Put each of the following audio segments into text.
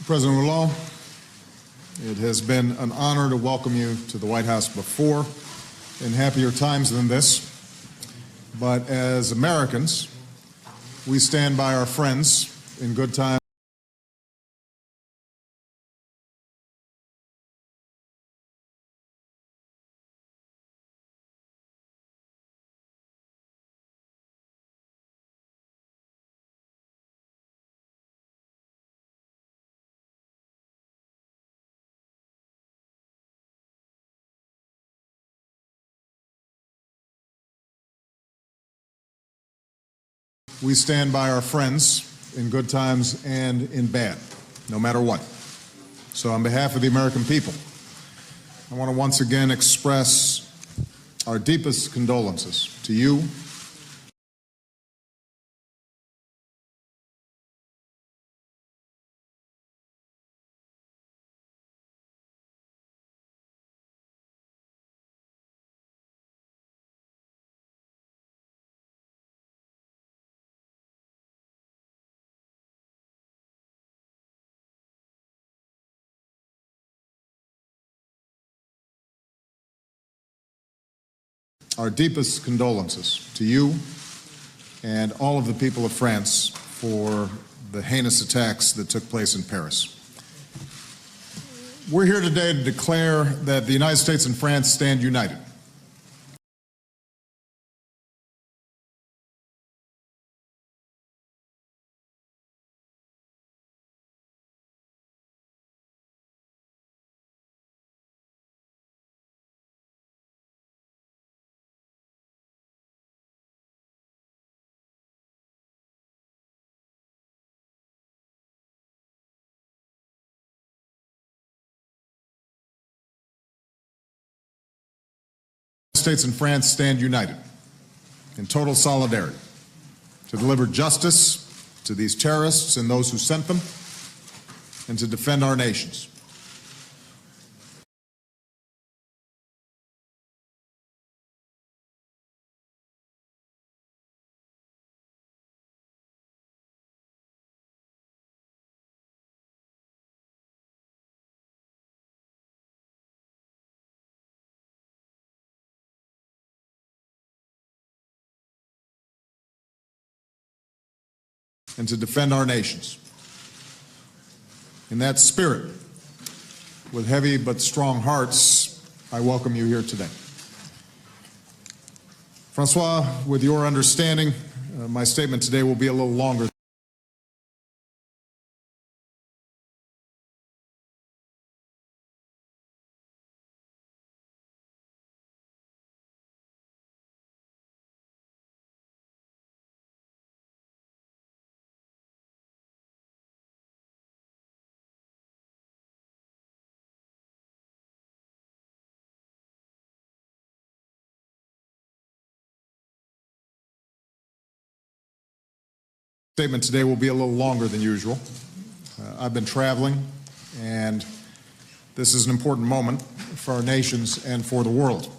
President Hollande, it has been an honor to welcome you to the White House before in happier times than this. But as Americans, we stand by our friends in good times. We stand by our friends in good times and in bad, no matter what. So on behalf of the American people, I want to once again express our deepest condolences to you, and all of the people of France for the heinous attacks that took place in Paris. We're here today to declare that the United States and France stand united. The United States and France stand united in total solidarity to deliver justice to these terrorists and those who sent them, and to defend our nations. In that spirit, with heavy but strong hearts, I welcome you here today. Francois, with your understanding, my statement today will be a little longer. Statement today will be a little longer than usual. I've been traveling, and this is an important moment for our nations and for the world.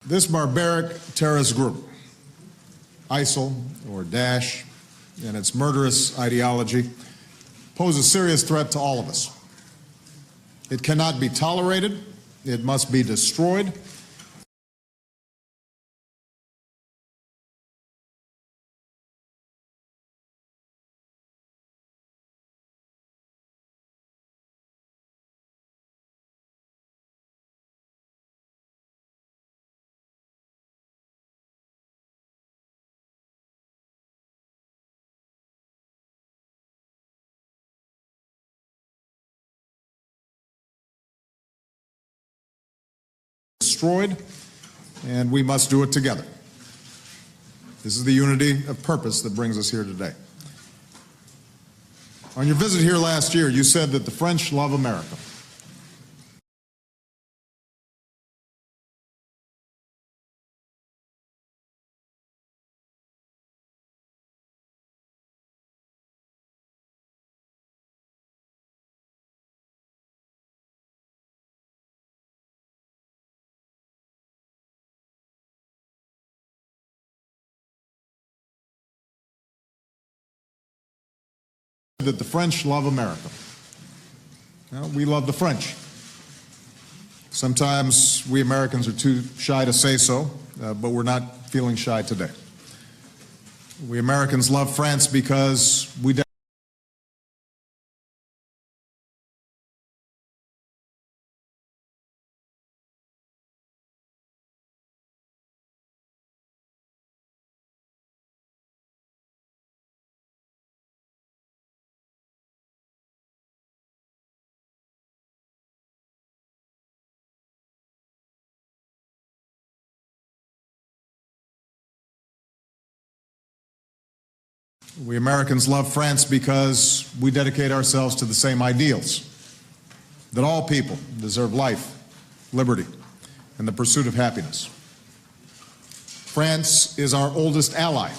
This barbaric terrorist group, ISIL or Daesh, and its murderous ideology pose a serious threat to all of us. It cannot be tolerated. It must be destroyed. And we must do it together. This is the unity of purpose that brings us here today. On your visit here last year, you said that the French love America. that the French love America. Well, we love the French. Sometimes we Americans are too shy to say so, but we're not feeling shy today. We Americans love France because we Americans love France because we dedicate ourselves to the same ideals, that all people deserve life, liberty, and the pursuit of happiness. France is our oldest ally.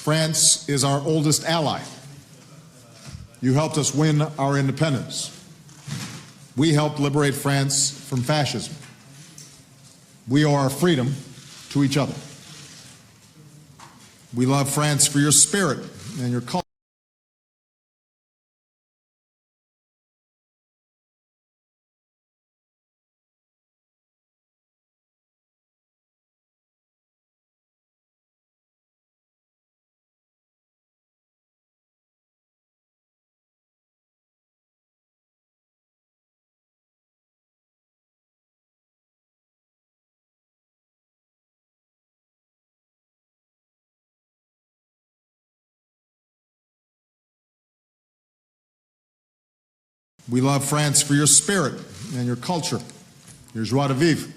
France is our oldest ally. You helped us win our independence. We helped liberate France from fascism. We owe our freedom to each other. We love France for your spirit and your culture. We love France for your spirit and your culture, your joie de vivre.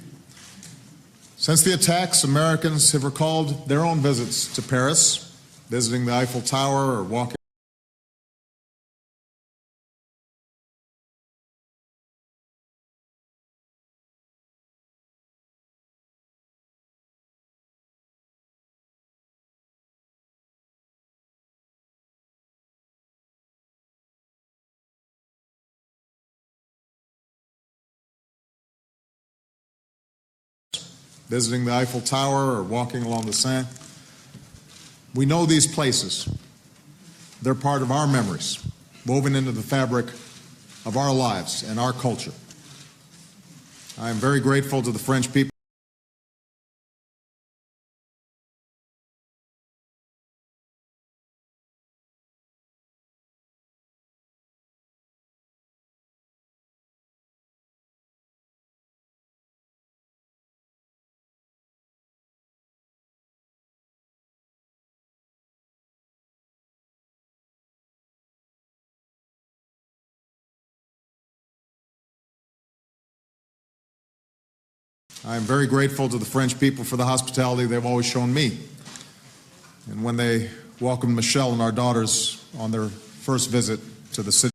Since the attacks, Americans have recalled their own visits to Paris, visiting the Eiffel Tower or walking the Eiffel Tower or walking along the Seine. We know these places. They're part of our memories, woven into the fabric of our lives and our culture. I am very grateful to the French people. I am very grateful to the French people for the hospitality they've always shown me. And when they welcomed Michelle and our daughters on their first visit to the city,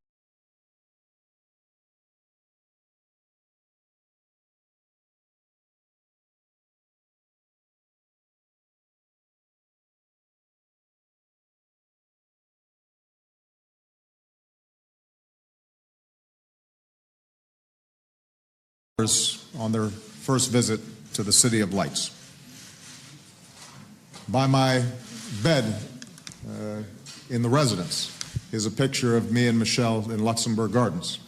of lights. By my bed in the residence is a picture of me and Michelle in Luxembourg Gardens,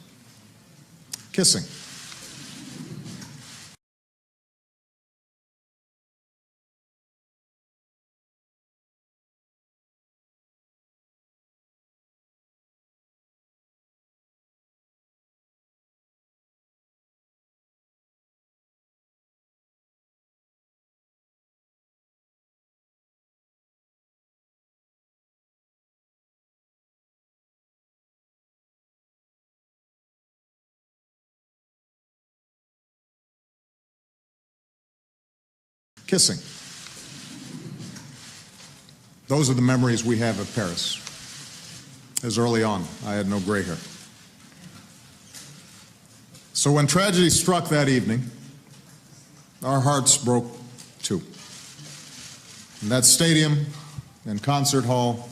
kissing. Kissing. Those are the memories we have of Paris. as early on. I had no gray hair. So when tragedy struck that evening, our hearts broke too. In that stadium and concert hall,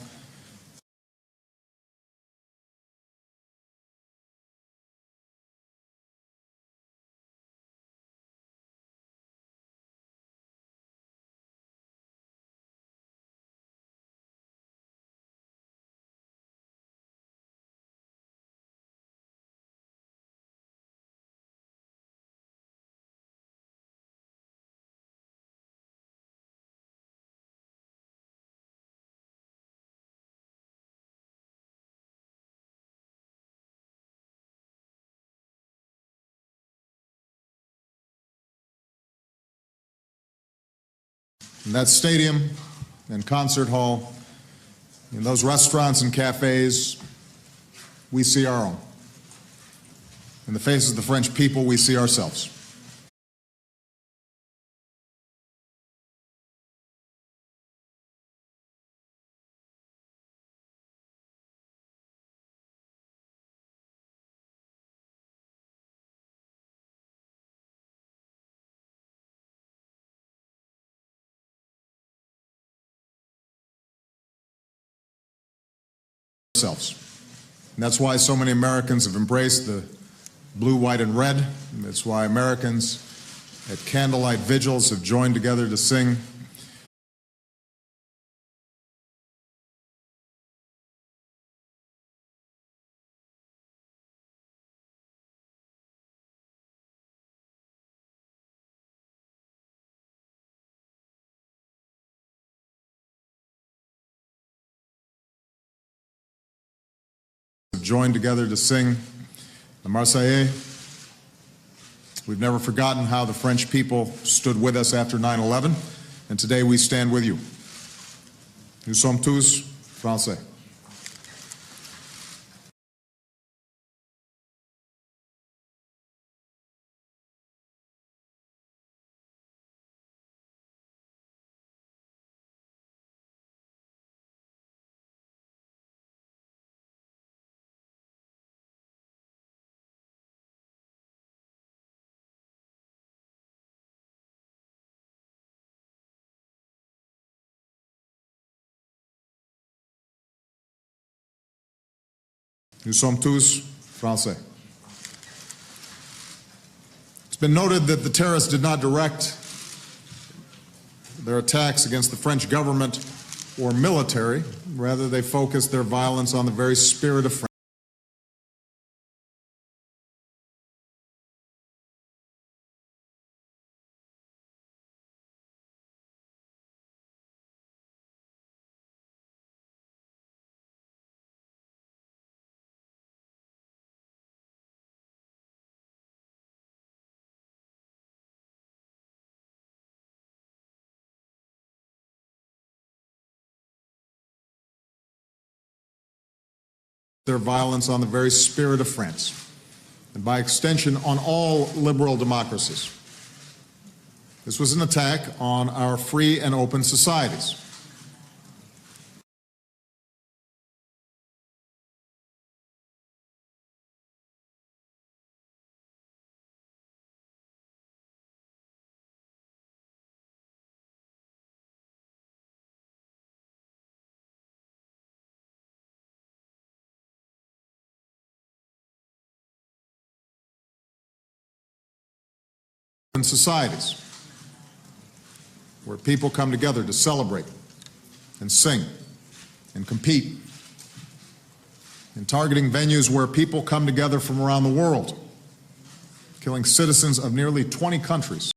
in that stadium and concert hall, in those restaurants and cafes, we see our own. In the faces of the French people, we see ourselves. And that's why so many Americans have embraced the blue, white, and red. And that's why Americans at candlelight vigils have joined together to sing the Marseillaise. We've never forgotten how the French people stood with us after 9/11, and today we stand with you. Nous sommes tous Français. Nous sommes tous Français. It's been noted that the terrorists did not direct their attacks against the French government or military. Rather, they focused their violence on the very spirit of France. Their violence on the very spirit of France, and by extension on all liberal democracies. This was an attack on our free and open societies. Societies where people come together to celebrate and sing and compete, and targeting venues where people come together from around the world, killing citizens of nearly 20 countries.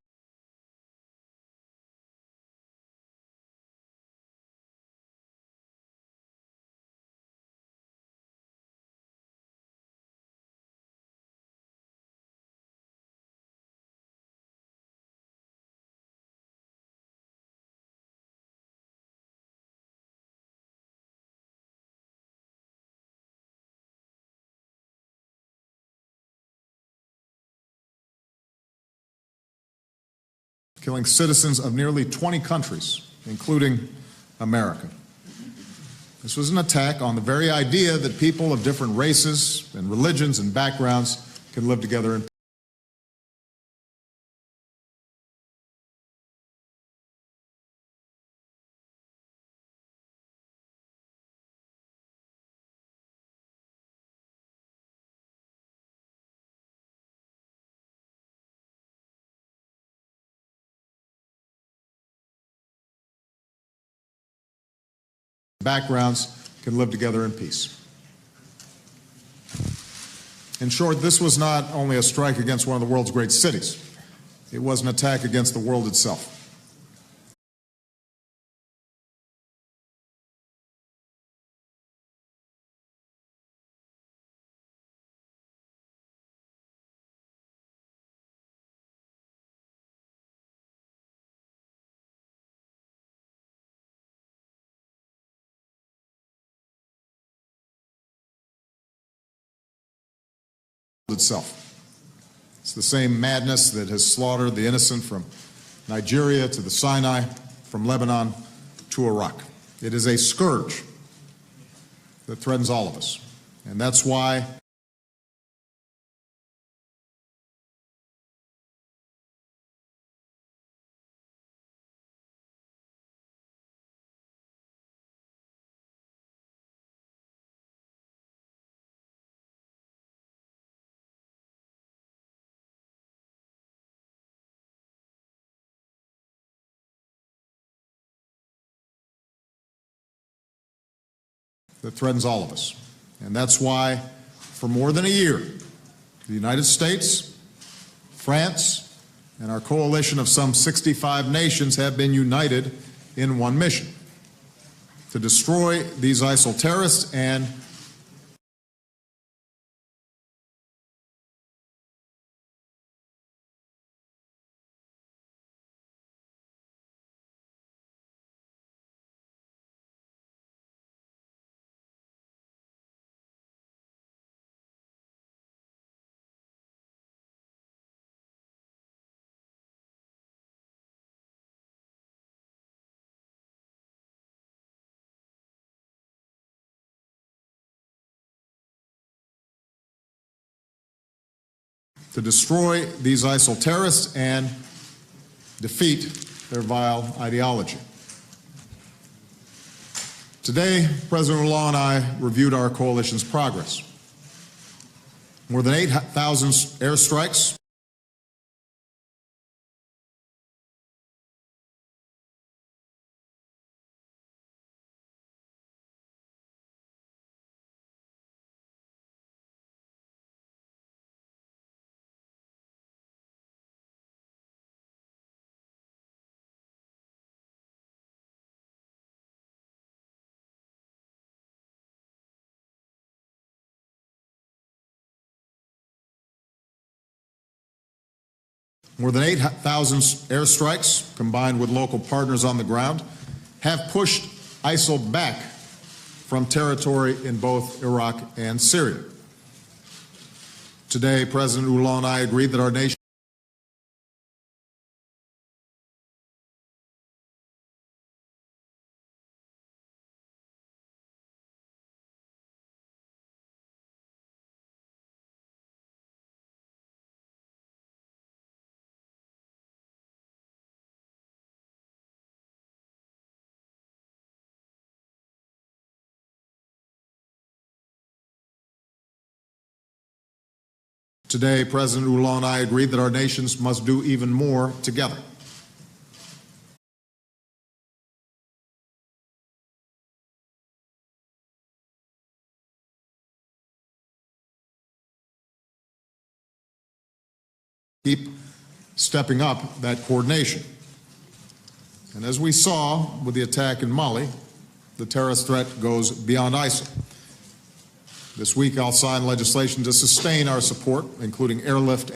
Killing citizens of nearly 20 countries, including America. This was an attack on the very idea that people of different races and religions and backgrounds can live together in peace. In short, this was not only a strike against one of the world's great cities, it was an attack against the world itself. It's the same madness that has slaughtered the innocent from Nigeria to the Sinai, from Lebanon to Iraq. It is a scourge that threatens all of us. And that's why for more than a year, the United States, France, and our coalition of some 65 nations have been united in one mission: to destroy these ISIL terrorists and defeat their vile ideology. Today, President Ullah and I reviewed our coalition's progress. More than 8,000 airstrikes, combined with local partners on the ground, have pushed ISIL back from territory in both Iraq and Syria. Today, President Ullah and I agreed that our nation Today, President Ullah and I agreed that our nations must do even more together. Keep stepping up that coordination. And as we saw with the attack in Mali, the terrorist threat goes beyond ISIL. This week, I'll sign legislation to sustain our support, including airlift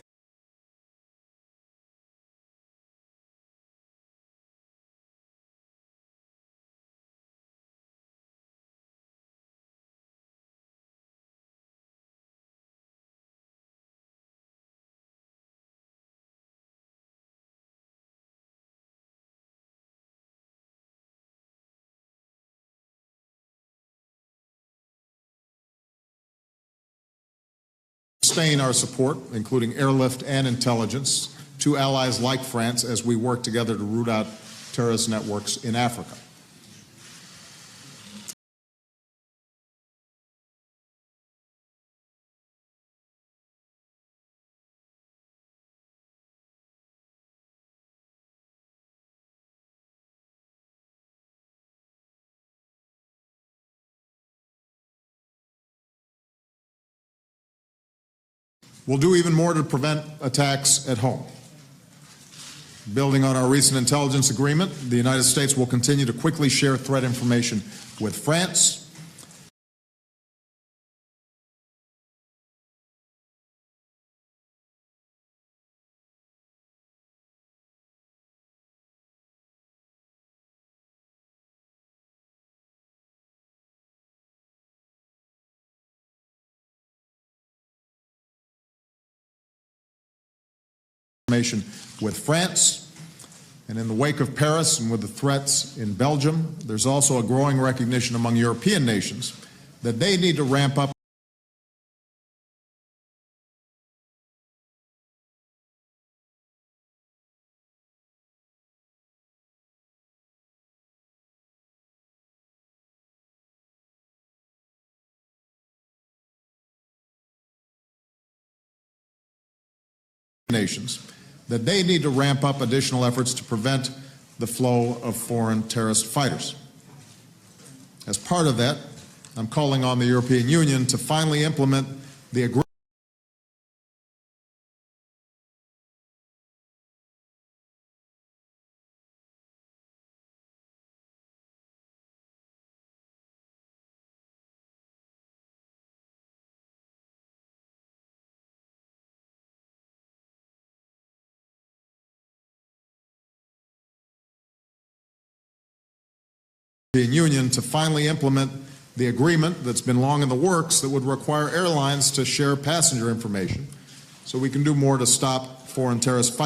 sustain our support, including airlift and intelligence, to allies like France as we work together to root out terrorist networks in Africa. We'll do even more to prevent attacks at home. Building on our recent intelligence agreement, the United States will continue to quickly share threat information with France, and in the wake of Paris and with the threats in Belgium, there's also a growing recognition among European nations that they need to ramp up additional efforts to prevent the flow of foreign terrorist fighters. As part of that, I'm calling on the European Union to finally implement the agreement that's been long in the works that would require airlines to share passenger information so we can do more to stop foreign terrorist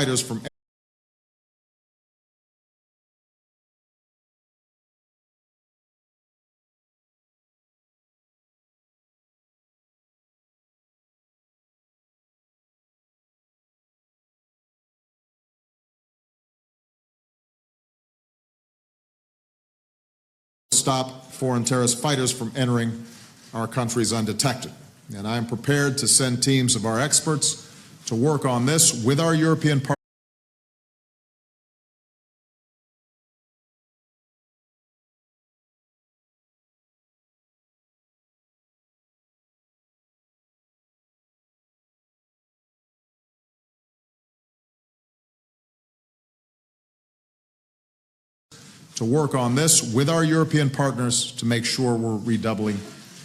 fighters from entering our countries undetected. And I am prepared to send teams of our experts to work on this with our European partners. To make sure we're redoubling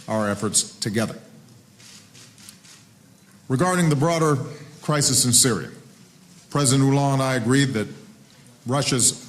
our efforts together. Regarding the broader crisis in Syria, President Hollande and I agreed that Russia's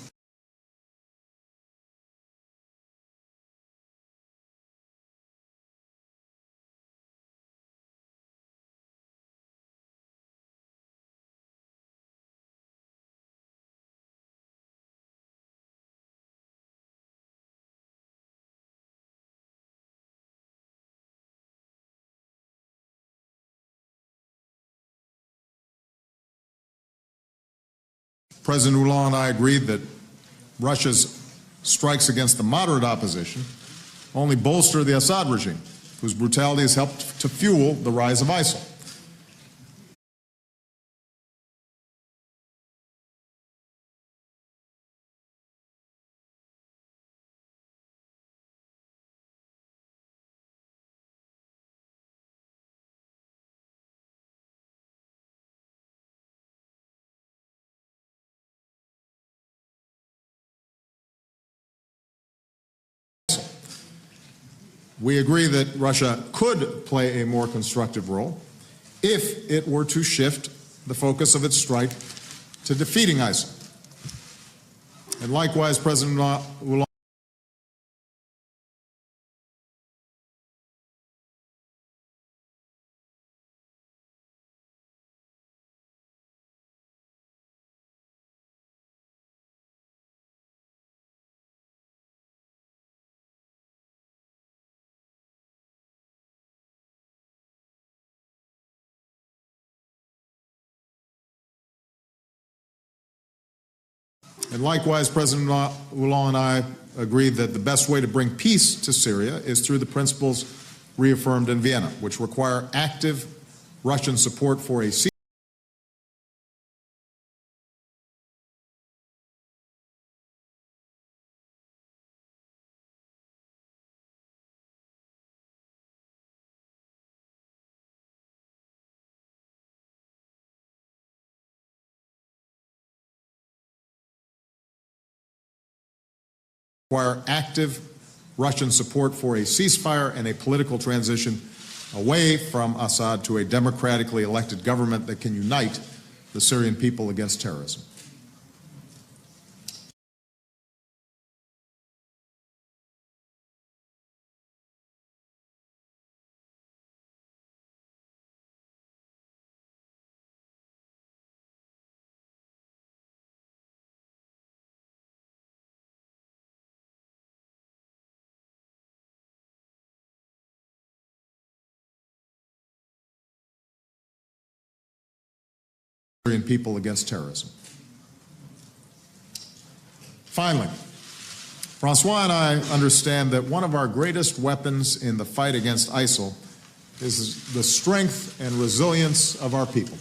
President Hollande and I agreed that Russia's strikes against the moderate opposition only bolster the Assad regime, whose brutality has helped to fuel the rise of ISIL. We agree that Russia could play a more constructive role if it were to shift the focus of its strike to defeating ISIL. And likewise, President Hollande And likewise, President Hollande and I agreed that the best way to bring peace to Syria is through the principles reaffirmed in Vienna, which require active Russian support for a ceasefire and a political transition away from Assad to a democratically elected government that can unite the Syrian people against terrorism. Syrian people against terrorism. Finally, Francois and I understand that one of our greatest weapons in the fight against ISIL is the strength and resilience of our people.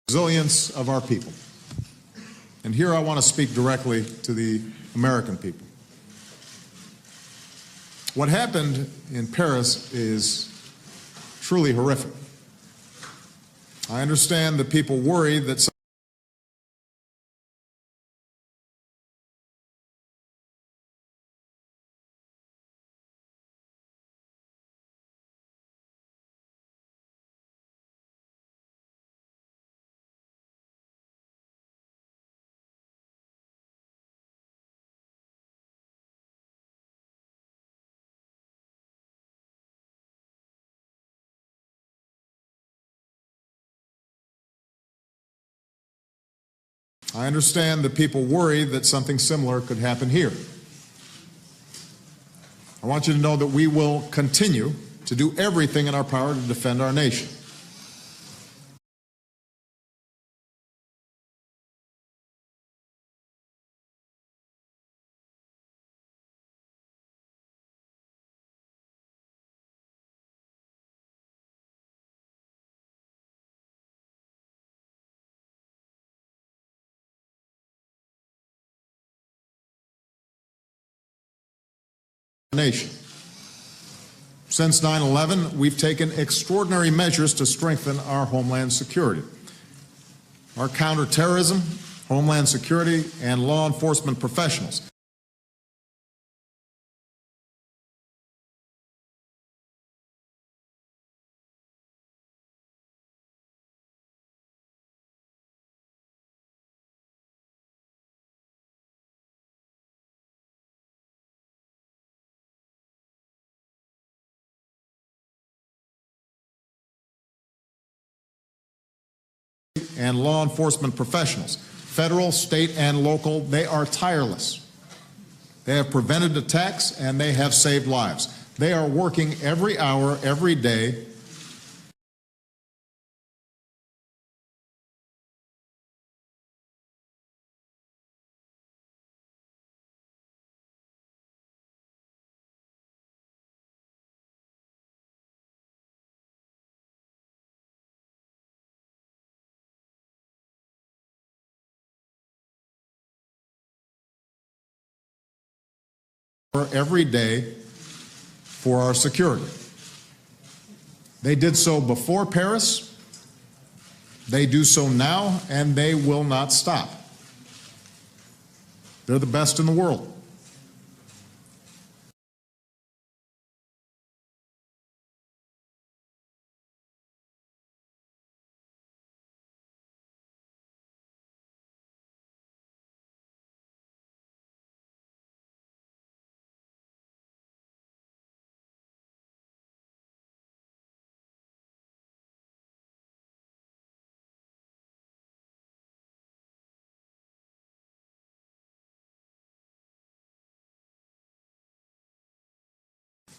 Resilience of our people. And here I want to speak directly to the American people. What happened in Paris is truly horrific. I understand that people worry that something similar could happen here. I want you to know that we will continue to do everything in our power to defend our nation. Since 9/11, we've taken extraordinary measures to strengthen our homeland security. Our counterterrorism, homeland security, and law enforcement professionals and law enforcement professionals, federal, state, and local, they are tireless. They have prevented attacks and they have saved lives. They are working every hour, every day for our security. They did so before Paris, they do so now, and they will not stop. They're the best in the world.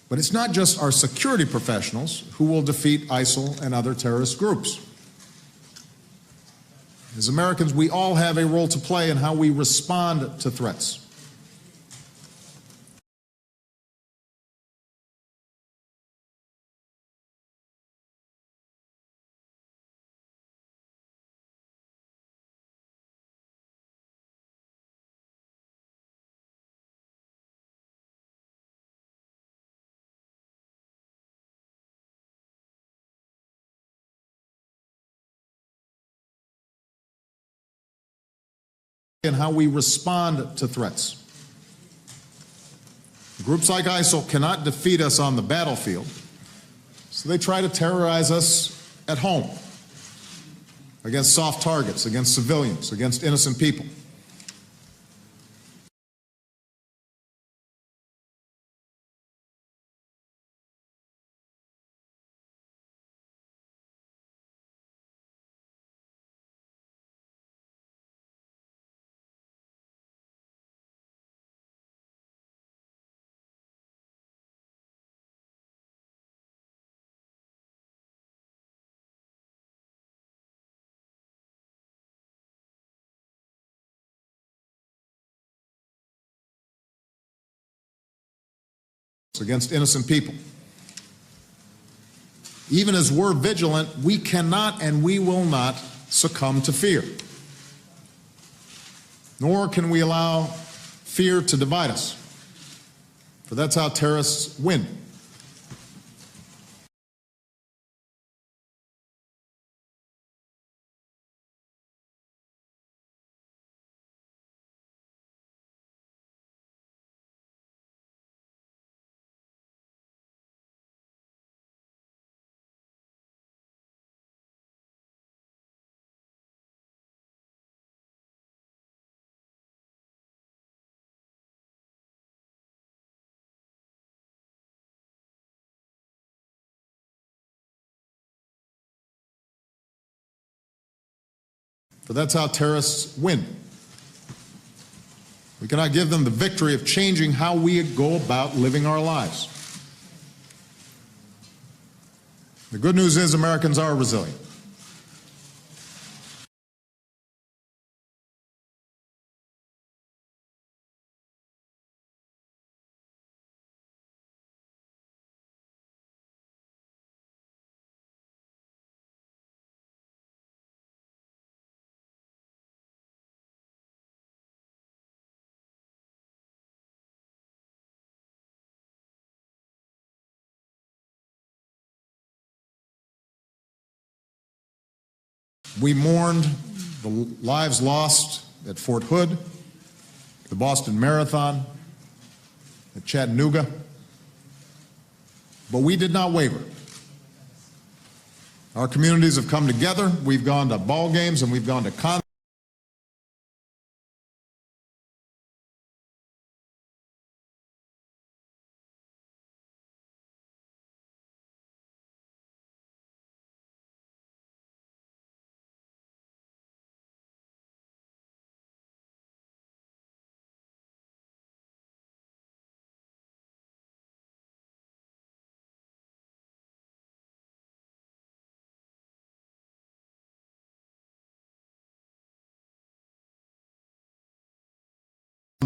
But it's not just our security professionals who will defeat ISIL and other terrorist groups. As Americans, we all have a role to play in how we respond to threats. And how we respond to threats. Groups like ISIL cannot defeat us on the battlefield, so they try to terrorize us at home, against soft targets, against civilians, against innocent people. Against innocent people. Even as we're vigilant, we cannot and we will not succumb to fear. Nor can we allow fear to divide us, for that's how terrorists win. For that's how terrorists win. We cannot give them the victory of changing how we go about living our lives. The good news is Americans are resilient. We mourned the lives lost at Fort Hood, the Boston Marathon, at Chattanooga, but we did not waver. Our communities have come together. We've gone to ball games and we've gone to concerts.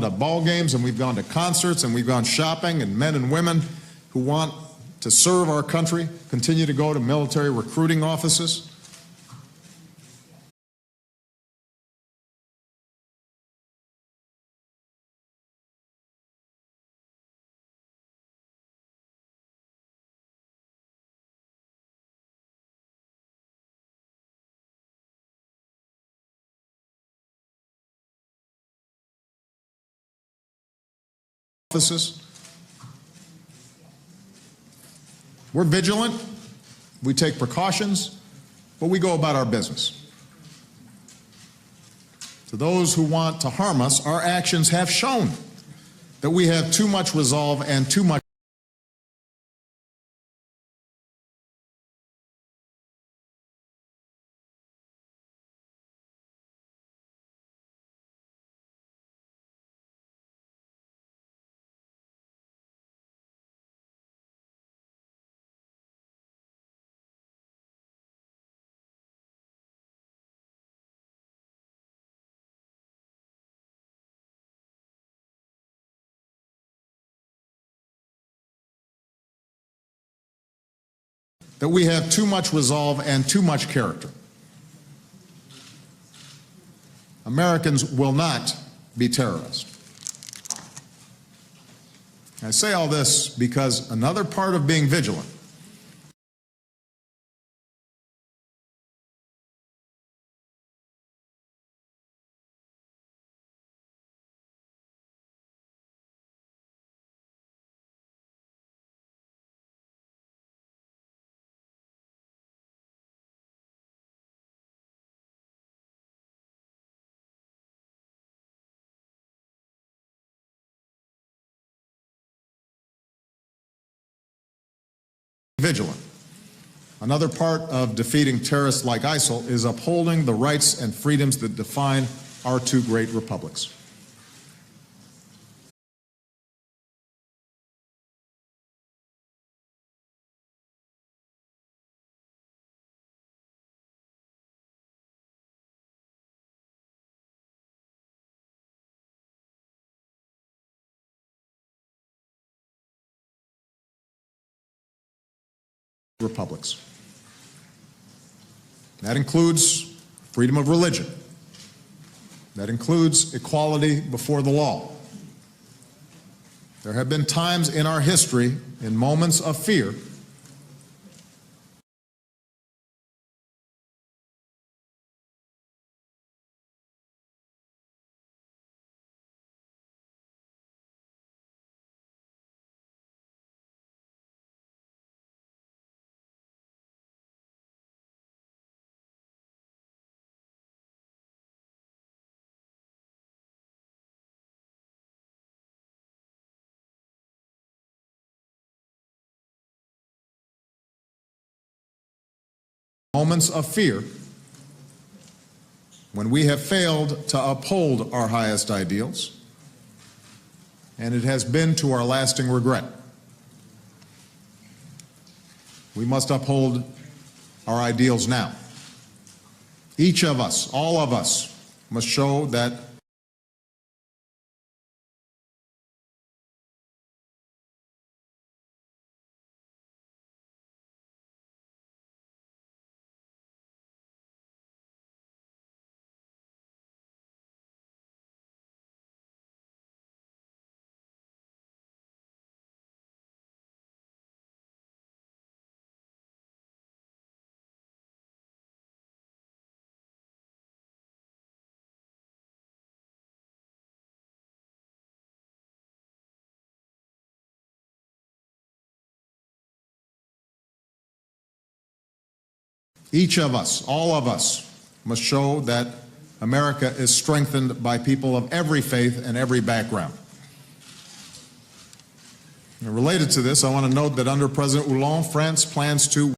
To ball games and we've gone to concerts and we've gone shopping, and men and women who want to serve our country continue to go to military recruiting offices. We're vigilant, we take precautions, but we go about our business. To those who want to harm us, our actions have shown that we have too much resolve and too much that we have too much resolve and too much character. Americans will not be terrorized. I say all this because another part of being vigilant vigilant. Another part of defeating terrorists like ISIL is upholding the rights and freedoms that define our two great republics. Republics. That includes freedom of religion. That includes equality before the law. There have been times in our history, in moments of fear, when we have failed to uphold our highest ideals, and it has been to our lasting regret. We must uphold our ideals now. Each of us, all of us, must show that each of us, all of us, must show that America is strengthened by people of every faith and every background. And related to this, I want to note that under President Hollande, France plans to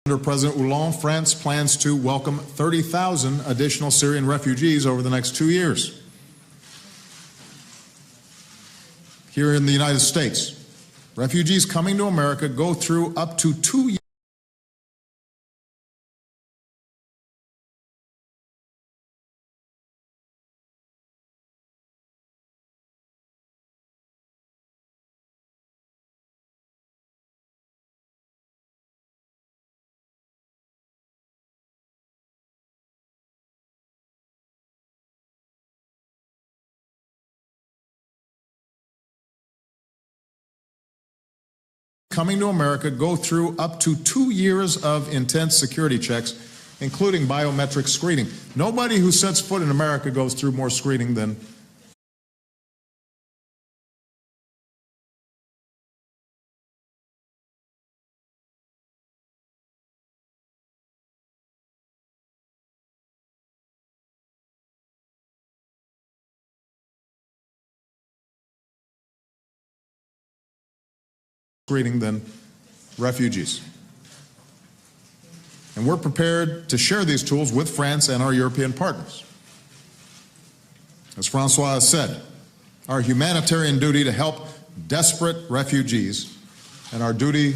Under President Hollande, France plans to welcome 30,000 additional Syrian refugees over the next 2 years. Here in the United States, refugees coming to America go through up to 2 years coming to America go through up to 2 years of intense security checks, including biometric screening. Nobody who sets foot in America goes through more screening than refugees. And we're prepared to share these tools with France and our European partners. As Francois has said, our humanitarian duty to help desperate refugees and our duty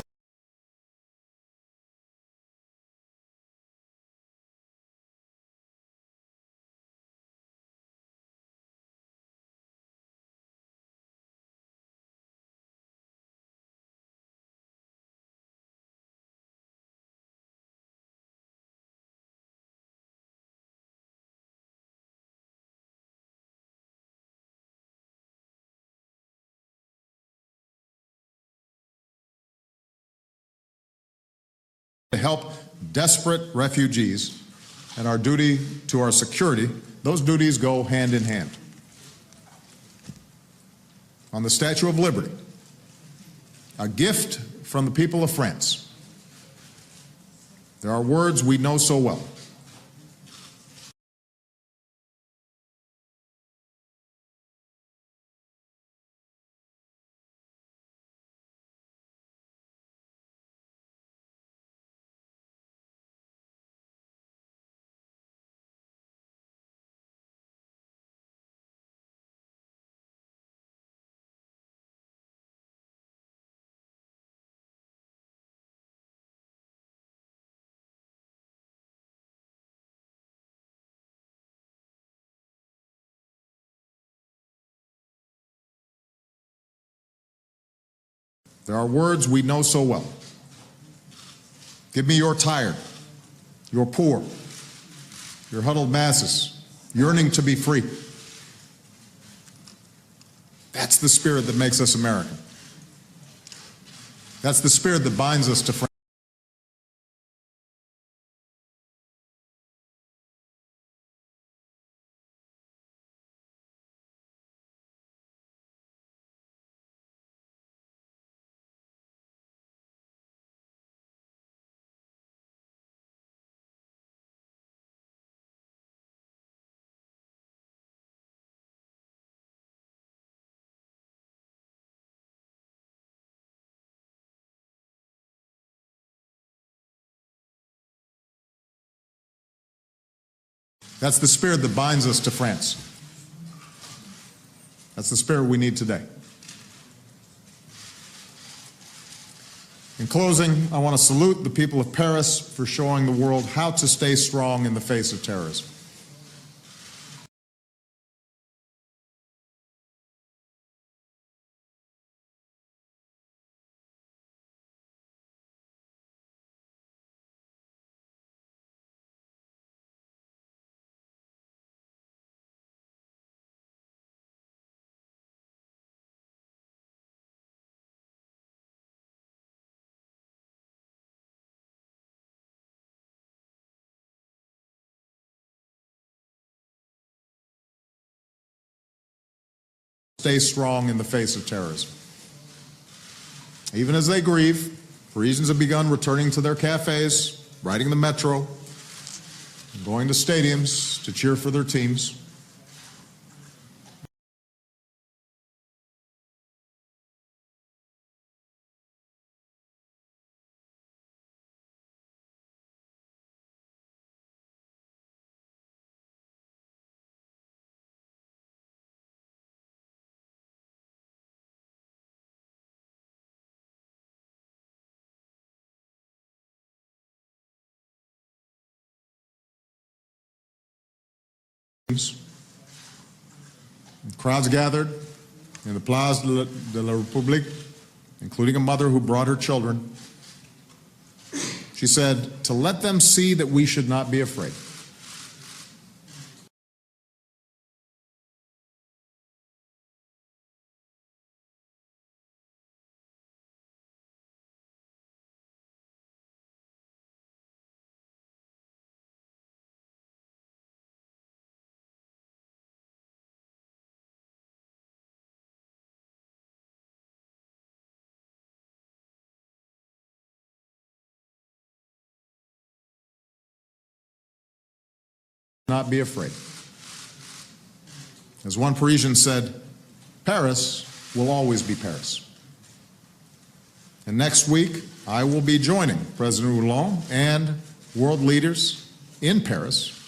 to help desperate refugees and our duty to our security, those duties go hand in hand. On the Statue of Liberty, a gift from the people of France. There are words we know so well. There are words we know so well. Give me your tired, your poor, your huddled masses, yearning to be free. That's the spirit that makes us American. That's the spirit that binds us to France. That's the spirit that binds us to France. That's the spirit we need today. In closing, I want to salute the people of Paris for showing the world how to stay strong in the face of terrorism. Stay strong in the face of terrorism. Even as they grieve, Parisians have begun returning to their cafes, riding the metro, going to stadiums to cheer for their teams. Crowds gathered in the Place de la République, including a mother who brought her children. She said, to let them see that we should not be afraid. Not be afraid. As one Parisian said, Paris will always be Paris. And next week, I will be joining President Hollande and world leaders in Paris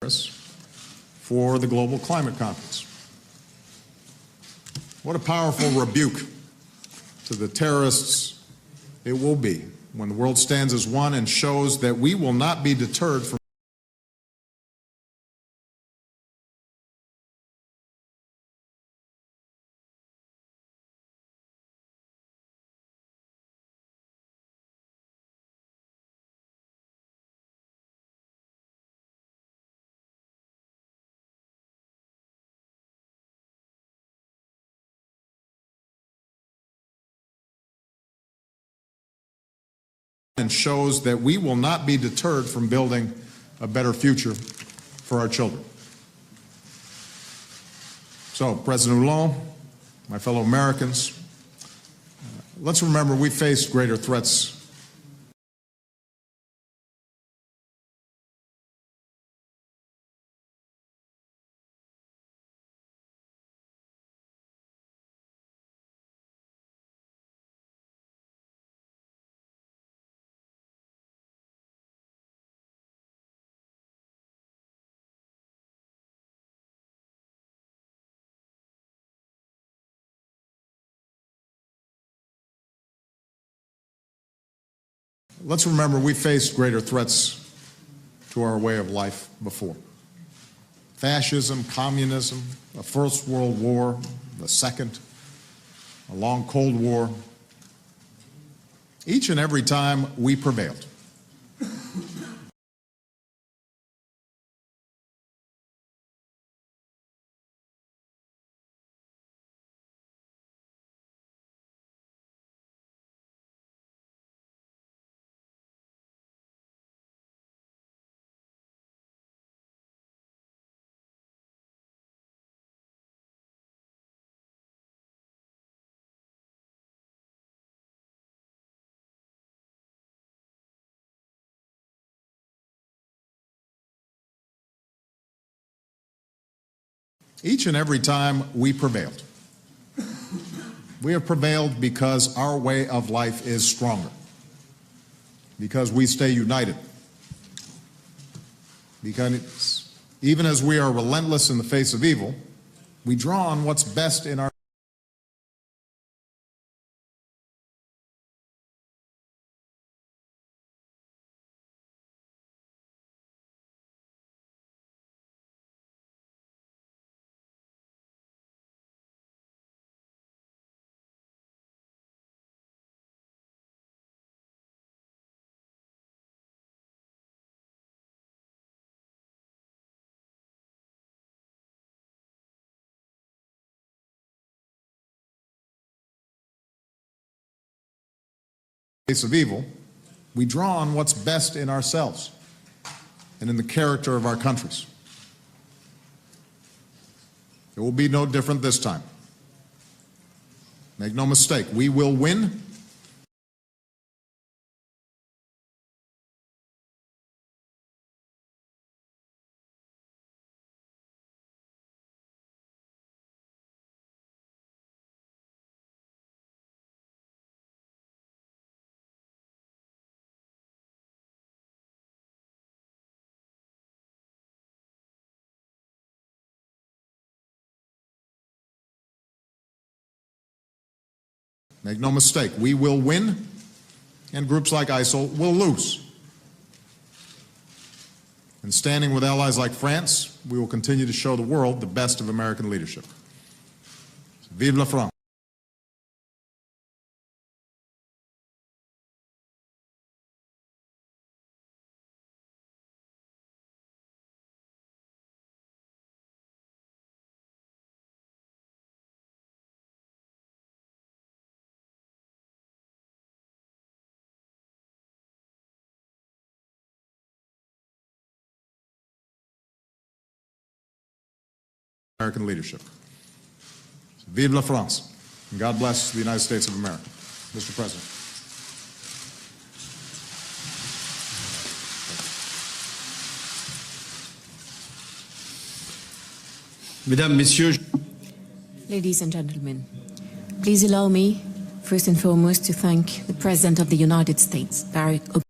for the Global Climate Conference. What a powerful rebuke to the terrorists it will be when the world stands as one and shows that we will not be deterred from and shows that we will not be deterred from building a better future for our children. So, President Hollande, my fellow Americans, let's remember we face greater threats Let's remember we faced greater threats to our way of life before. Fascism, communism, a First World War, the Second, a long Cold War. Each and every time we prevailed. Each and every time we prevailed. We have prevailed because our way of life is stronger, because we stay united, because even as we are relentless in the face of evil, we draw on what's best in our face of evil, we draw on what's best in ourselves and in the character of our countries. It will be no different this time. Make no mistake, we will win. Make no mistake, we will win, and groups like ISIL will lose. And standing with allies like France, we will continue to show the world the best of American leadership. Vive la France! American leadership. Vive la France, and God bless the United States of America. Mr. President. Mesdames, Messieurs, Ladies and gentlemen, please allow me, first and foremost, to thank the President of the United States, Barack Obama.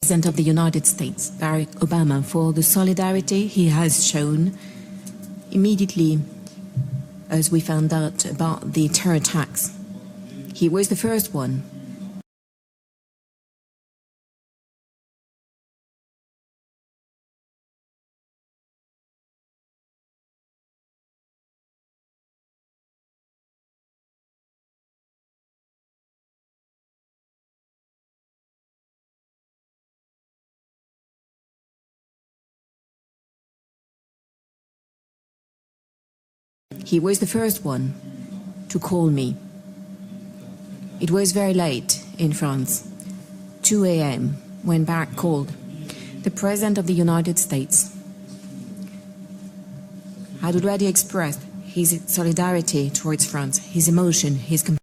President of the United States, Barack Obama, for the solidarity he has shown immediately as we found out about the terror attacks. He was the first one to call me. It was very late in France, 2 a.m., when Barack called. The President of the United States had already expressed his solidarity towards France, his emotion, his compassion.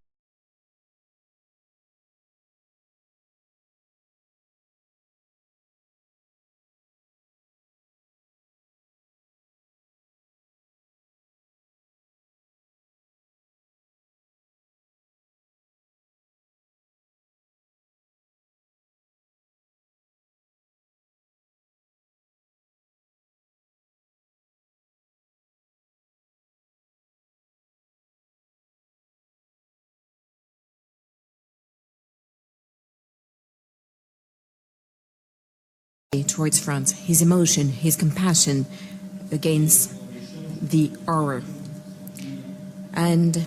Towards France, his emotion, his compassion against the horror. And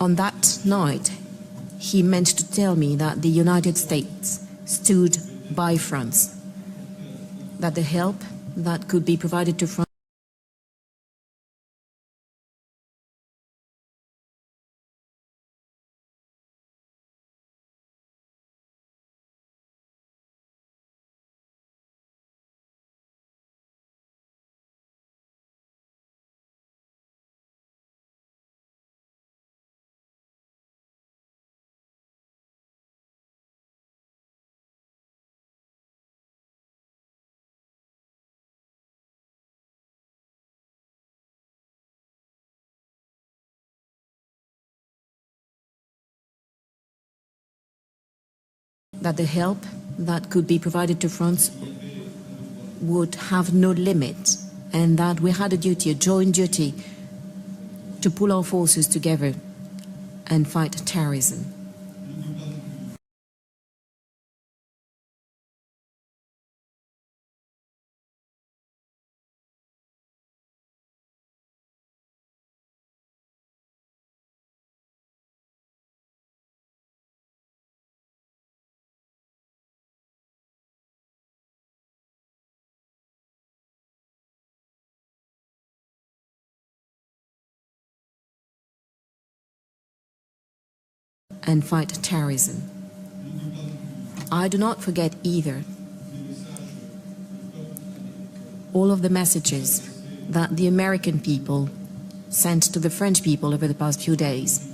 on that night, he meant to tell me that the United States stood by France, that the help that could be provided to France that the help that could be provided to France would have no limit, and that we had a duty, a joint duty, to pull our forces together and fight terrorism. And fight terrorism. I do not forget either all of the messages that the American people sent to the French people over the past few days.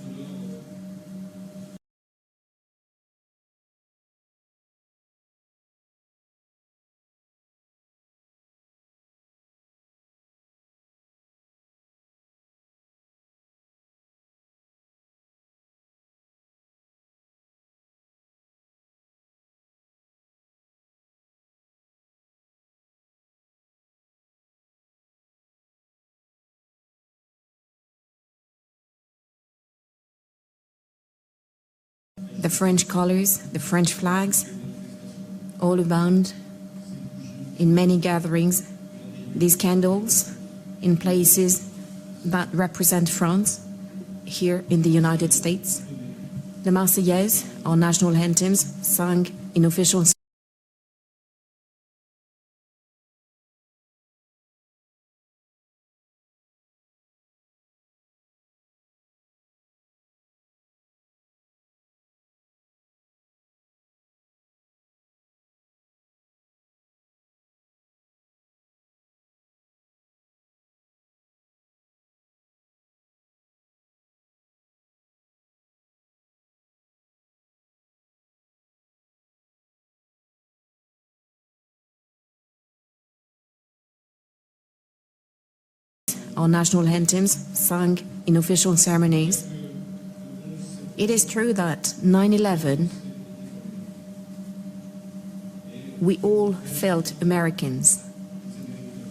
the French colors, the French flags, all around, in many gatherings, these candles in places that represent France, here in the United States. The Marseillaise, our national anthems, sung in official our national anthems sung in official ceremonies. It is true that 9/11, we all felt Americans,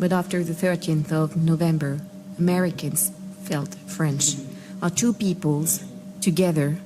but after the 13th of November, Americans felt French. Our two peoples together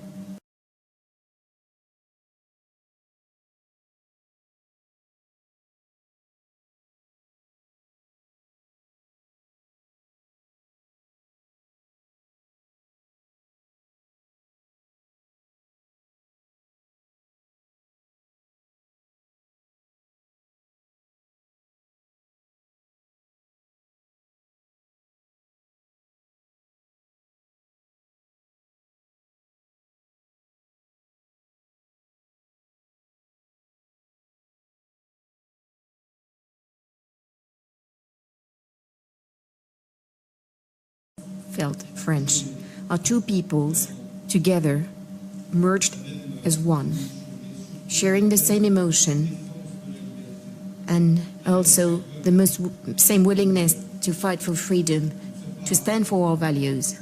felt French. Our two peoples together merged as one, sharing the same emotion and also the same willingness to fight for freedom, to stand for our values.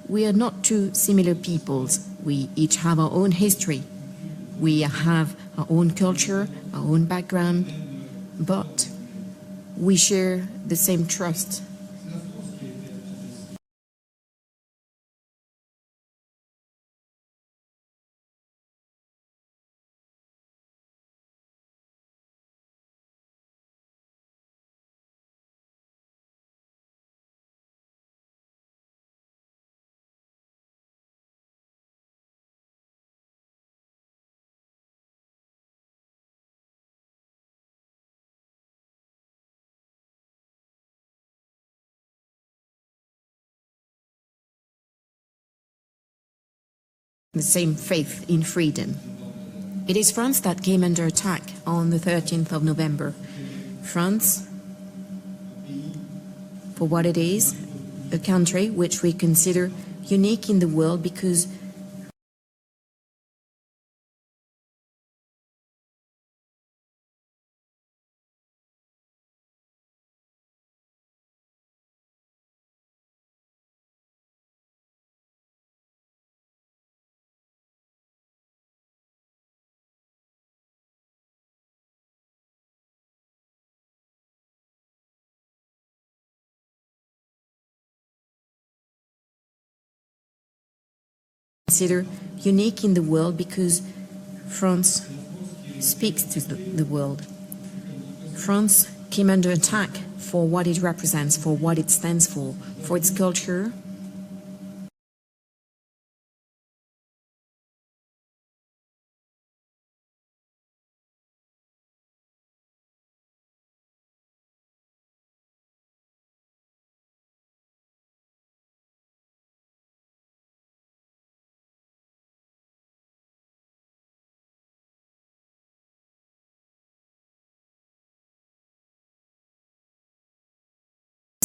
We are not two similar peoples. We each have our own history. We have our own culture, our own background, but we share the same trust. The same faith in freedom. It is France that came under attack on the 13th of November. France, for what it is, a country which we consider unique in the world because consider unique in the world because France speaks to the world. France came under attack for what it represents, for what it stands for its culture,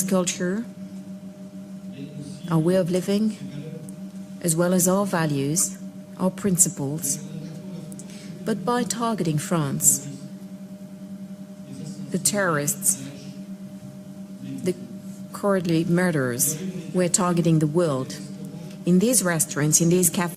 culture, our way of living, as well as our values, our principles. But by targeting France, the terrorists, the cowardly murderers, were targeting the world. In these restaurants, in these cafes,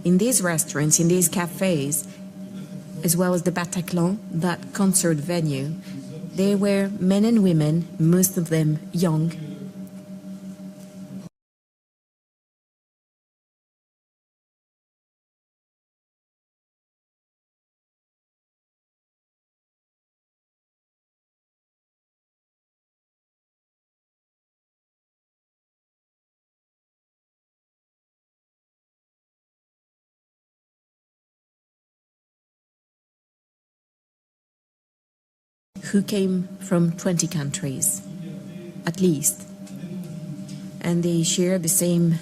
in these restaurants, in these cafes, as well as the Bataclan, that concert venue, there were men and women, most of them young, who came from 20 countries, at least. And they share the same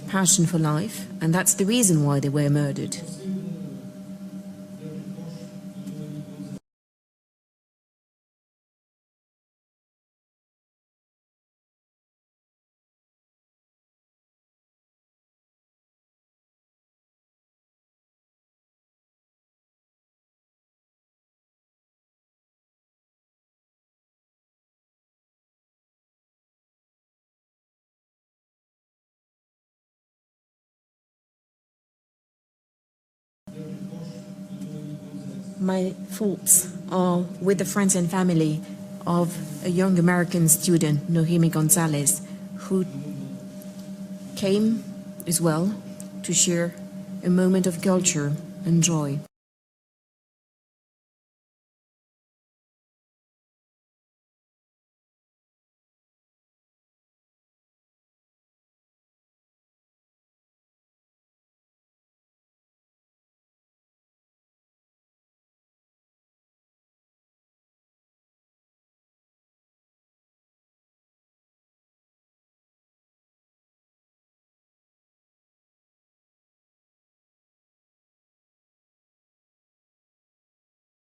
passion for life, and that's the reason why they were murdered. My thoughts are with the friends and family of a young American student, Nohemi Gonzalez, who came as well to share a moment of culture and joy.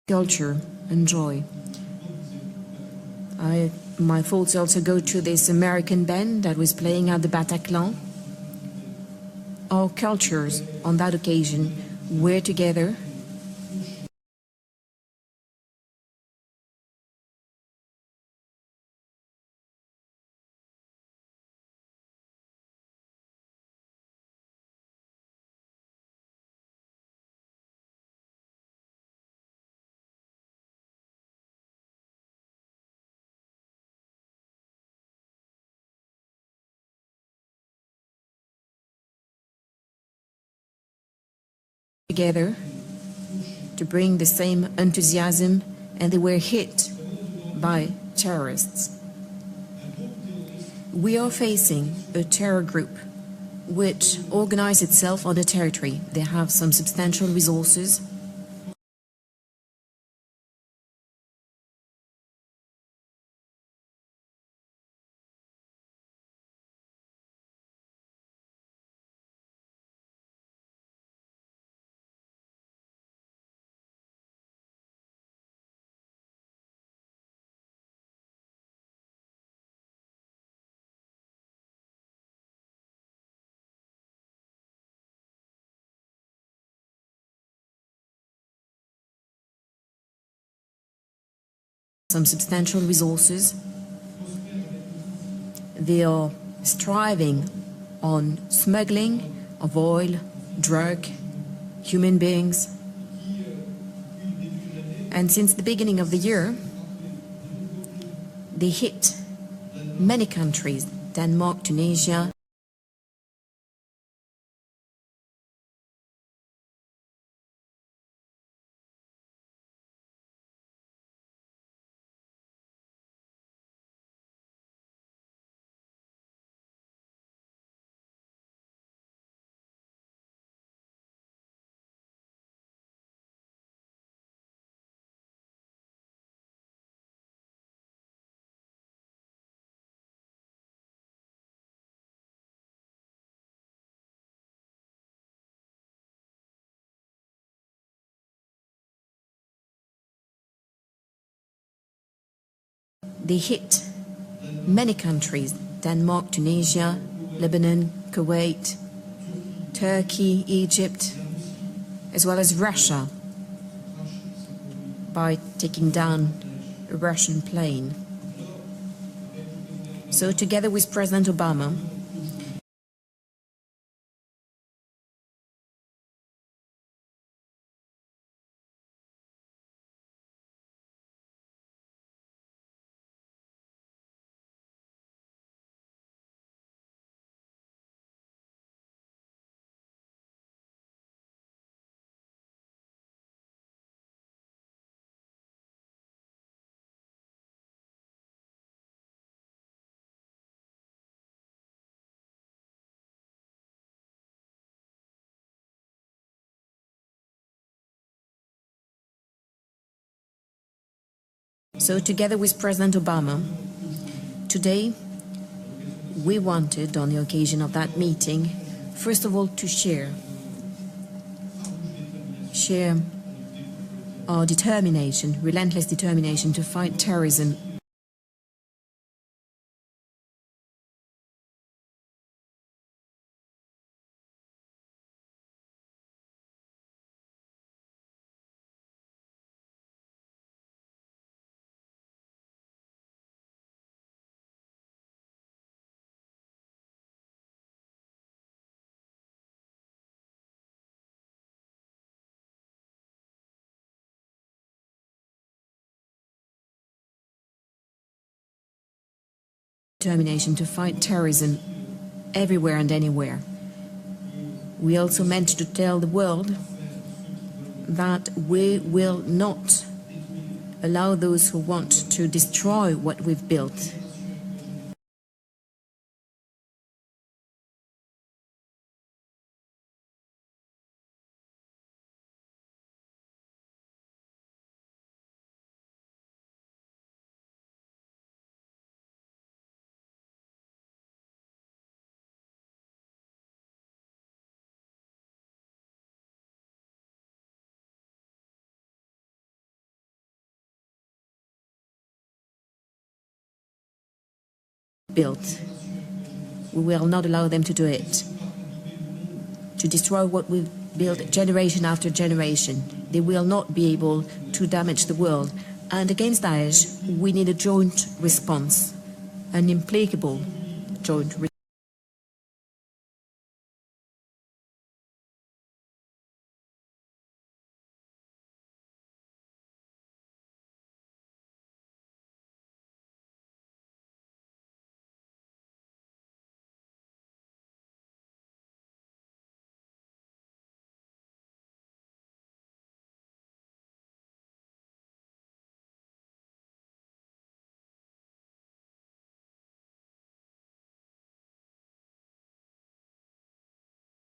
Culture and joy. My thoughts also go to this American band that was playing at the Bataclan. Our cultures on that occasion were together. Together to bring the same enthusiasm, and they were hit by terrorists. We are facing a terror group which organizes itself on the territory. They have some substantial resources. Some substantial resources. They are striving on smuggling of oil, drug, human beings. And since the beginning of the year, they hit many countries, Denmark, Tunisia, They hit many countries: Denmark, Tunisia, Lebanon, Kuwait, Turkey, Egypt, as well as Russia, by taking down a Russian plane. So together with President Obama, today we wanted, on the occasion of that meeting, first of all to share our determination, relentless determination to fight terrorism. Determination to fight terrorism everywhere and anywhere. We also meant to tell the world that we will not allow those who want to destroy what we've built. We will not allow them to do it, to destroy what we've built generation after generation. They will not be able to damage the world. And against Daesh, we need a joint response, an implacable joint response.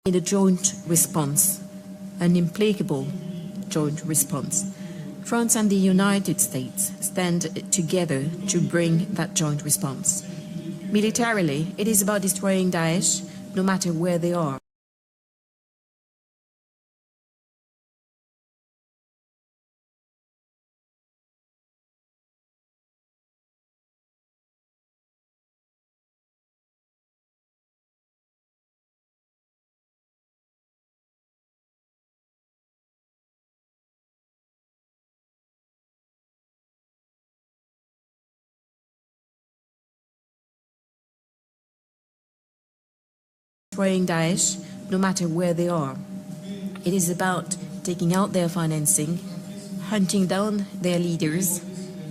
In a joint response, an implacable joint response. France and the United States stand together to bring that joint response. Militarily, it is about destroying Daesh, no matter where they are. Destroying Daesh, no matter where they are. It is about taking out their financing, hunting down their leaders,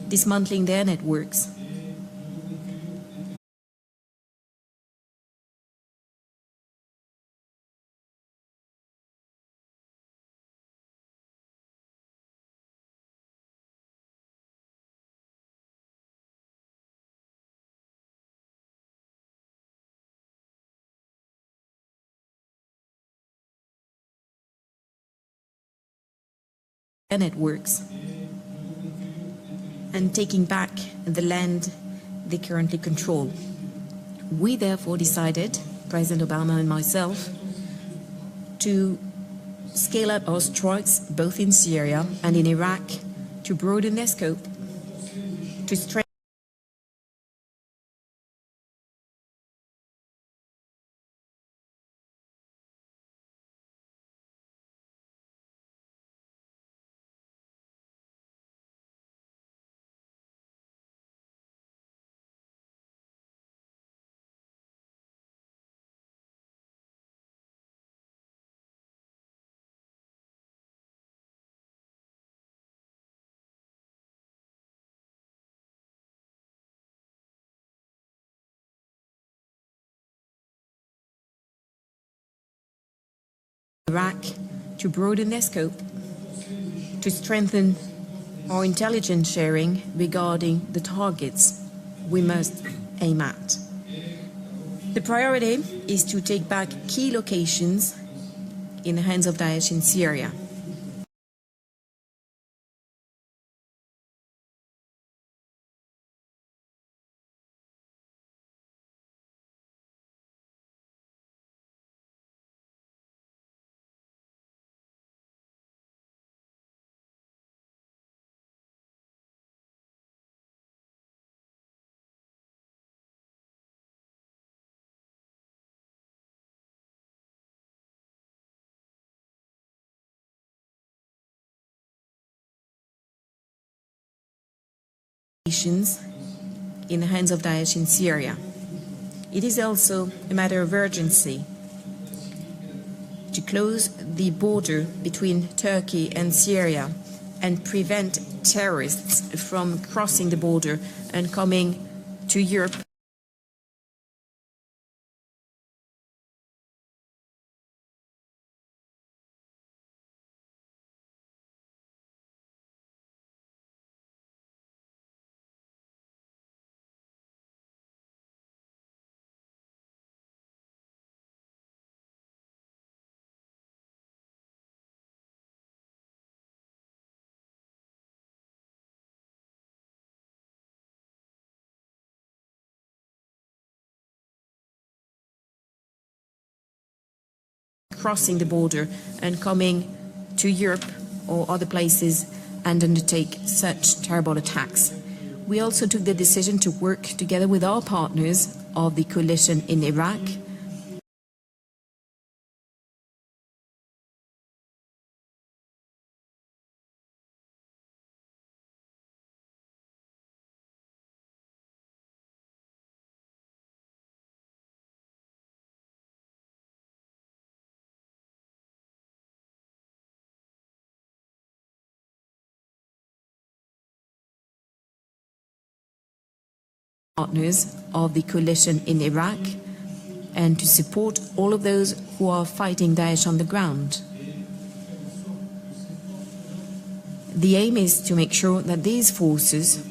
dismantling their networks. Networks, and taking back the land they currently control. We therefore decided, President Obama and myself, to scale up our strikes both in Syria and in Iraq, to broaden their scope, to strengthen Iraq to broaden their scope, to strengthen our intelligence sharing regarding the targets we must aim at. The priority is to take back key locations in the hands of Daesh in Syria. In the hands of Daesh in Syria. It is also a matter of urgency to close the border between Turkey and Syria and prevent terrorists from crossing the border and coming to Europe. Crossing the border and coming to Europe or other places and undertake such terrible attacks. We also took the decision to work together with our partners of the coalition in Iraq partners of the coalition in Iraq and to support all of those who are fighting Daesh on the ground. The aim is to make sure that these forces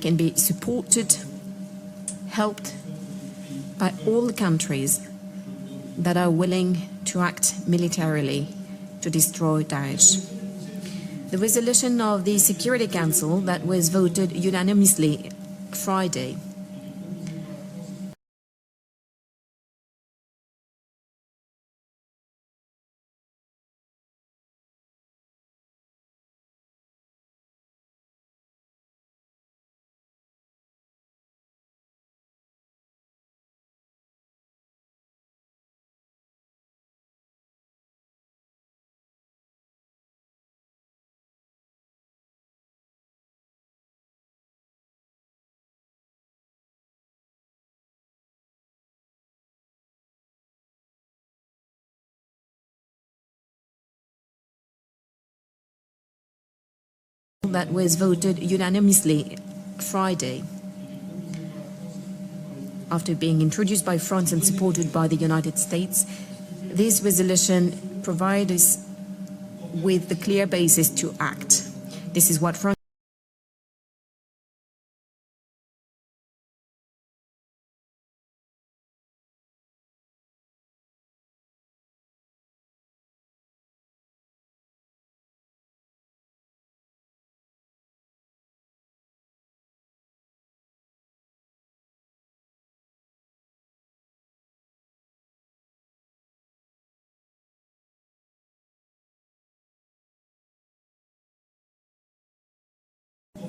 can be supported, helped by all the countries that are willing to act militarily to destroy Daesh. The resolution of the Security Council that was voted unanimously Friday that was voted unanimously Friday after being introduced by France and supported by the United States. This resolution provides us with the clear basis to act. This is what France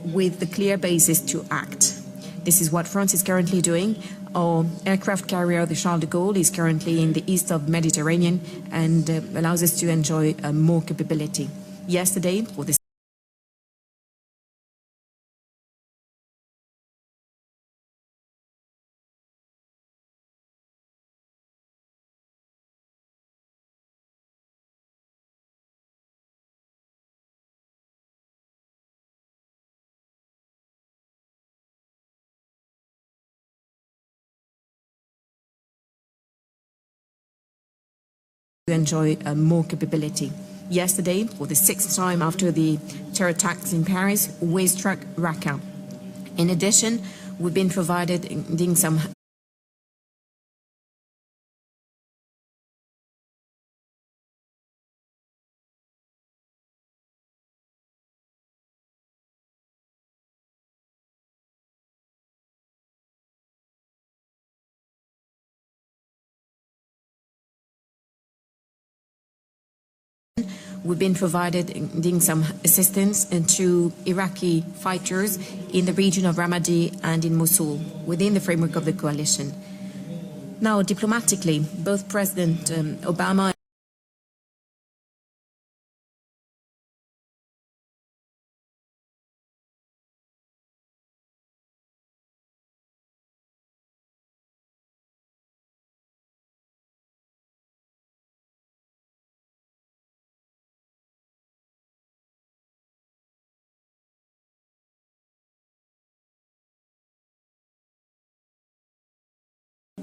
with the clear basis to act. This is what France is currently doing. Our aircraft carrier, the Charles de Gaulle, is currently in the east of the Mediterranean and allows us to enjoy more capability. Yesterday, for the enjoy more capability. Yesterday, for the sixth time after the terror attacks in Paris, we struck Raqqa. In addition, we've been providing some We've been providing some assistance to Iraqi fighters in the region of Ramadi and in Mosul within the framework of the coalition. Now, diplomatically, both President Obama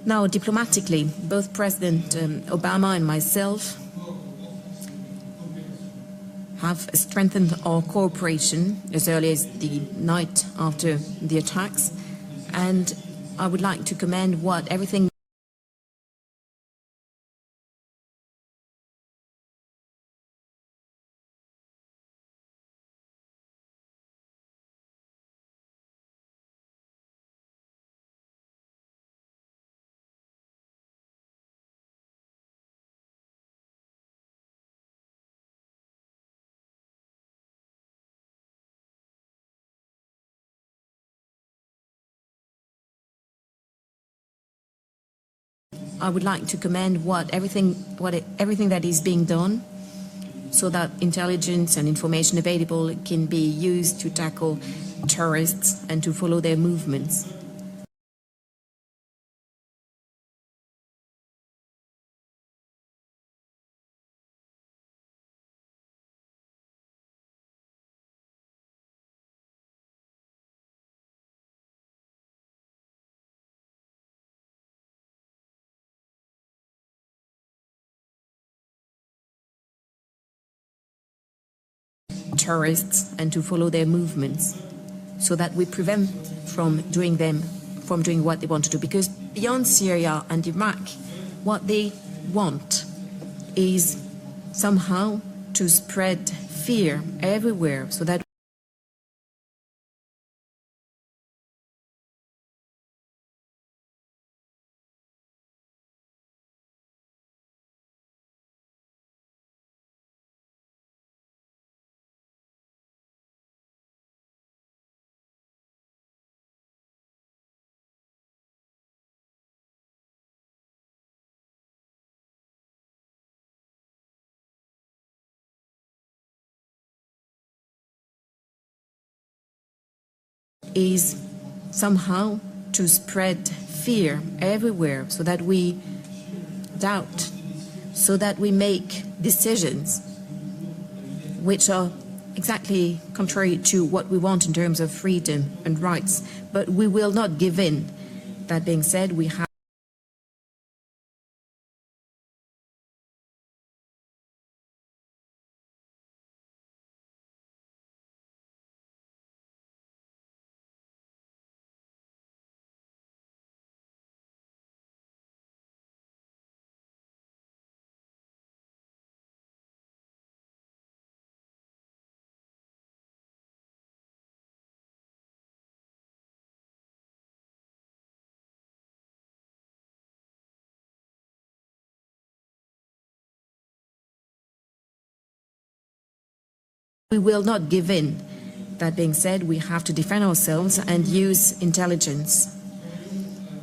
Now, diplomatically, both President Obama and myself have strengthened our cooperation as early as the night after the attacks, and I would like to commend everything I would like to commend everything that is being done so that intelligence and information available can be used to tackle terrorists and to follow their movements. Terrorists and to follow their movements so that we prevent from doing what they want to do, because beyond Syria and Iraq, what they want is somehow to spread fear everywhere so that is somehow to spread fear everywhere so that we doubt, so that we make decisions which are exactly contrary to what we want in terms of freedom and rights. But we will not give in. That being said, we have we will not give in. That being said, we have to defend ourselves and use intelligence.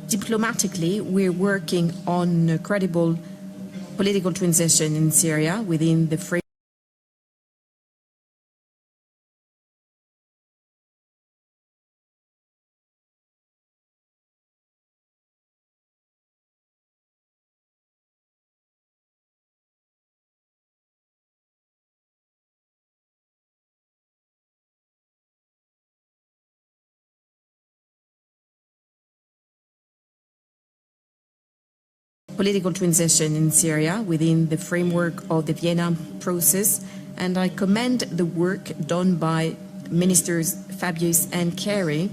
Diplomatically, we're working on a credible political transition in Syria within the frame political transition in Syria within the framework of the Vienna process, and I commend the work done by Ministers Fabius and Kerry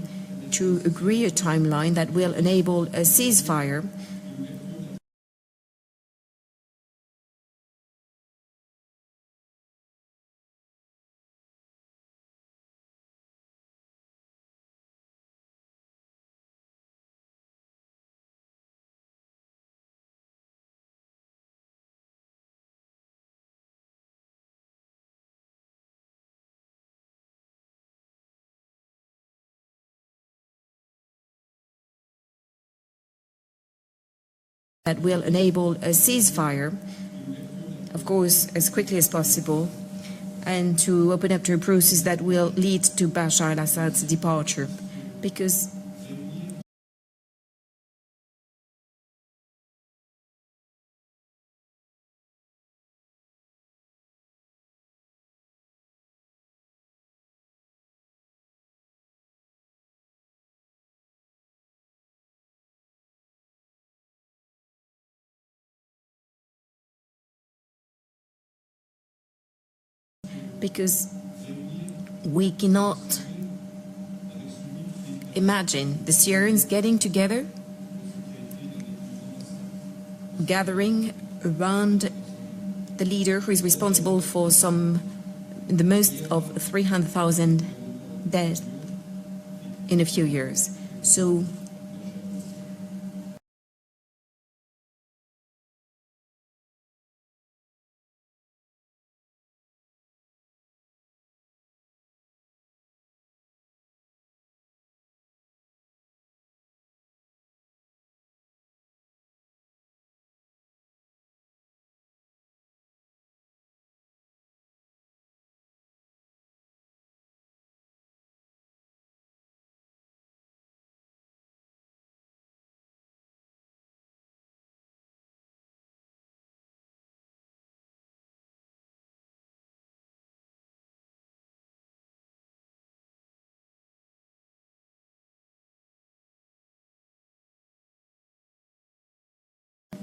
to agree a timeline that will enable a ceasefire that will enable a ceasefire, of course, as quickly as possible, and to open up to a process that will lead to Bashar al-Assad's departure. Because we cannot imagine the Syrians getting together, gathering around the leader who is responsible for the most of 300,000 dead in a few years. So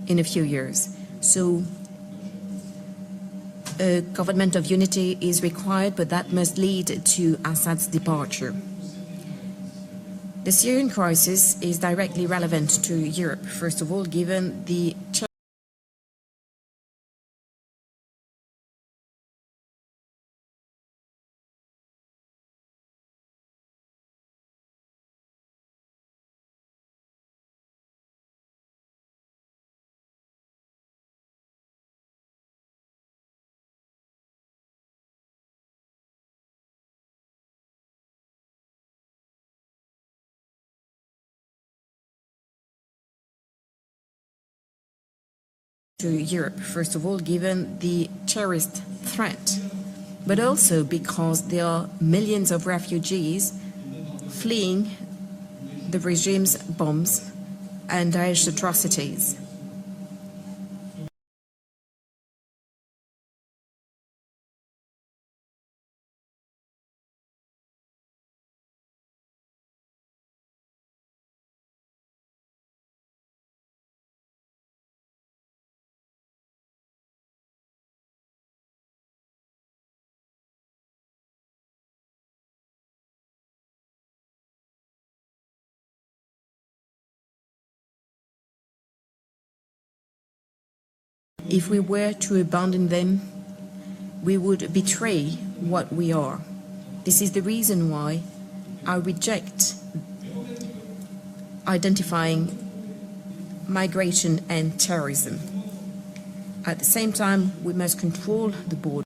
in a few years. So a government of unity is required, but that must lead to Assad's departure. The Syrian crisis is directly relevant to Europe, first of all, given the to Europe, first of all, given the terrorist threat, but also because there are millions of refugees fleeing the regime's bombs and Daesh atrocities. If we were to abandon them, we would betray what we are. This is the reason why I reject identifying migration and terrorism. At the same time, we must control the border.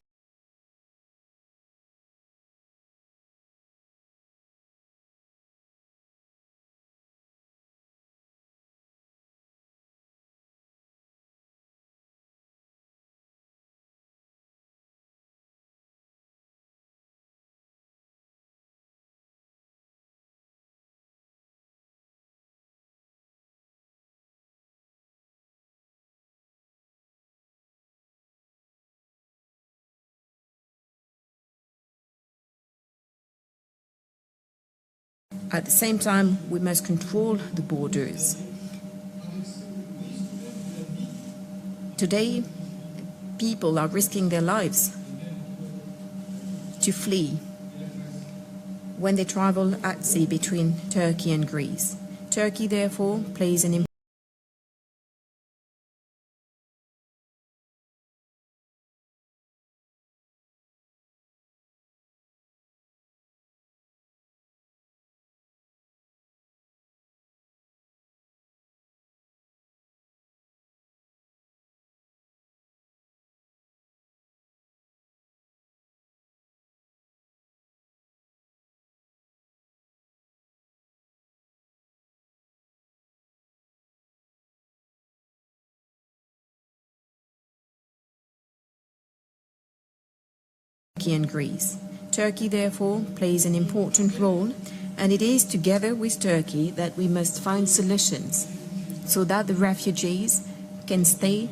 At the same time, we must control the borders. Today, people are risking their lives to flee when they travel at sea between Turkey and Greece. Turkey, therefore, plays an Turkey and Greece. Turkey, therefore, plays an important role, and it is together with Turkey that we must find solutions so that the refugees can stay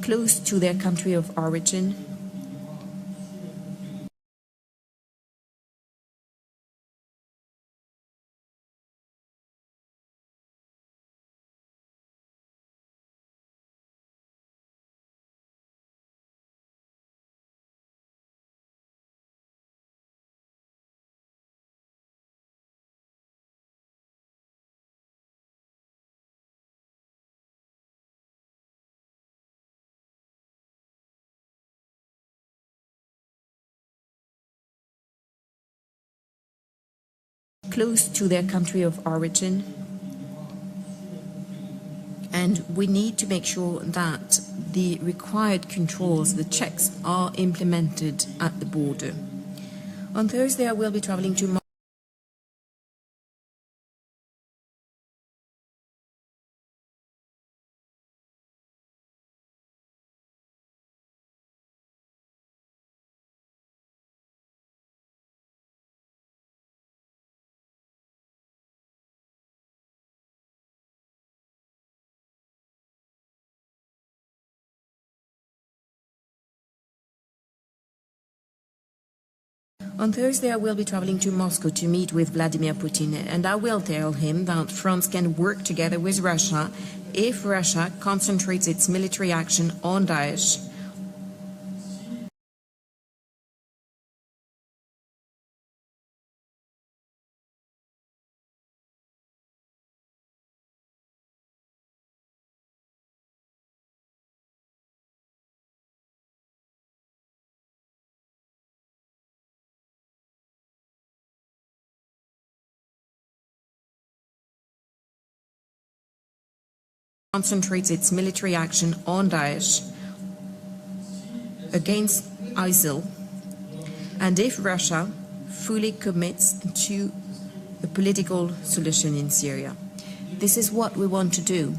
close to their country of origin close to their country of origin, and we need to make sure that the required controls, the checks, are implemented at the border. On Thursday, I will be traveling to Moscow to meet with Vladimir Putin, and I will tell him that France can work together with Russia if Russia concentrates its military action on Daesh. Concentrates its military action on Daesh against ISIL, and if Russia fully commits to a political solution in Syria. This is what we want to do.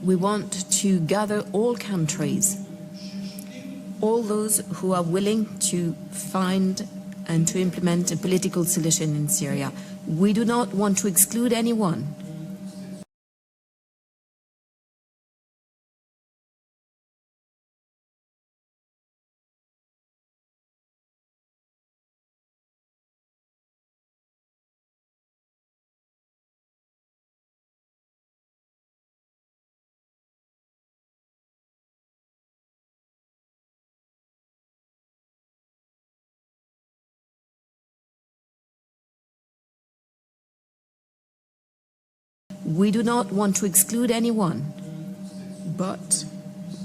We want to gather all countries, all those who are willing to find and to implement a political solution in Syria. We do not want to exclude anyone. We do not want to exclude anyone, but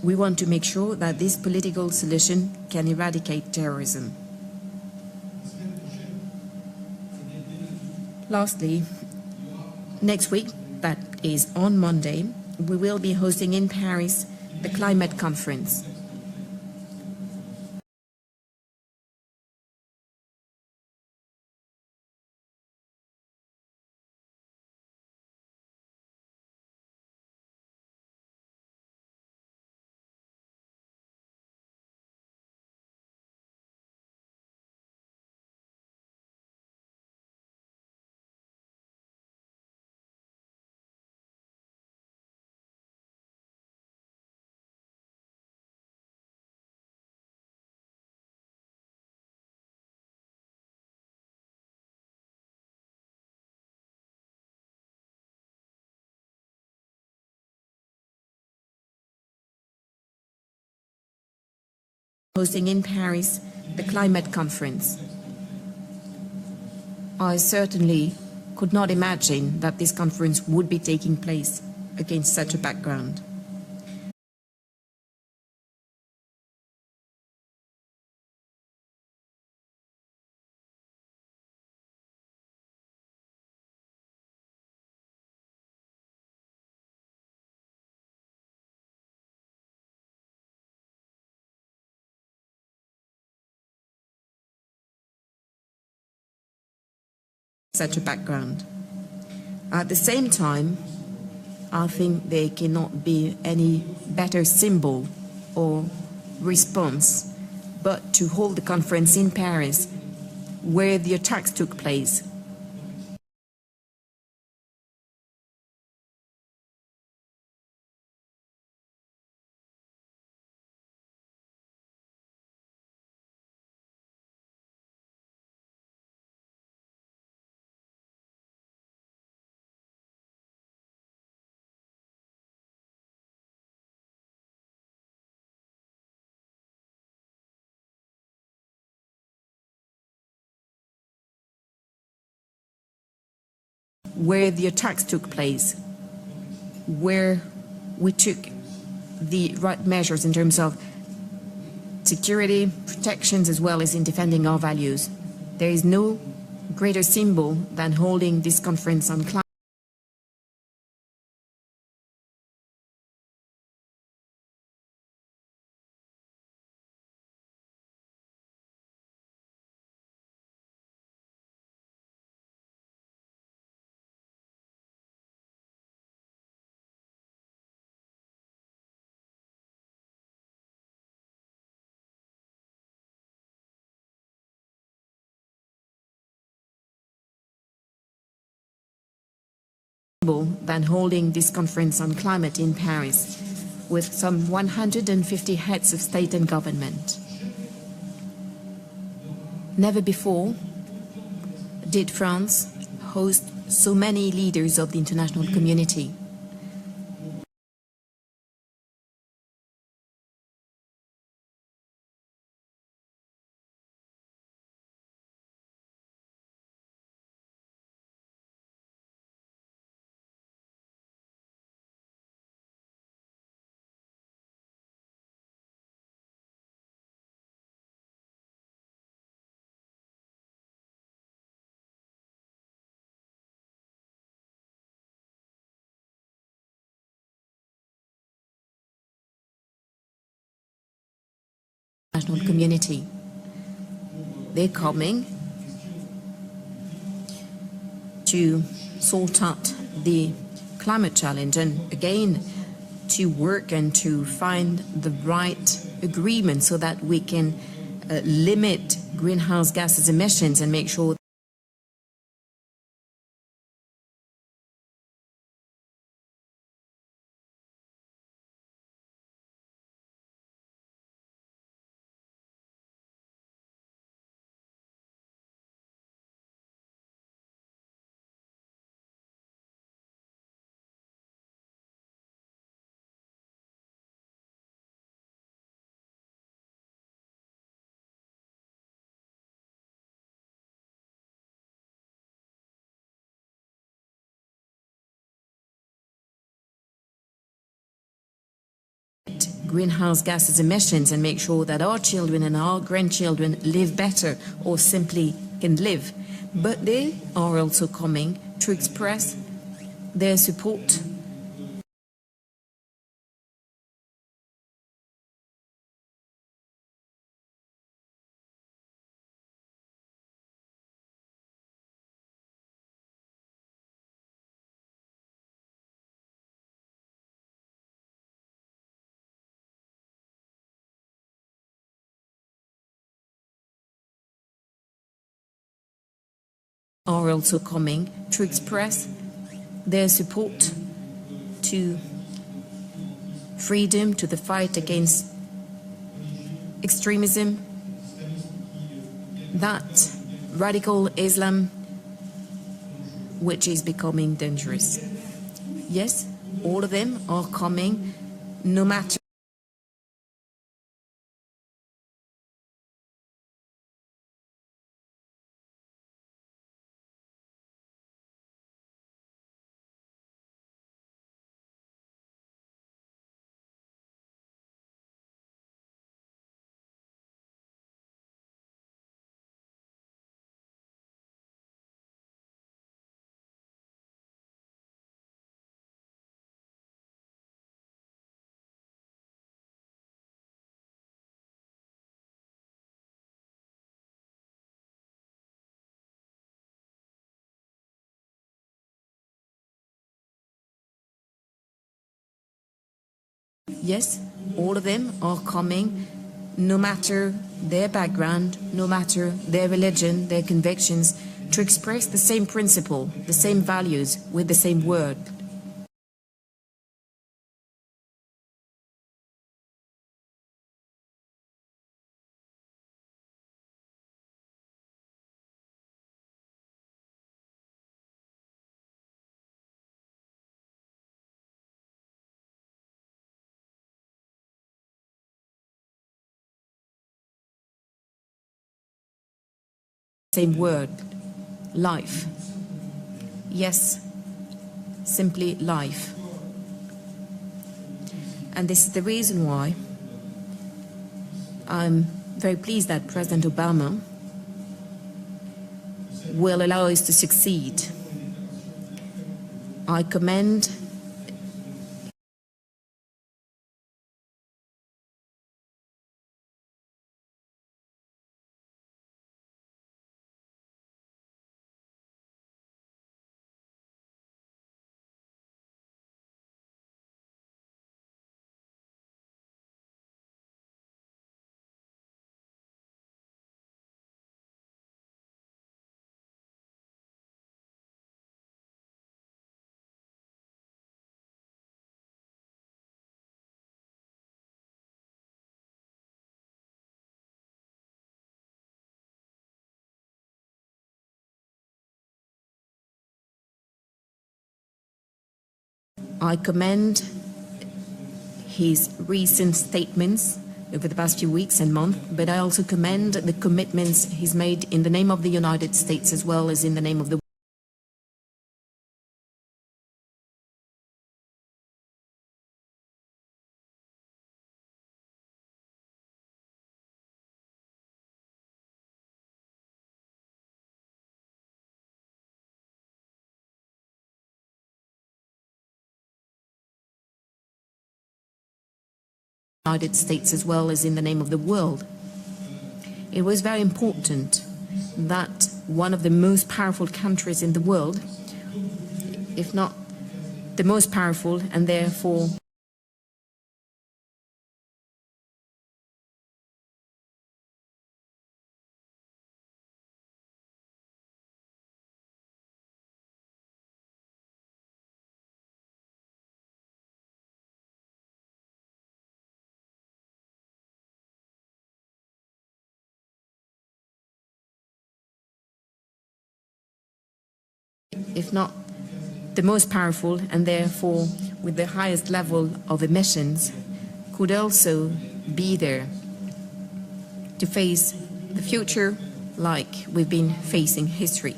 we want to make sure that this political solution can eradicate terrorism. Lastly, next week, that is on Monday, we will be hosting in Paris the climate conference. hosting in Paris the climate conference. I certainly could not imagine that this conference would be taking place against such a background. Such a background. At the same time, I think there cannot be any better symbol or response but to hold the conference in Paris where the attacks took place. Where the attacks took place, where we took the right measures in terms of security, protections, as well as in defending our values. There is no greater symbol than holding this conference on climate. Than holding this conference on climate in Paris with some 150 heads of state and government. Never before did France host so many leaders of the international community. National community. They're coming to sort out the climate challenge and again to work and to find the right agreement so that we can limit greenhouse gases emissions and make sure greenhouse gases emissions and make sure that our children and our grandchildren live better or simply can live. But they are also coming to express their support are also coming to express their support to freedom, to the fight against extremism, that radical Islam which is becoming dangerous. Yes, all of them are coming no matter Yes, all of them are coming, no matter their background, no matter their religion, their convictions, to express the same principle, the same values, with the same word. Same word, life. Yes, simply life. And this is the reason why I'm very pleased that President Obama will allow us to succeed. I commend his recent statements over the past few weeks and months, but I also commend the commitments he's made in the name of the United States as well as in the name of the United States as well as in the name of the world. It was very important that one of the most powerful countries in the world, if not the most powerful, and therefore if not the most powerful, and therefore with the highest level of emissions, could also be there to face the future like we've been facing history.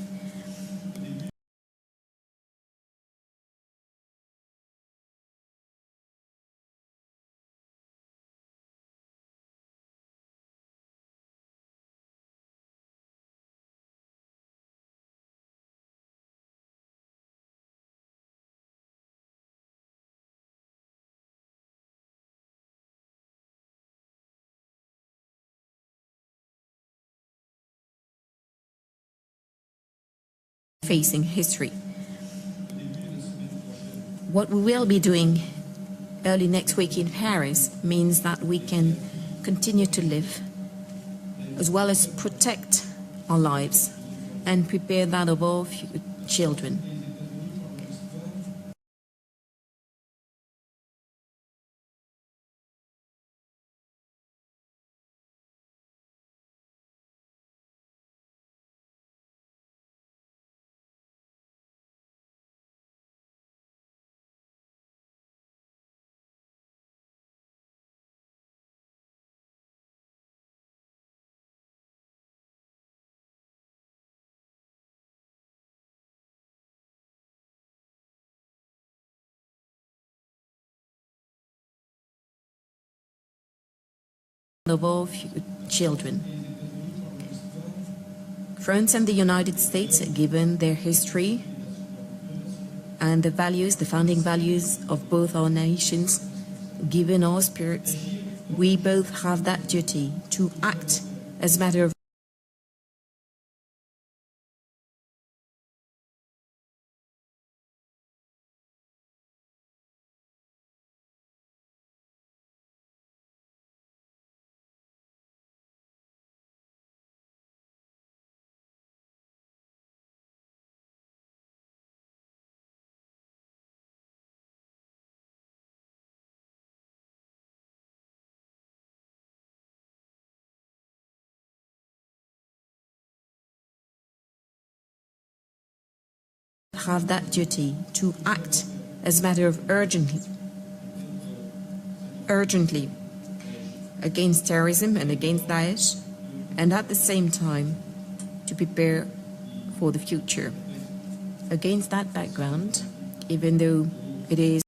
Facing history. What we will be doing early next week in Paris means that we can continue to live as well as protect our lives and prepare that of our children. Of our children. France and the United States, given their history and the values, the founding values of both our nations, given our spirits, we both have that duty to act as a matter of have that duty to act as a matter of urgently against terrorism and against Daesh, and at the same time to prepare for the future. Against that background, even though it is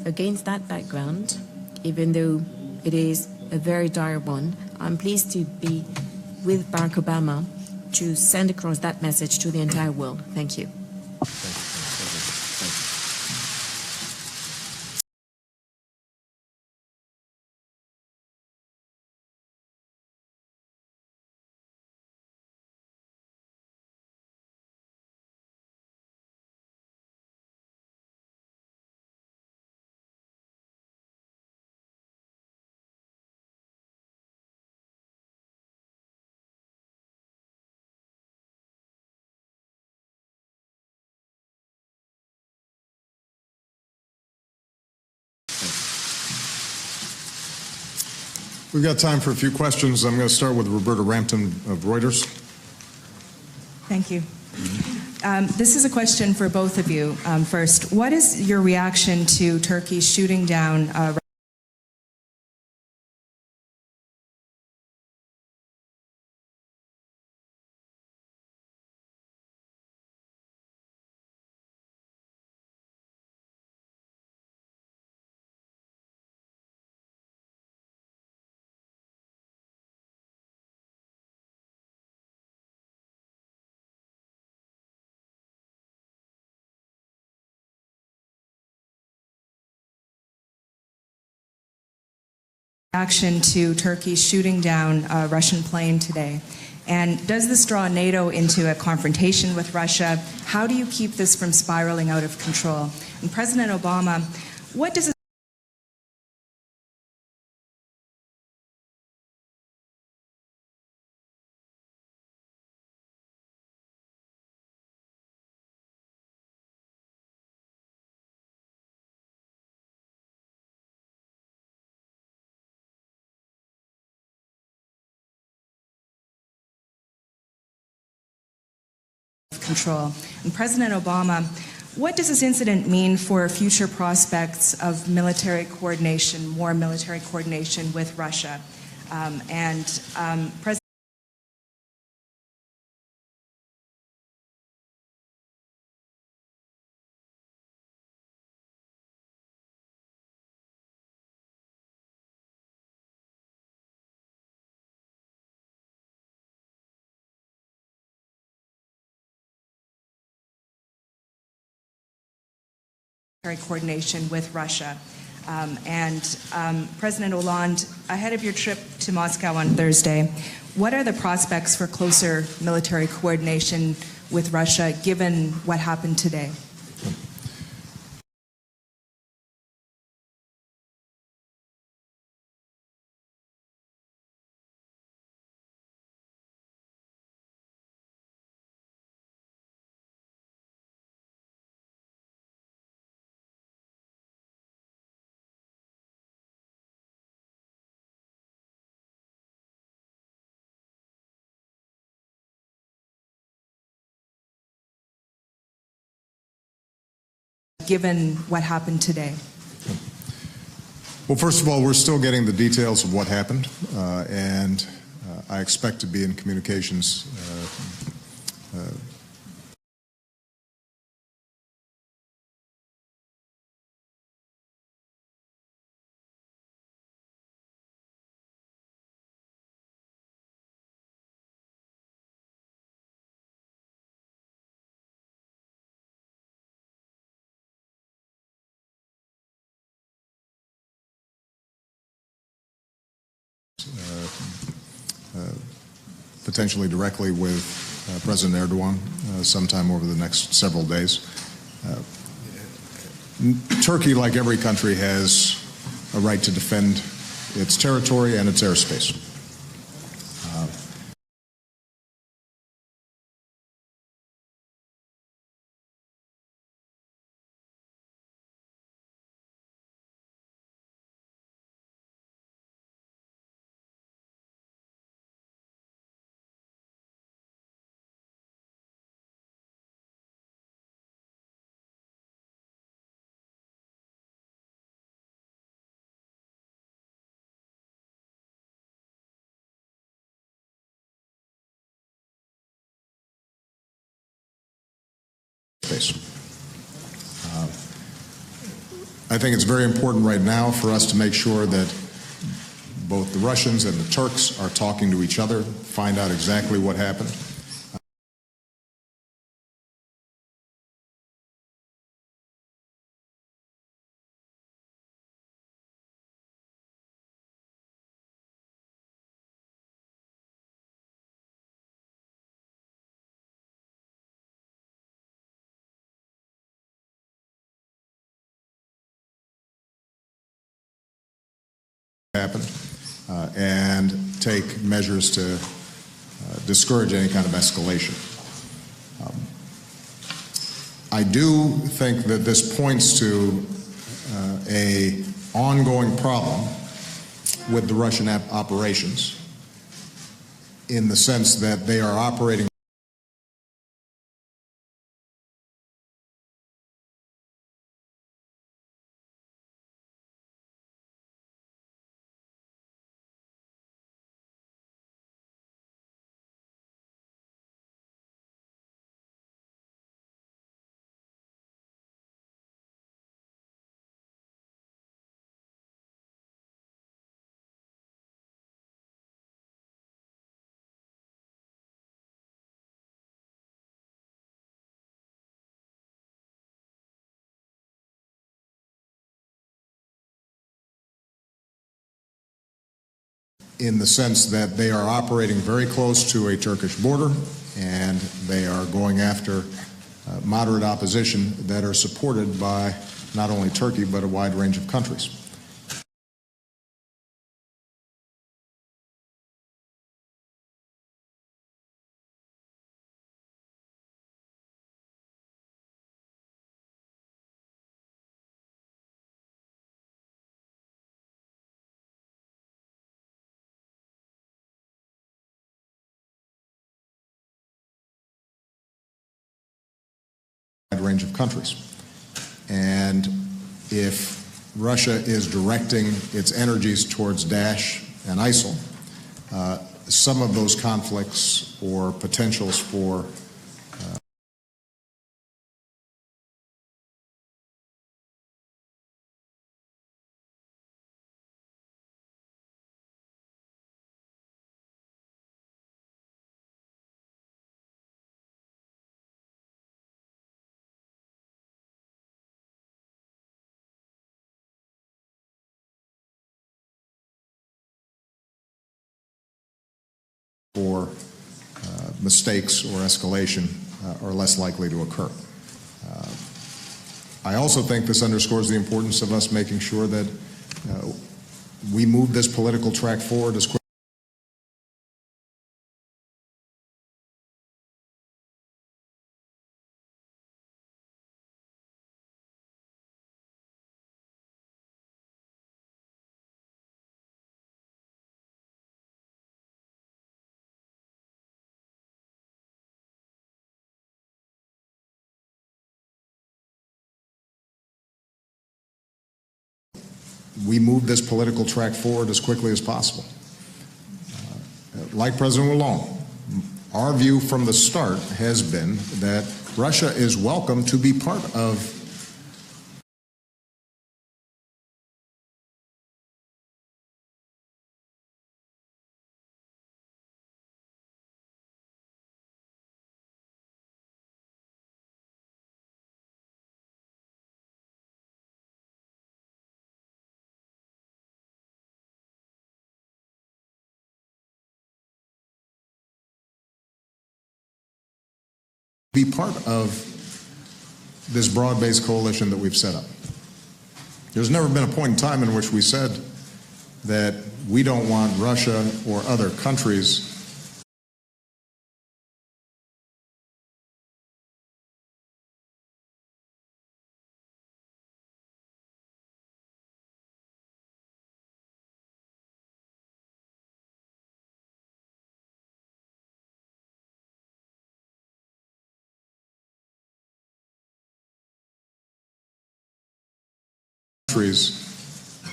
against that background, even though it is a very dire one, I'm pleased to be with Barack Obama to send across that message to the entire world. Thank you. We've got time for a few questions. I'm going to start with Roberta Rampton of Reuters. Thank you. This is a question for both of you. First, what is your reaction to Turkey shooting down reaction to Turkey shooting down a Russian plane today? And does this draw NATO into a confrontation with Russia? How do you keep this from spiraling out of control? And President Obama, what does control? And President Obama, what does this incident mean for future prospects of military coordination, more military coordination with Russia? President coordination with Russia. President Hollande, ahead of your trip to Moscow on Thursday, what are the prospects for closer military coordination with Russia given what happened today? Given what happened today? Well, first of all, we're still getting the details of what happened, and I expect to be in communications potentially directly with President Erdogan sometime over the next several days. Turkey, like every country, has a right to defend its territory and its airspace. I think it's very important right now for us to make sure that both the Russians and the Turks are talking to each other, find out exactly what happened. And take measures to discourage any kind of escalation. I do think that this points to a ongoing problem with the Russian operations, in the sense that they are operating in the sense that they are operating very close to a Turkish border, and they are going after moderate opposition that are supported by not only Turkey but a wide range of countries. Range of countries. And if Russia is directing its energies towards Daesh and ISIL, some of those conflicts or potentials for mistakes or escalation are less likely to occur. I also think this underscores the importance of us making sure that we move this political track forward as quickly as possible. Like President Hollande, our view from the start has been that Russia is welcome to be part of be part of this broad-based coalition that we've set up. There's never been a point in time in which we said that we don't want Russia or other countries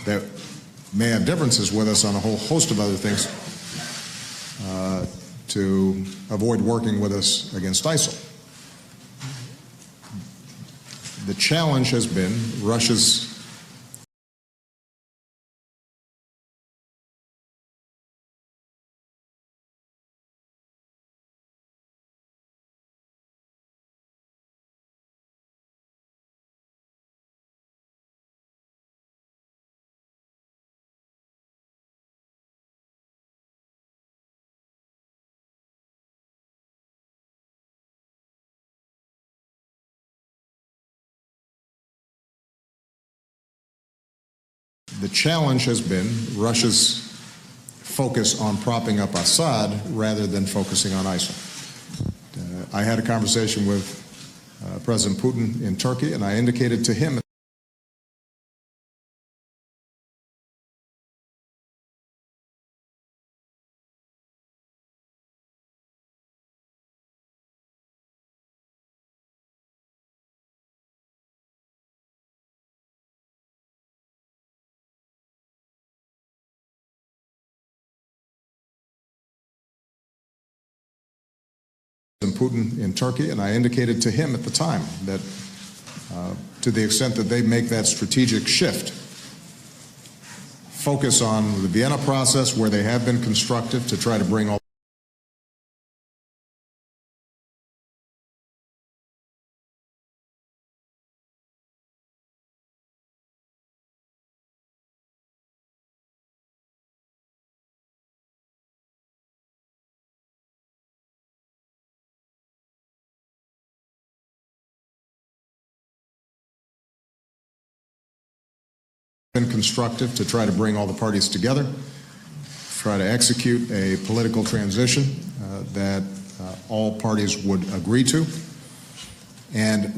that may have differences with us on a whole host of other things to avoid working with us against ISIL. The challenge has been Russia's Russia's focus on propping up Assad rather than focusing on ISIL. I had a conversation with President Putin in Turkey, and I indicated to him at the time that to the extent that they make that strategic shift, focus on the Vienna process where they have been constructive to try to bring all the parties together, try to execute a political transition that all parties would agree to, and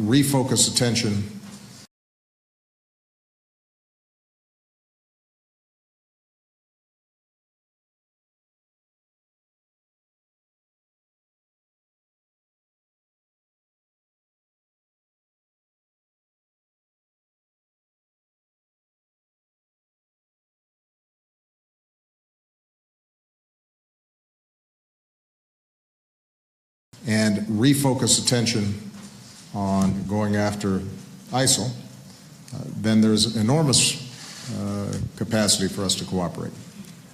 refocus attention on going after ISIL, then there's enormous capacity for us to cooperate.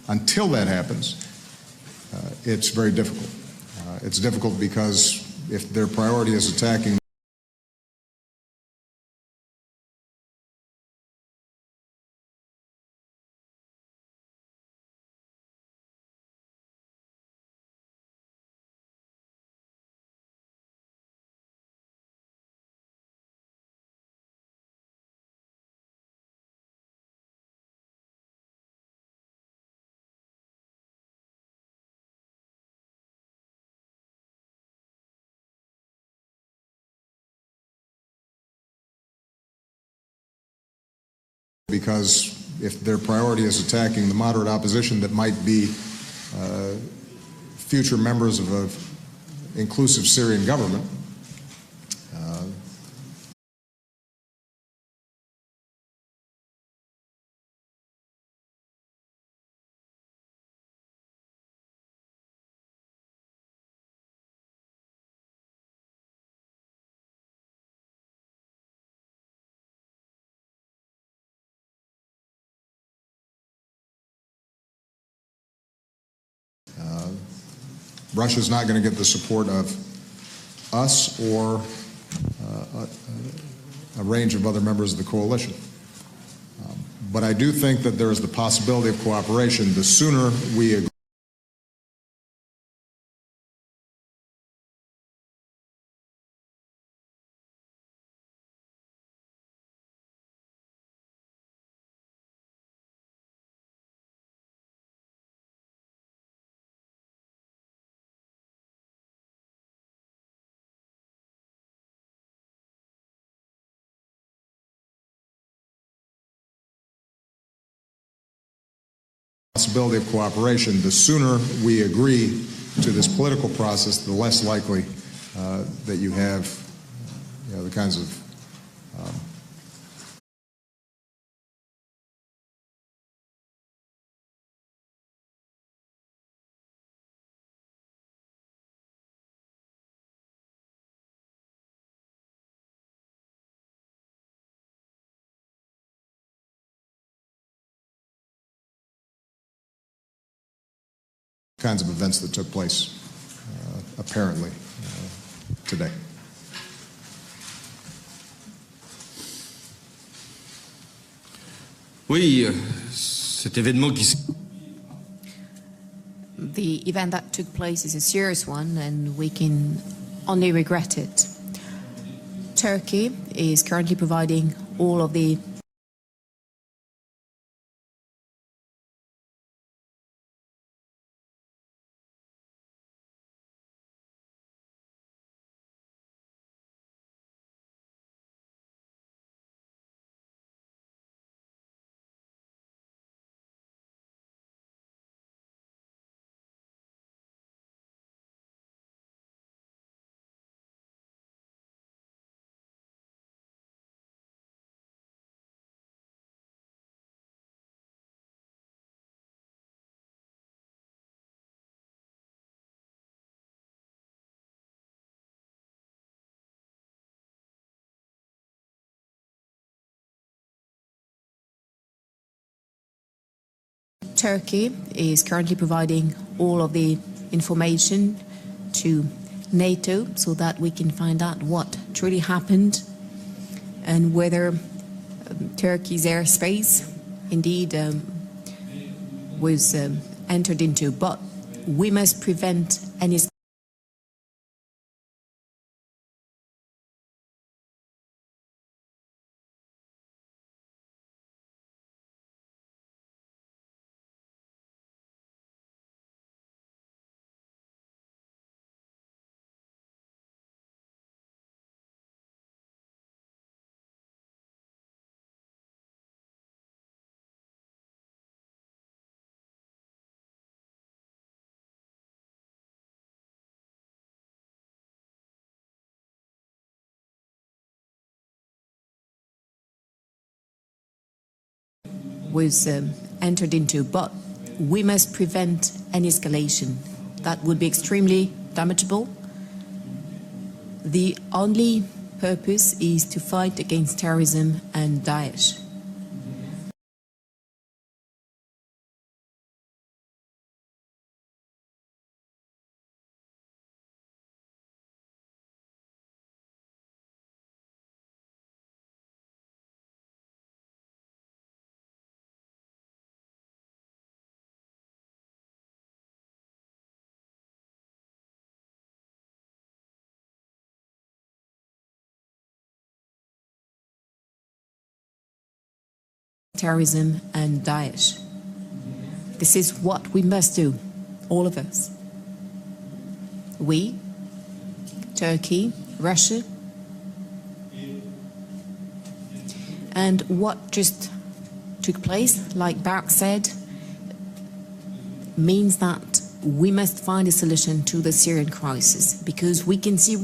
Until that happens, it's very difficult. It's difficult because if their priority is attacking because if their priority is attacking the moderate opposition that might be future members of an inclusive Syrian government, Russia's not going to get the support of us or a range of other members of the coalition. But I do think that there is the possibility of cooperation. The sooner we agree possibility of cooperation, the sooner we agree to this political process, the less likely that you have the kinds of events that took place apparently today. Oui, cet événement qui... The event that took place is a serious one, and we can only regret it. Turkey is currently providing all of the Turkey is currently providing all of the information to NATO so that we can find out what truly happened and whether Turkey's airspace indeed was entered into. But we must prevent any was entered into, but we must prevent any escalation. That would be extremely damageable. The only purpose is to fight against terrorism and Daesh. Terrorism and Daesh. This is what we must do, all of us. We, Turkey, Russia, and what just took place, like Barak said, means that we must find a solution to the Syrian crisis, because we can see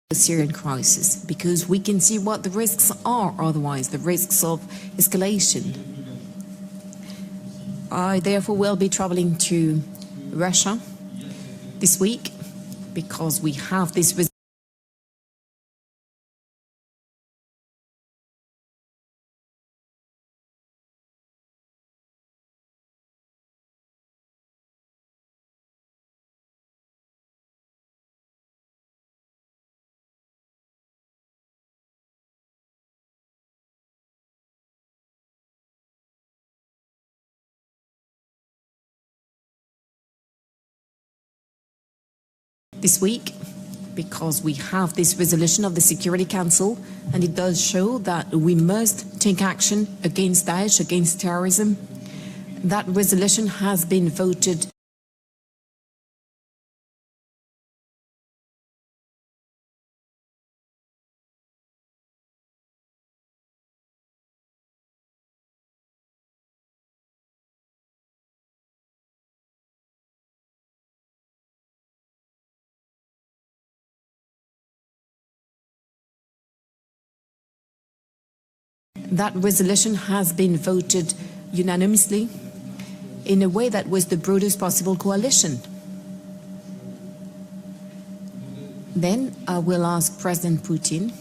the Syrian crisis, because we can see what the risks are otherwise, the risks of escalation. I therefore will be traveling to Russia this week because we have this this week, because we have this resolution of the Security Council, and it does show that we must take action against Daesh, against terrorism. That resolution has been voted. That resolution has been voted unanimously in a way that was the broadest possible coalition. Then I will ask President Putin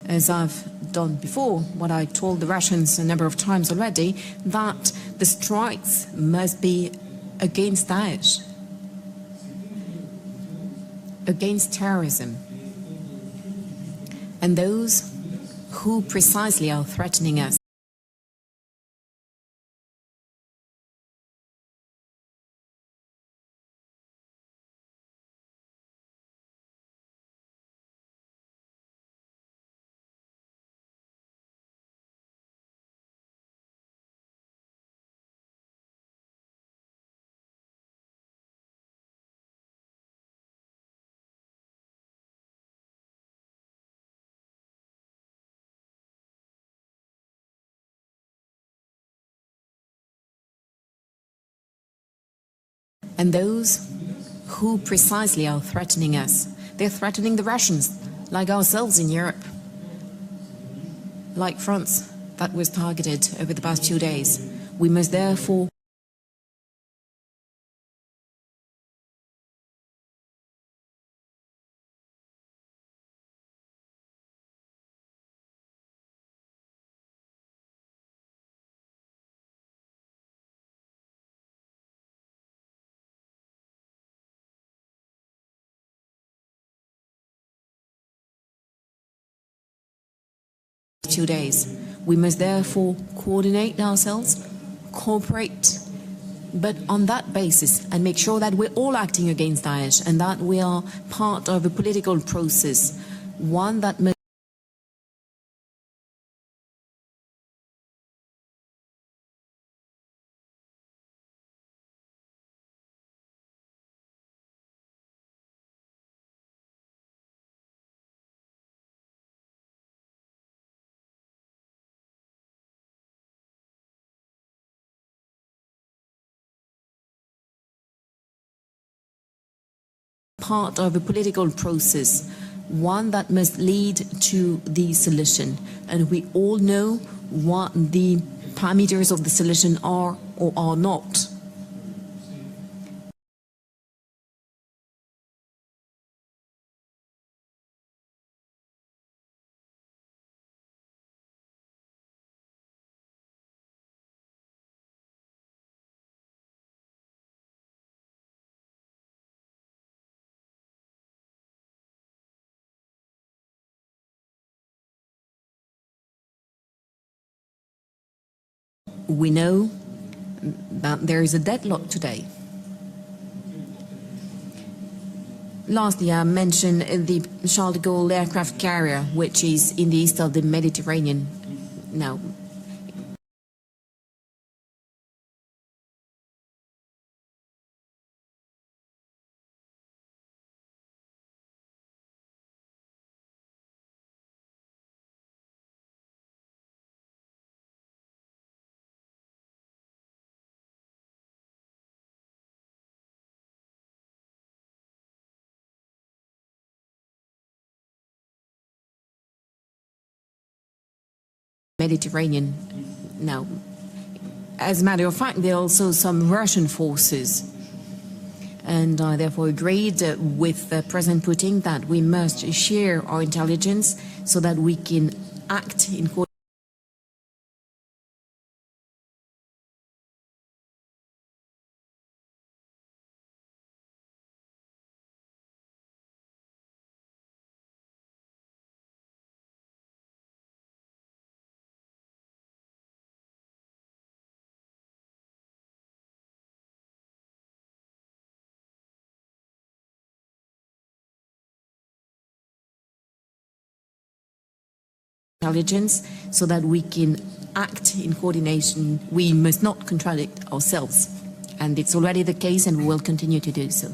as I've done before, what I told the Russians a number of times already, that the strikes must be against Daesh, against terrorism, and those who precisely are threatening us. And those who precisely are threatening us, they're threatening the Russians, like ourselves in Europe, like France, that was targeted over the past 2 days. We must therefore coordinate ourselves, cooperate, but on that basis, and make sure that we're all acting against Daesh and that we are part of a political process, one that must part of a political process, one that must lead to the solution. And we all know what the parameters of the solution are or are not. We know that there is a deadlock today. Lastly, I mentioned the Charles de Gaulle aircraft carrier, which is in the east of the Mediterranean now. Mediterranean now. As a matter of fact, there are also some Russian forces. and I therefore agreed with President Putin that we must share our intelligence so that we can act in intelligence so that we can act in coordination. We must not contradict ourselves. And it's already the case, and we will continue to do so.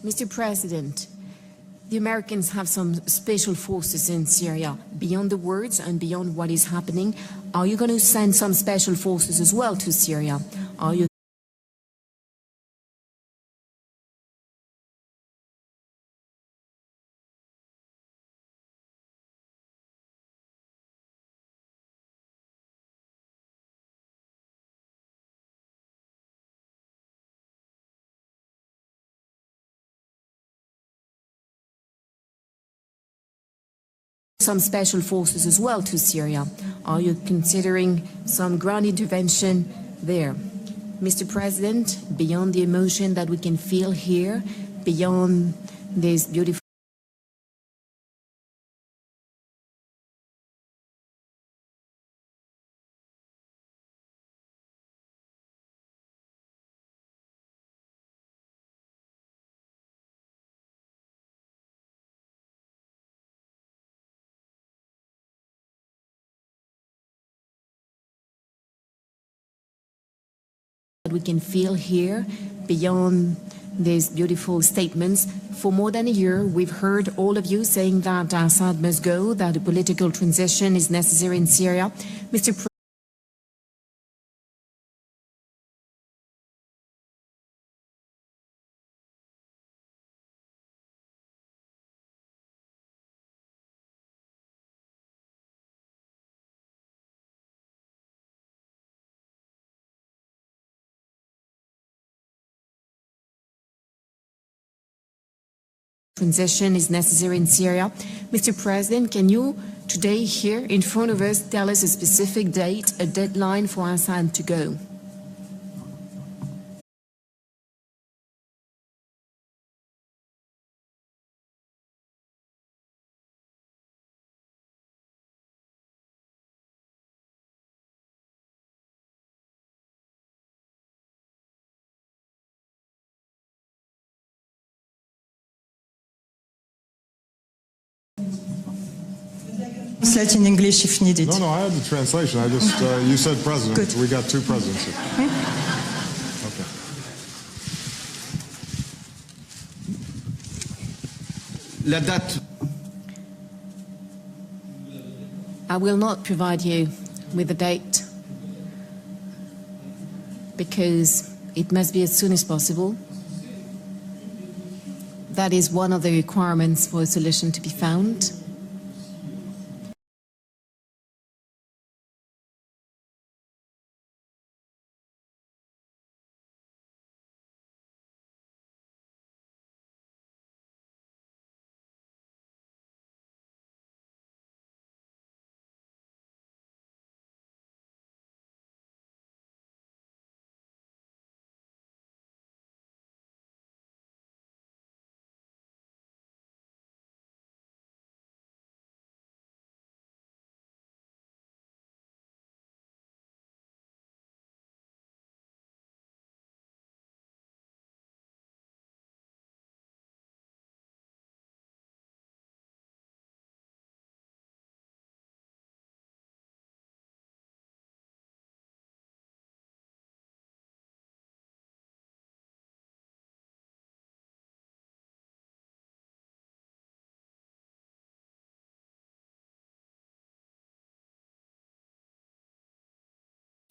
Mr. President, the Americans have some special forces in Syria. Beyond the words and beyond what is happening, are you going to send some special forces as well to Syria? Are you some special forces as well to Syria? Are you considering some ground intervention there? Mr. President, beyond the emotion that we can feel here, beyond this beautiful that we can feel here, beyond these beautiful statements. For more than a year, we've heard all of you saying that Assad must go, that a political transition is necessary in Syria. Mr. Transition is necessary in Syria. Mr. President, can you today here in front of us tell us a specific date, a deadline for Assad to go? Translate in English if needed. No, I had the translation. I just, you said president. Good. We got two presidents here. Okay. La date. I will not provide you with a date because it must be as soon as possible. That is one of the requirements for a solution to be found.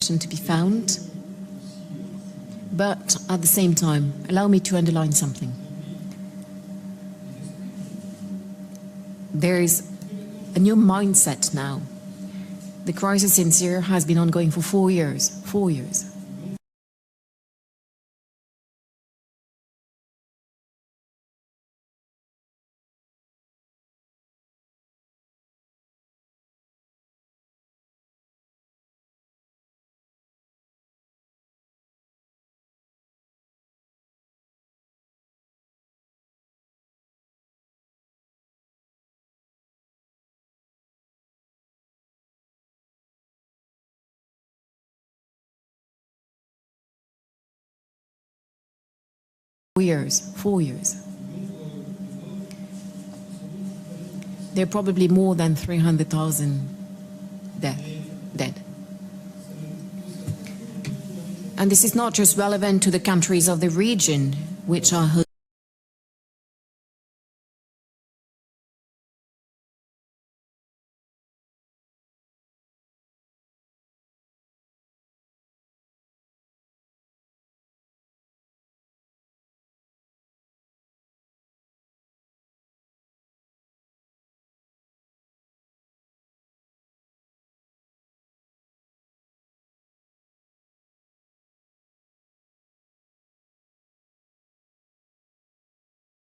to be found. But at the same time, allow me to underline something. There is a new mindset now. The crisis in Syria has been ongoing for 4 years. 4 years. Four years. There are probably more than 300,000 dead. And this is not just relevant to the countries of the region, which are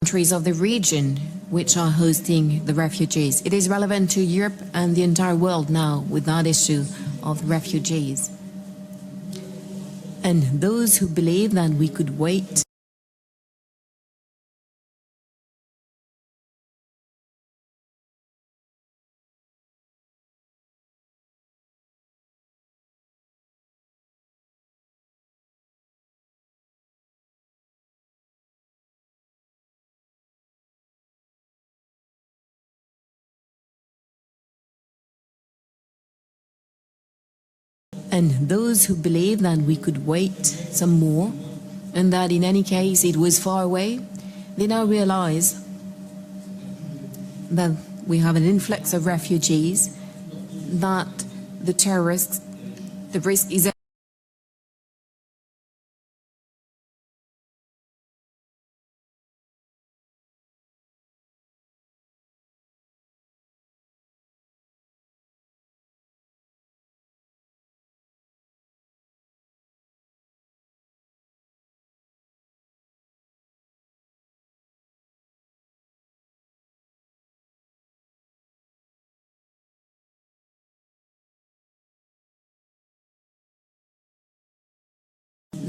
countries of the region which are hosting the refugees. It is relevant to Europe and the entire world now with that issue of refugees. And those who believe that we could wait And those who believe that we could wait some more, and that in any case it was far away, they now realize that we have an influx of refugees, that the terrorists, the risk is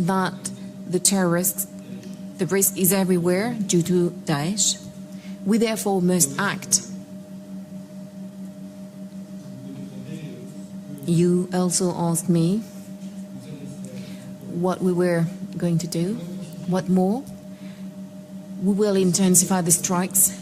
that the terrorists, the risk is everywhere due to Daesh. We therefore must act. You also asked me what we were going to do. What more? We will intensify the strikes.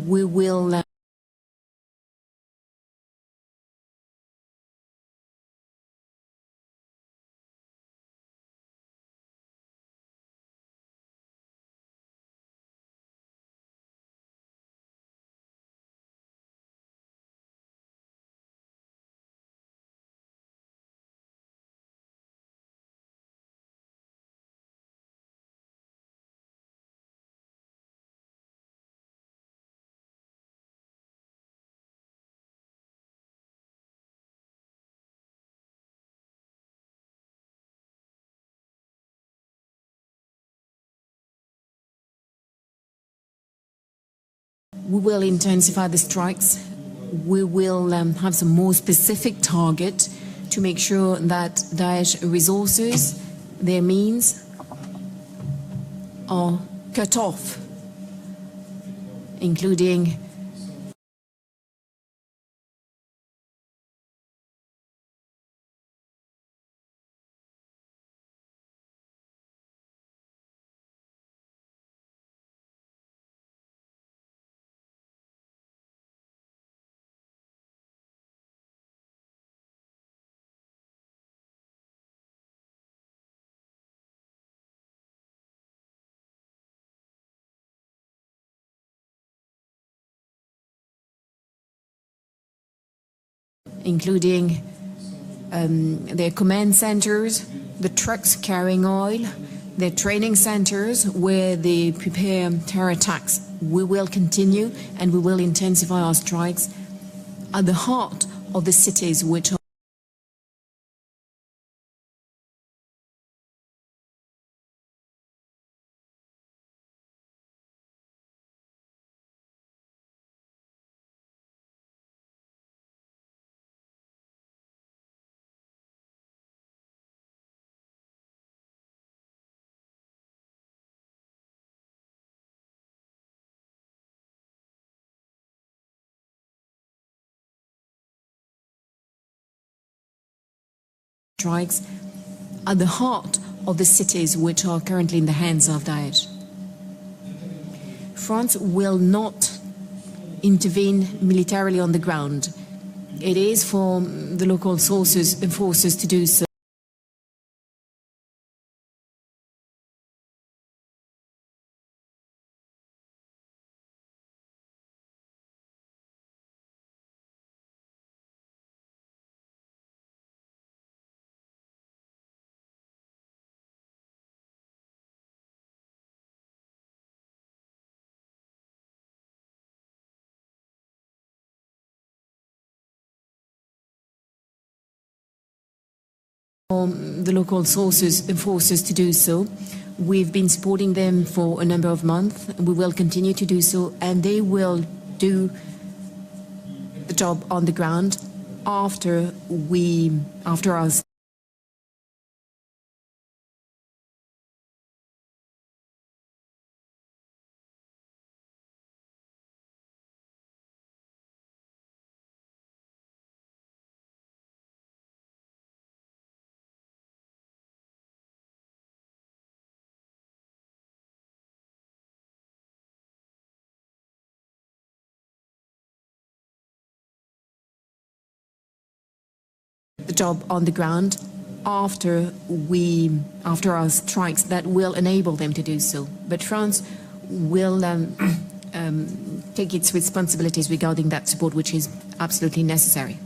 We will intensify the strikes. We will have some more specific target to make sure that Daesh resources, their means, are cut off, including their command centers, the trucks carrying oil, their training centers where they prepare terror attacks. We will continue and we will intensify our strikes at the heart of the cities which are strikes at the heart of the cities which are currently in the hands of Daesh. France will not intervene militarily on the ground. It is for the local sources and forces to do so. The local sources and forces to do so. We've been supporting them for a number of months. We will continue to do so, and they will do the job on the ground after us. The job on the ground after our strikes that will enable them to do so. But France will take its responsibilities regarding that support, which is absolutely necessary.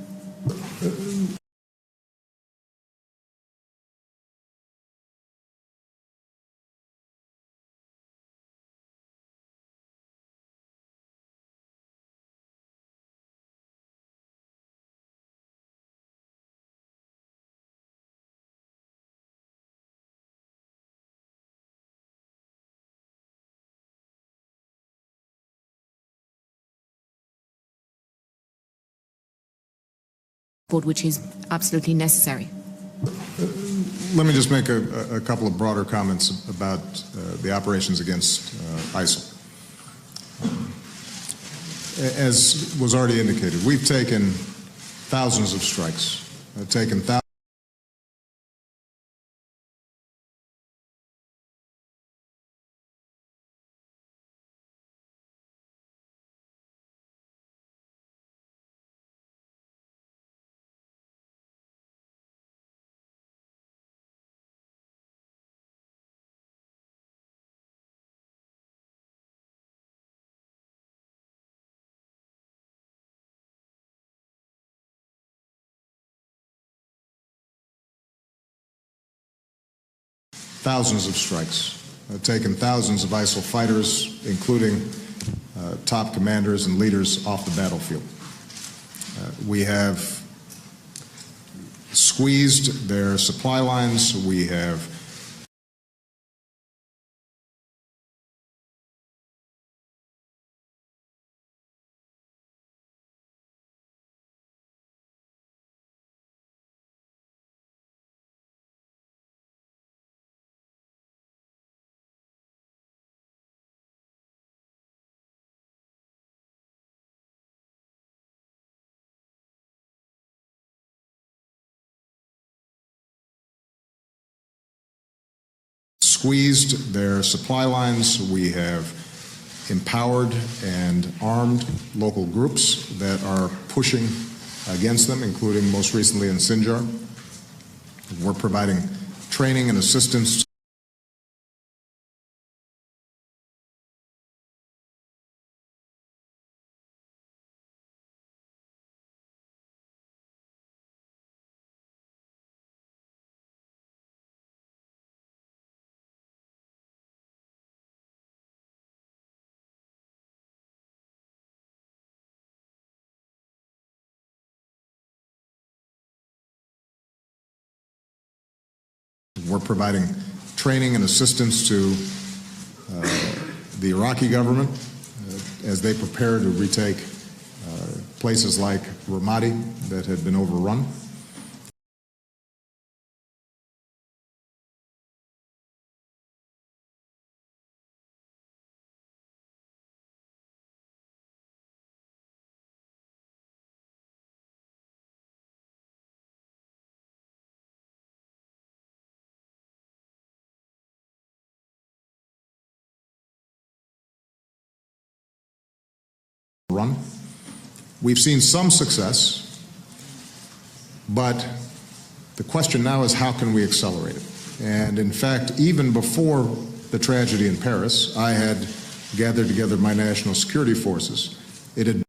Which is absolutely necessary. Let me just make a couple of broader comments about the operations against ISIL. As was already indicated, we've taken thousands of strikes, taken thousands of strikes, taken thousands of ISIL fighters, including top commanders and leaders, off the battlefield. We have squeezed their supply lines. We have squeezed their supply lines. We have empowered and armed local groups that are pushing against them, including most recently in Sinjar. We're providing training and assistance we're providing training and assistance to the Iraqi government as they prepare to retake places like Ramadi that had been overrun. We've seen some success, but the question now is how can we accelerate it? And in fact, even before the tragedy in Paris, I had gathered together my national security forces. It had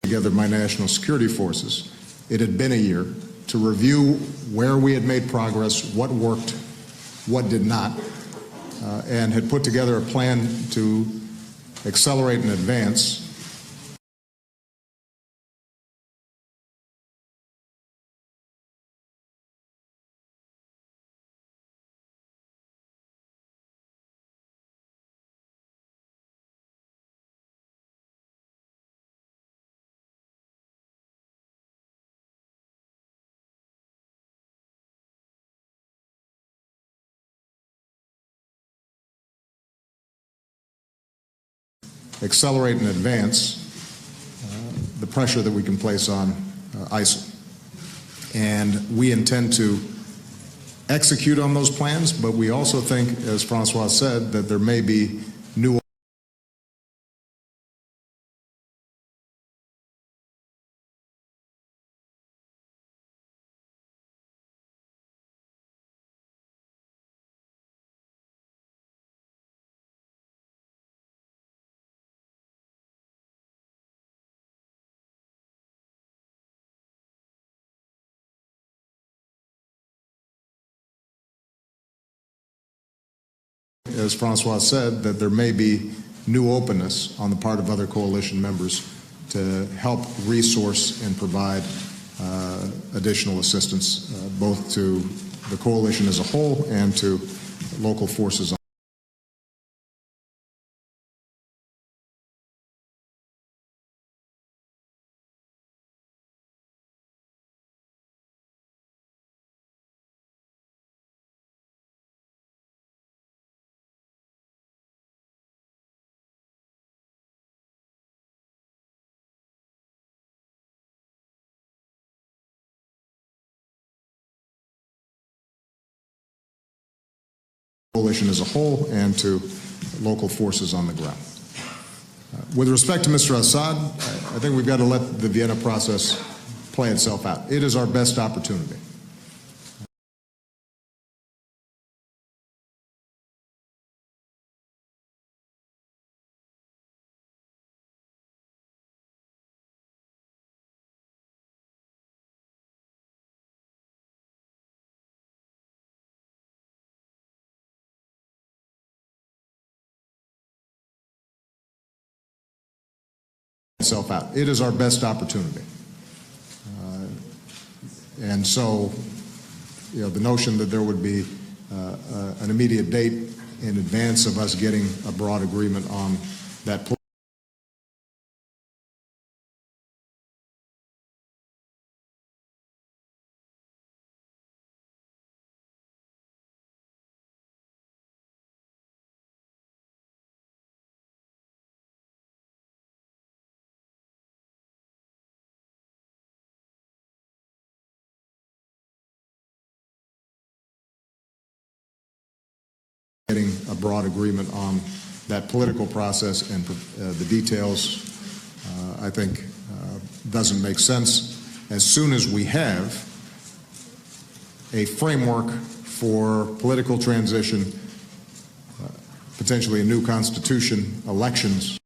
together my national security forces. It had been a year to review where we had made progress, what worked, what did not, and had put together a plan to accelerate and advance and advance the pressure that we can place on ISIL. And we intend to execute on those plans, but we also think, as Francois said, that there may be new as Francois said, that there may be new openness on the part of other coalition members to help resource and provide additional assistance both to the coalition as a whole and to local forces. Coalition as a whole and to local forces on the ground. With respect to Mr. Assad, I think we've got to let the Vienna process play itself out. It is our best opportunity. Itself out. It is our best opportunity. And so, you know, the notion that there would be an immediate date in advance of us getting a broad agreement on that getting a broad agreement on that political process and the details, I think, doesn't make sense. As soon as we have a framework for political transition, potentially a new constitution, elections.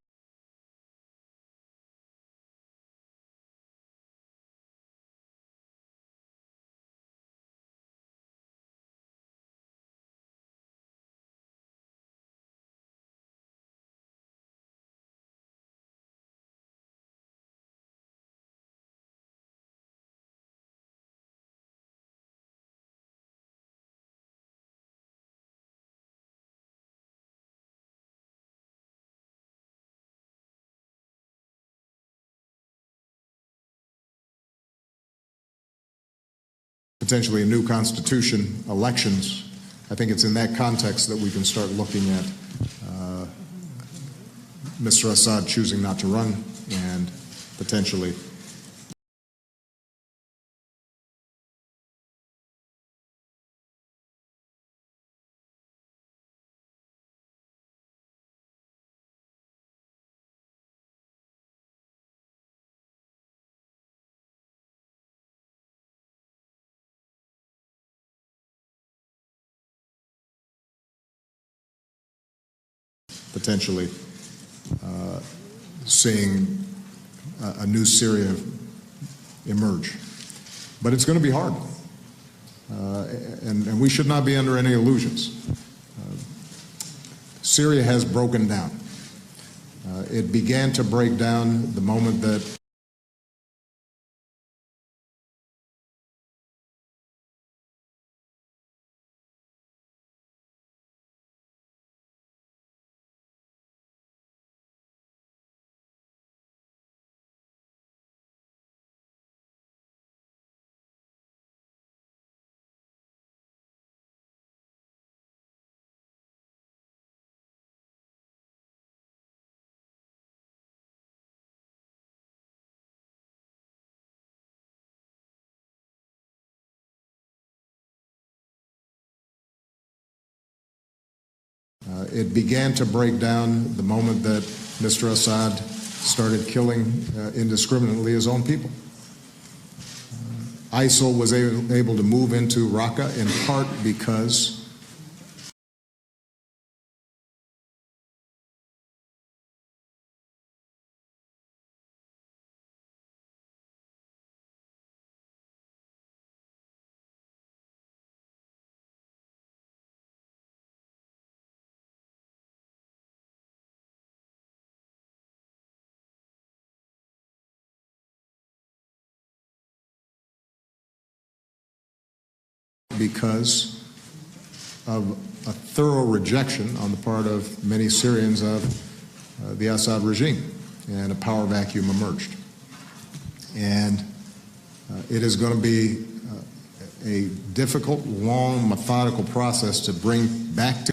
Potentially a new constitution, elections. I think it's in that context that we can start looking at Mr. Assad choosing not to run and potentially seeing a new Syria emerge. But it's going to be hard. And we should not be under any illusions. Syria has broken down. It began to break down the moment that it began to break down the moment that Mr. Assad started killing indiscriminately his own people. ISIL was able to move into Raqqa in part because of a thorough rejection on the part of many Syrians of the Assad regime, and a power vacuum emerged. And it is going to be a difficult, long, methodical process to bring back to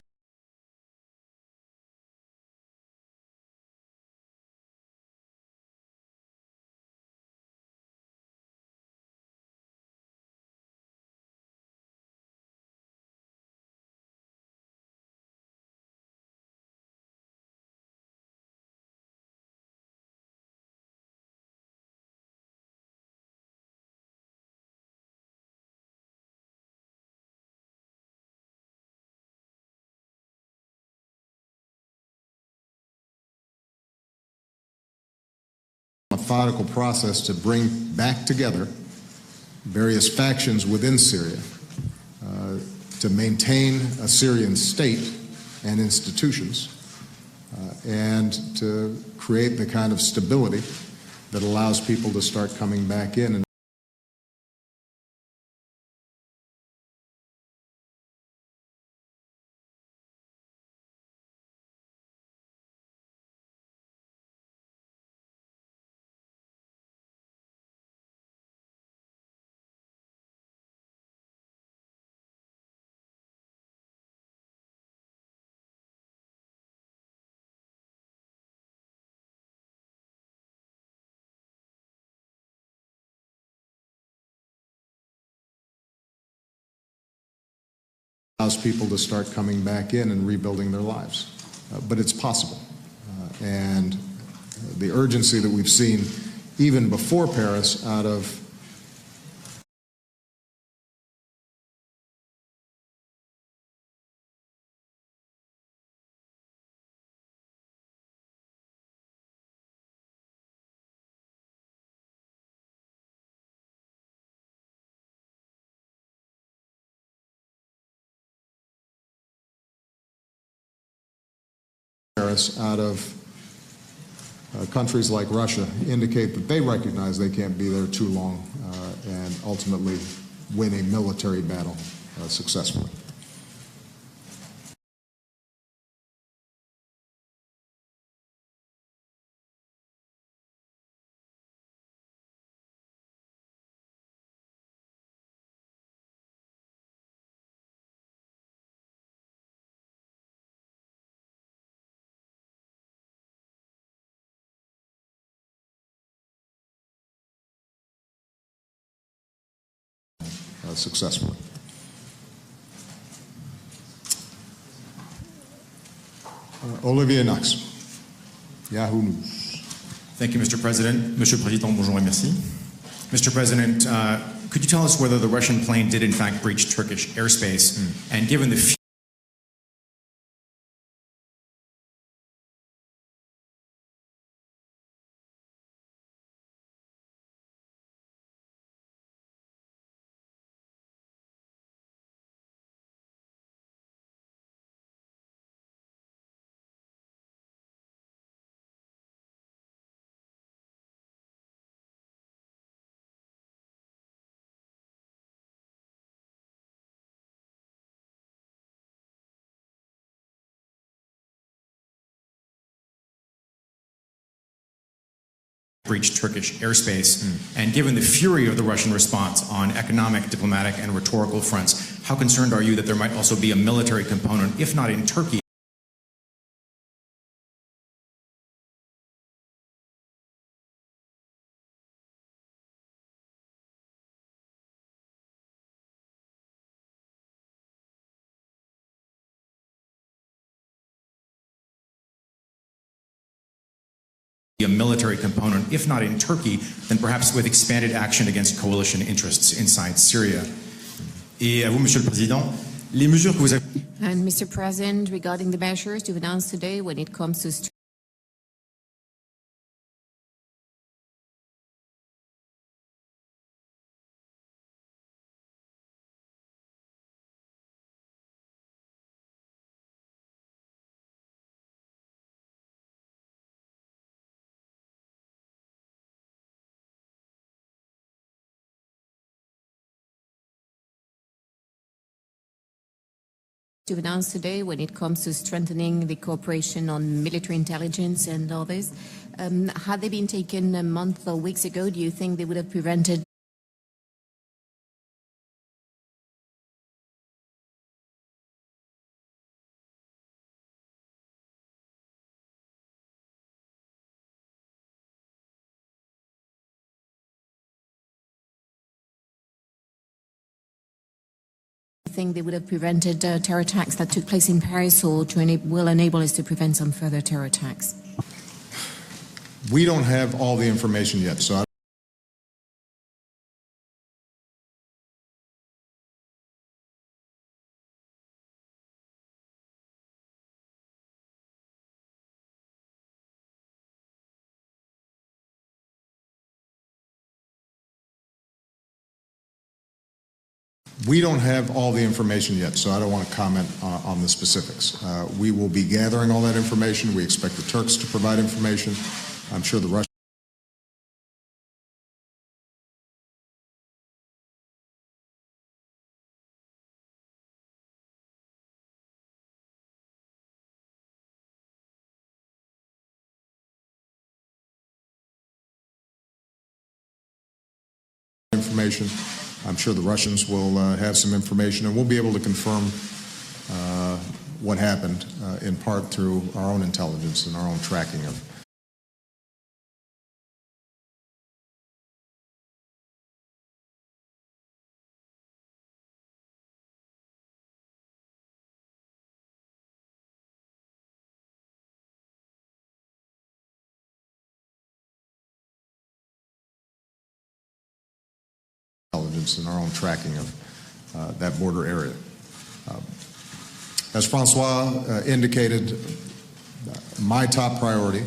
methodical process to bring back together various factions within Syria to maintain a Syrian state and institutions and to create the kind of stability that allows people to start coming back in. And allows people to start coming back in and rebuilding their lives. But it's possible. And the urgency that we've seen even before Paris out of Terrorists out of countries like Russia indicate that they recognize they can't be there too long and ultimately win a military battle successfully. Successfully. Olivier Knox, Yahoo News. Thank you, Mr. President. Monsieur le Président, bonjour et merci. Mr. President, could you tell us whether the Russian plane did in fact breach Turkish airspace? And given the breached Turkish airspace, and given the fury of the Russian response on economic, diplomatic, and rhetorical fronts, how concerned are you that there might also be a military component, if not in Turkey, then perhaps with expanded action against coalition interests inside Syria? Et à vous, Monsieur le Président, les mesures que vous avez... And Mr. President, regarding the measures you've announced today when it comes to you've announced today when it comes to strengthening the cooperation on military intelligence and others, had they been taken a month or weeks ago, do you think they would have prevented terror attacks that took place in Paris, or will enable us to prevent some further terror attacks? We don't have all the information yet, so we don't have all the information yet, so I don't want to comment on the specifics. We will be gathering all that information. We expect the Turks to provide information. I'm sure the Russians information. I'm sure the Russians will have some information, and we'll be able to confirm what happened in part through our own intelligence and our own tracking of and our own tracking of that border area. As Francois indicated, my top priority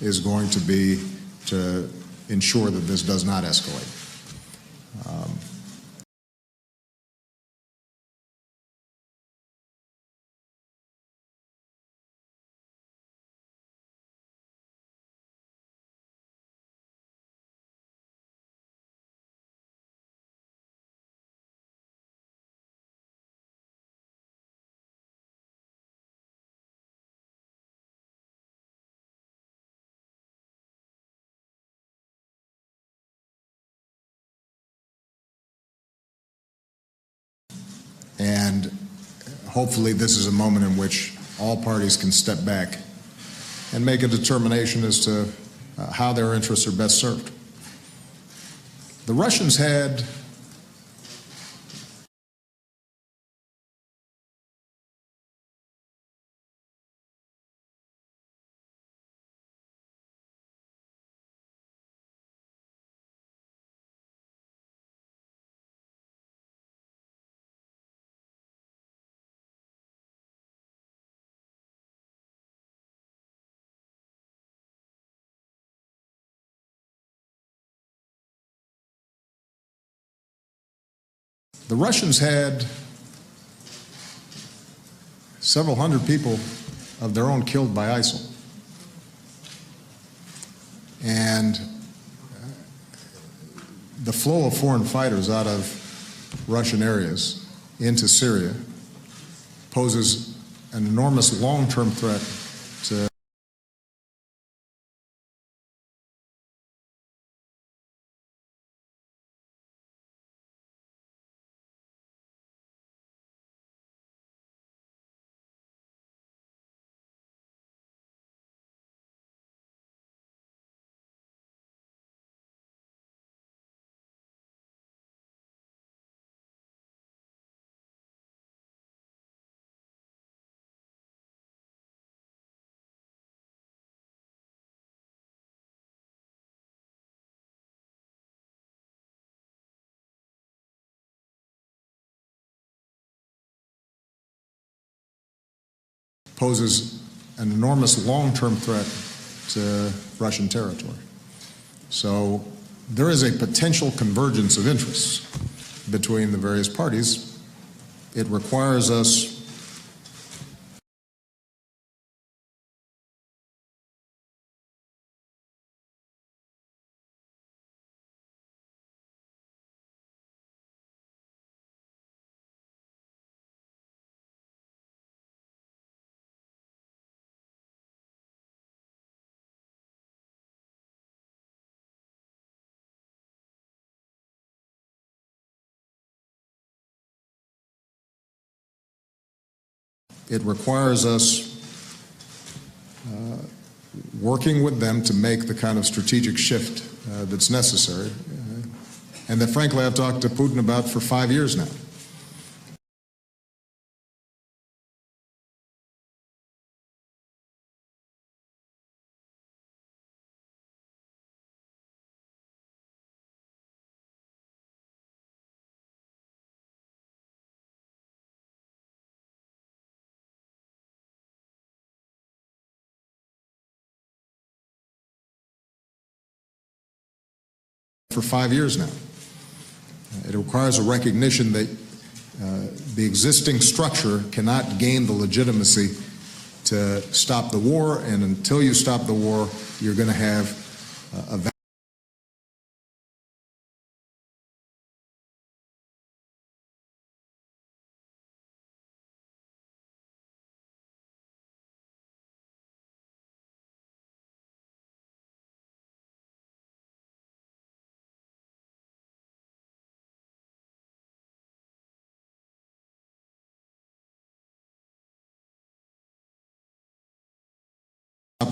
is going to be to ensure that this does not escalate. And hopefully this is a moment in which all parties can step back and make a determination as to how their interests are best served. The Russians had several hundred people of their own killed by ISIL. And the flow of foreign fighters out of Russian areas into Syria poses an enormous long-term threat to poses an enormous long-term threat to Russian territory. So there is a potential convergence of interests between the various parties. It requires us working with them to make the kind of strategic shift that's necessary, and that frankly I've talked to Putin about for 5 years now. For 5 years now. It requires a recognition that the existing structure cannot gain the legitimacy to stop the war, and until you stop the war, you're going to have a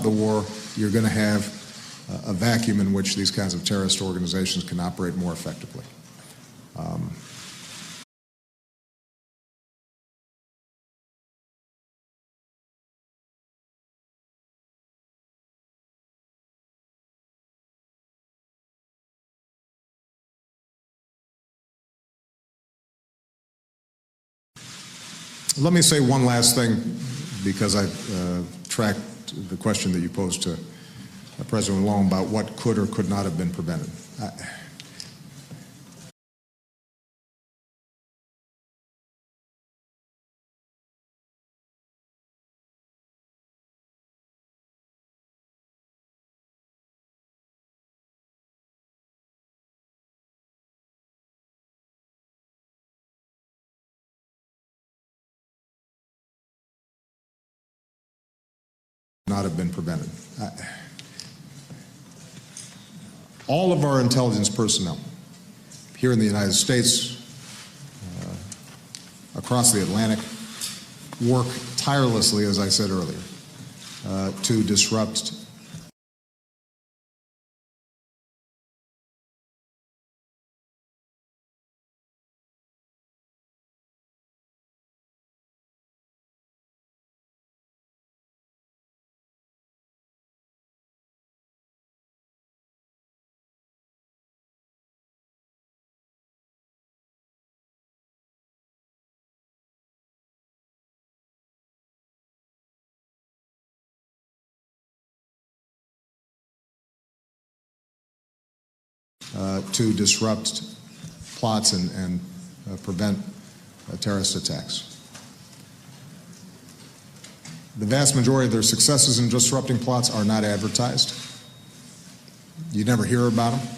the war, you're going to have a vacuum in which these kinds of terrorist organizations can operate more effectively. Let me say one last thing, because I tracked the question that you posed to President Long about what could or could not have been prevented. Not have been prevented. All of our intelligence personnel here in the United States, across the Atlantic work tirelessly, as I said earlier, to disrupt plots and prevent terrorist attacks. The vast majority of their successes in disrupting plots are not advertised. You never hear about them.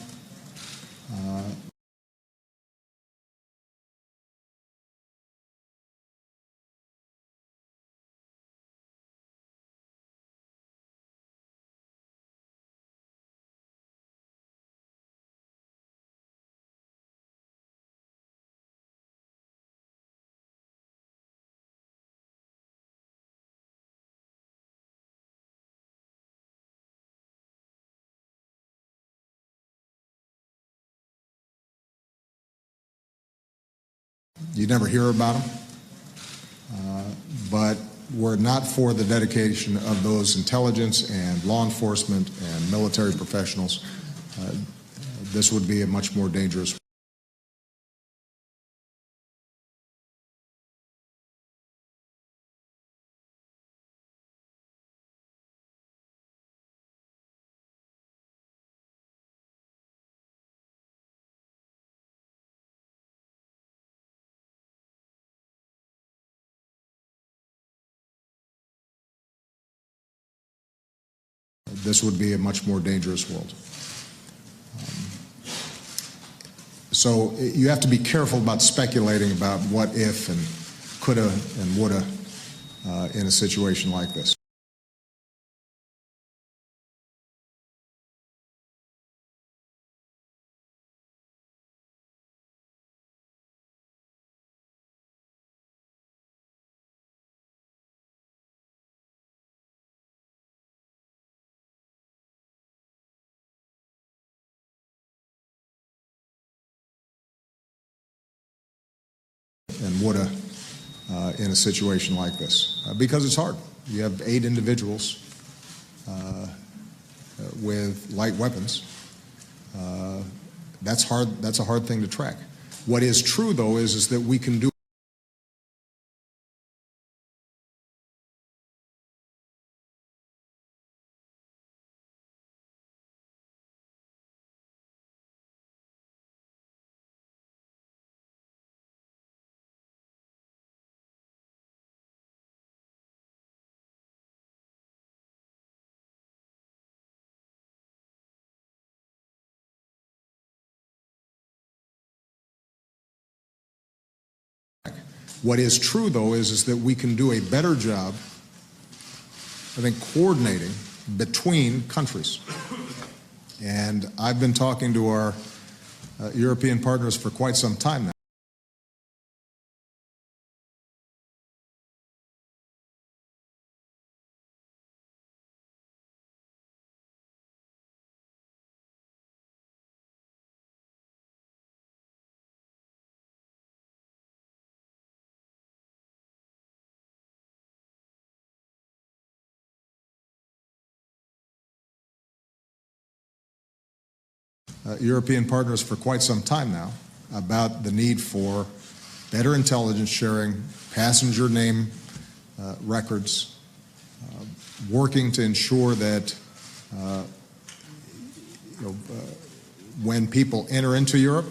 You never hear about them. But were it not for the dedication of those intelligence and law enforcement and military professionals, this would be a much more dangerous. This would be a much more dangerous world. So you have to be careful about speculating about what if and coulda and woulda in a situation like this. And woulda in a situation like this, because it's hard. You have 8 individuals with light weapons. That's hard. That's a hard thing to track. What is true, though, is that we can do. What is true, though, is that we can do a better job, I think, coordinating between countries. And I've been talking to our European partners for quite some time now. European partners for quite some time now about the need for better intelligence sharing, passenger name records, working to ensure that when people enter into Europe,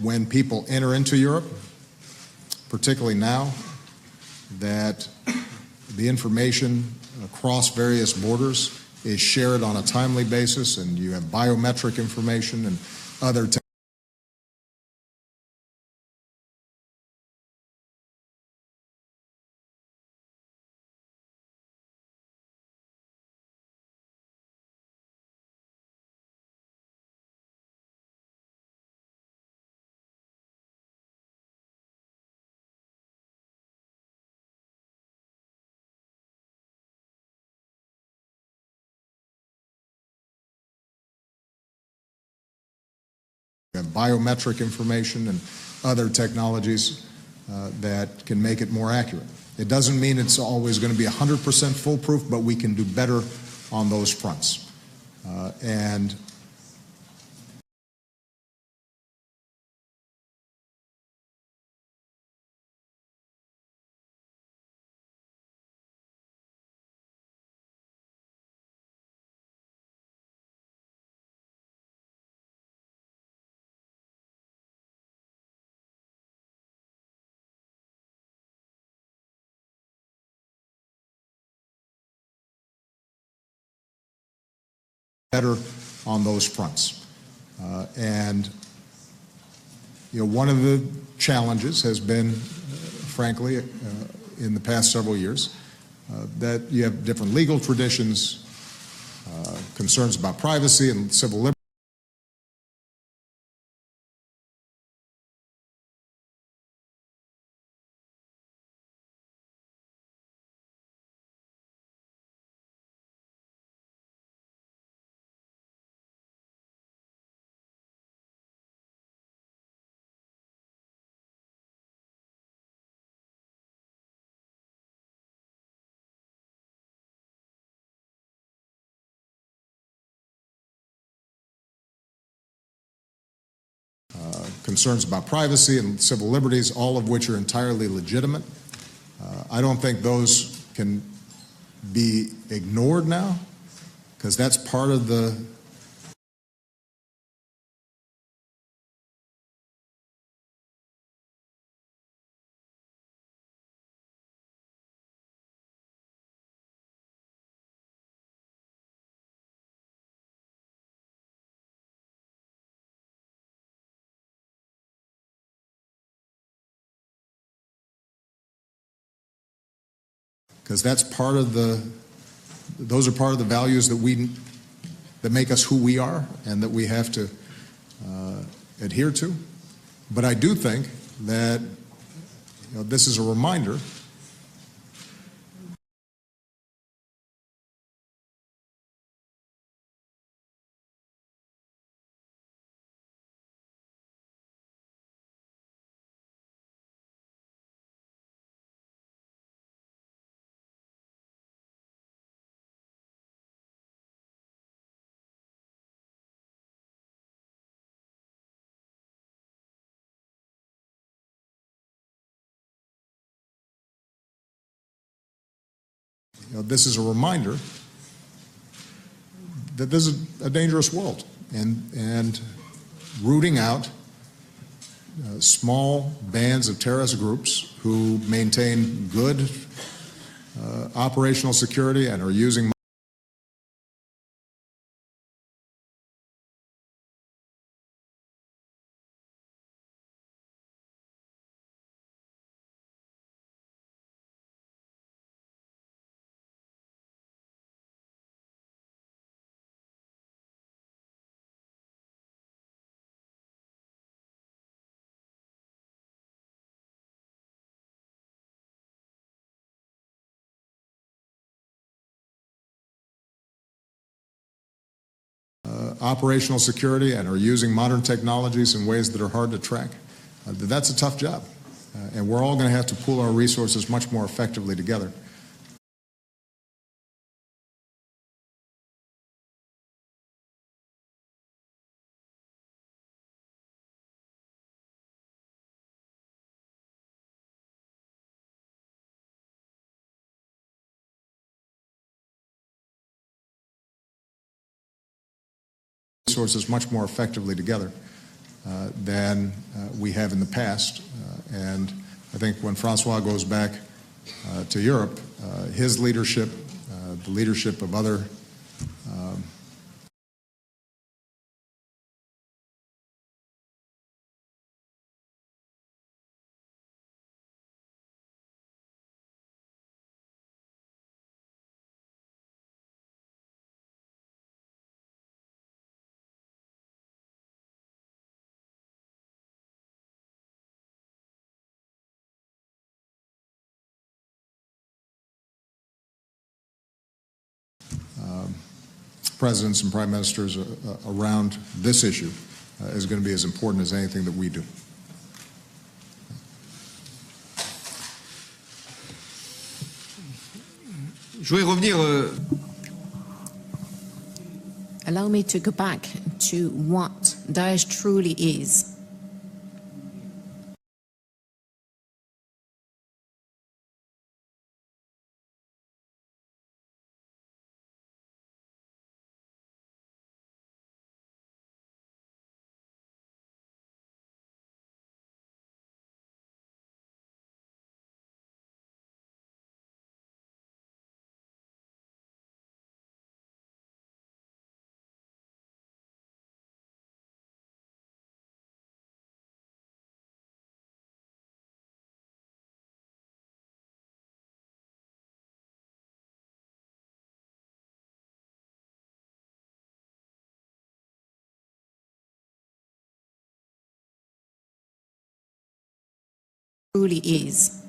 when people enter into Europe, particularly now, that the information across various borders is shared on a timely basis, and you have biometric information and other biometric information and other technologies that can make it more accurate. It doesn't mean it's always going to be 100% foolproof, but we can do better on those fronts. And better on those fronts. And one of the challenges has been, frankly, in the past several years, that you have different legal traditions, concerns about privacy and civil liberties. Concerns about privacy and civil liberties, all of which are entirely legitimate. I don't think those can be ignored now, because that's part of the those are part of the values that make us who we are and that we have to adhere to. But I do think that this is a reminder this is a reminder that this is a dangerous world, and rooting out small bands of terrorist groups who maintain good operational security and are using operational security and are using modern technologies in ways that are hard to track. That's a tough job, and we're all going to have to pool our resources much more effectively together. Resources much more effectively together. than we have in the past. And I think when Francois goes back to Europe, his leadership, the leadership of other presidents and prime ministers around this issue is going to be as important as anything that we do. Je voudrais revenir. Allow me to go back to what Daesh truly is. Truly is.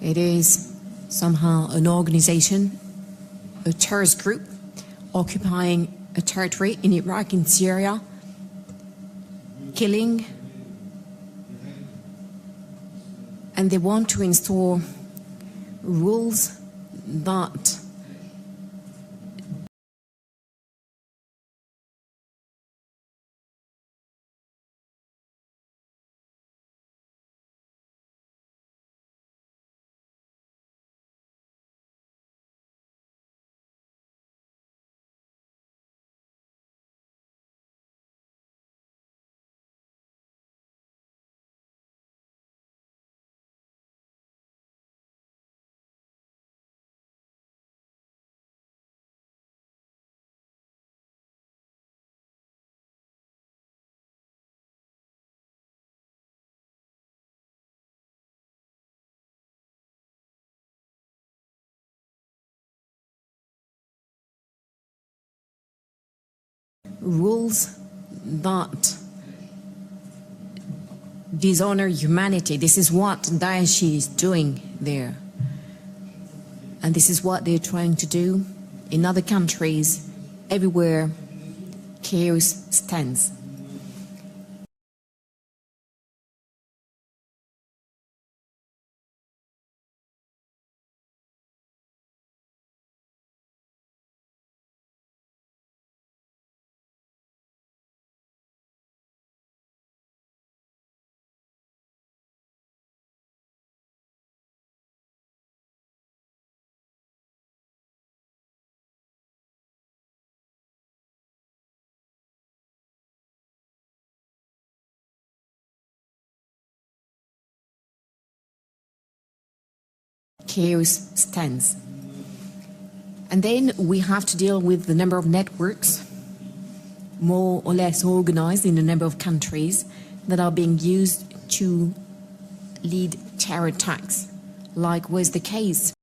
It is somehow an organization, a terrorist group occupying a territory in Iraq and Syria, killing, and they want to install rules that rules that dishonor humanity. This is what Daesh is doing there. And this is what they're trying to do in other countries. Everywhere, chaos stands. Chaos stands. And then we have to deal with the number of networks, more or less organized in a number of countries, that are being used to lead terror attacks, like was the case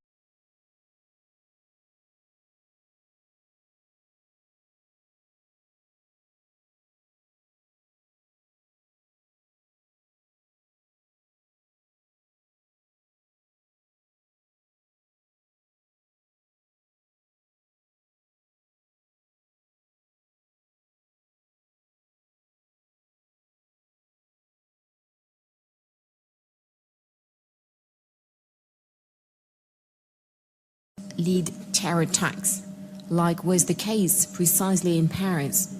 lead terror attacks, like was the case precisely in Paris.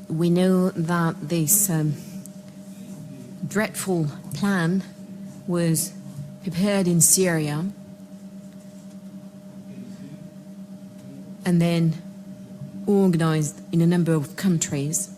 We know that this dreadful plan was prepared in Syria, and then organized in a number of countries.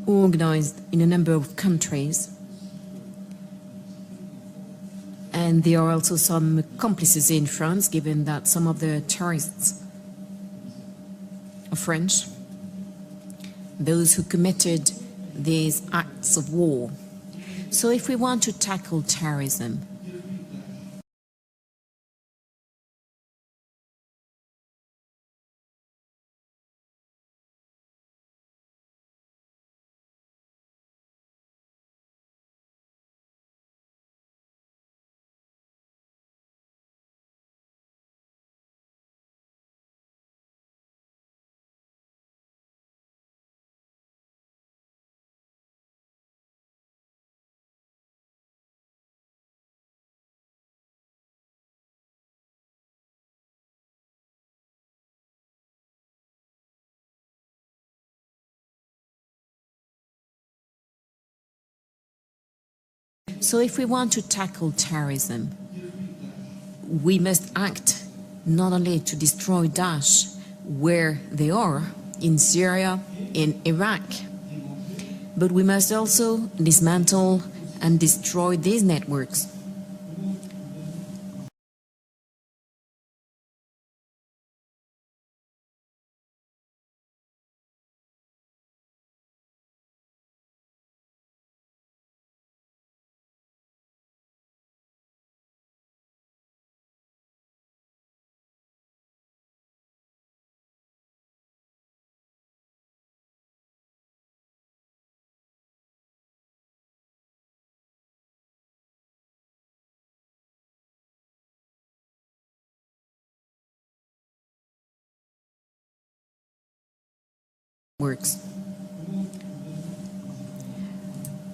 Organized in a number of countries. And there are also some accomplices in France, given that some of the terrorists are French, those who committed these acts of war. So if we want to tackle terrorism, we must act not only to destroy Daesh where they are, in Syria, in Iraq, but we must also dismantle and destroy these networks.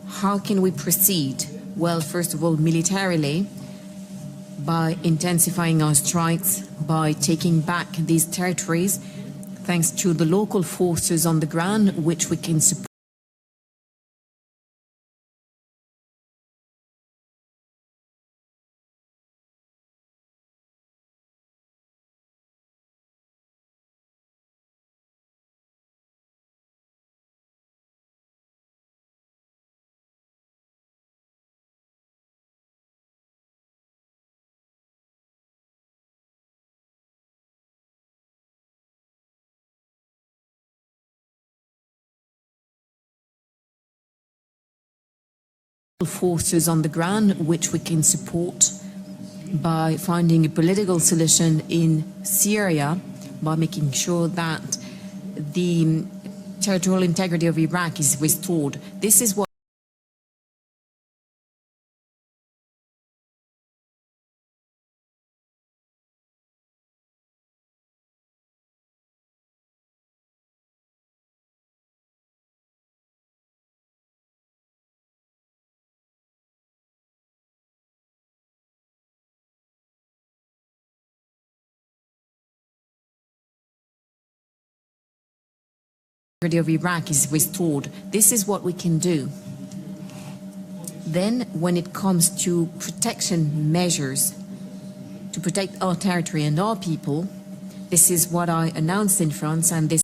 How can we proceed? Well, first of all, militarily, by intensifying our strikes, by taking back these territories, thanks to the local forces on the ground, which we can support. Forces on the ground, which we can support by finding a political solution in Syria, by making sure that the territorial integrity of Iraq is restored. This is what of Iraq is restored. This is what we can do. Then, when it comes to protection measures to protect our territory and our people, this is what I announced in France, and this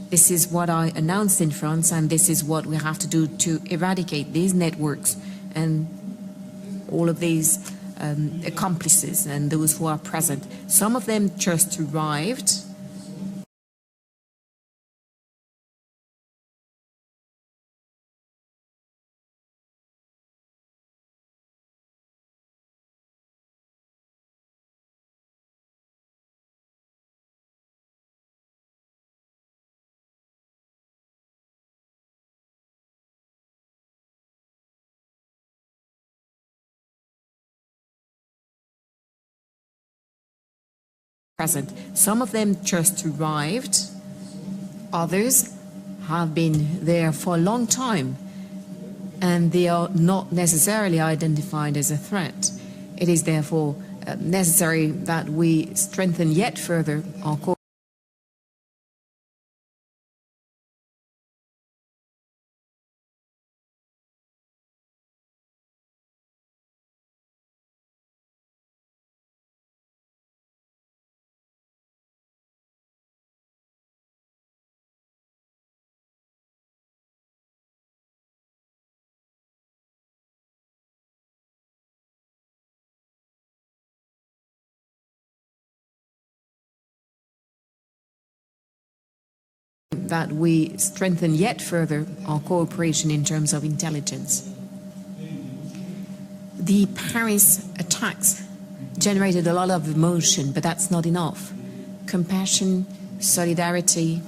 This is what I announced in France, and this is what we have to do to eradicate these networks and all of these accomplices and those who are present. Some of them just arrived. Some of them just arrived. Others have been there for a long time, and they are not necessarily identified as a threat. It is therefore necessary that we strengthen yet further our that we strengthen yet further our cooperation in terms of intelligence. The Paris attacks generated a lot of emotion, but that's not enough. Compassion, solidarity,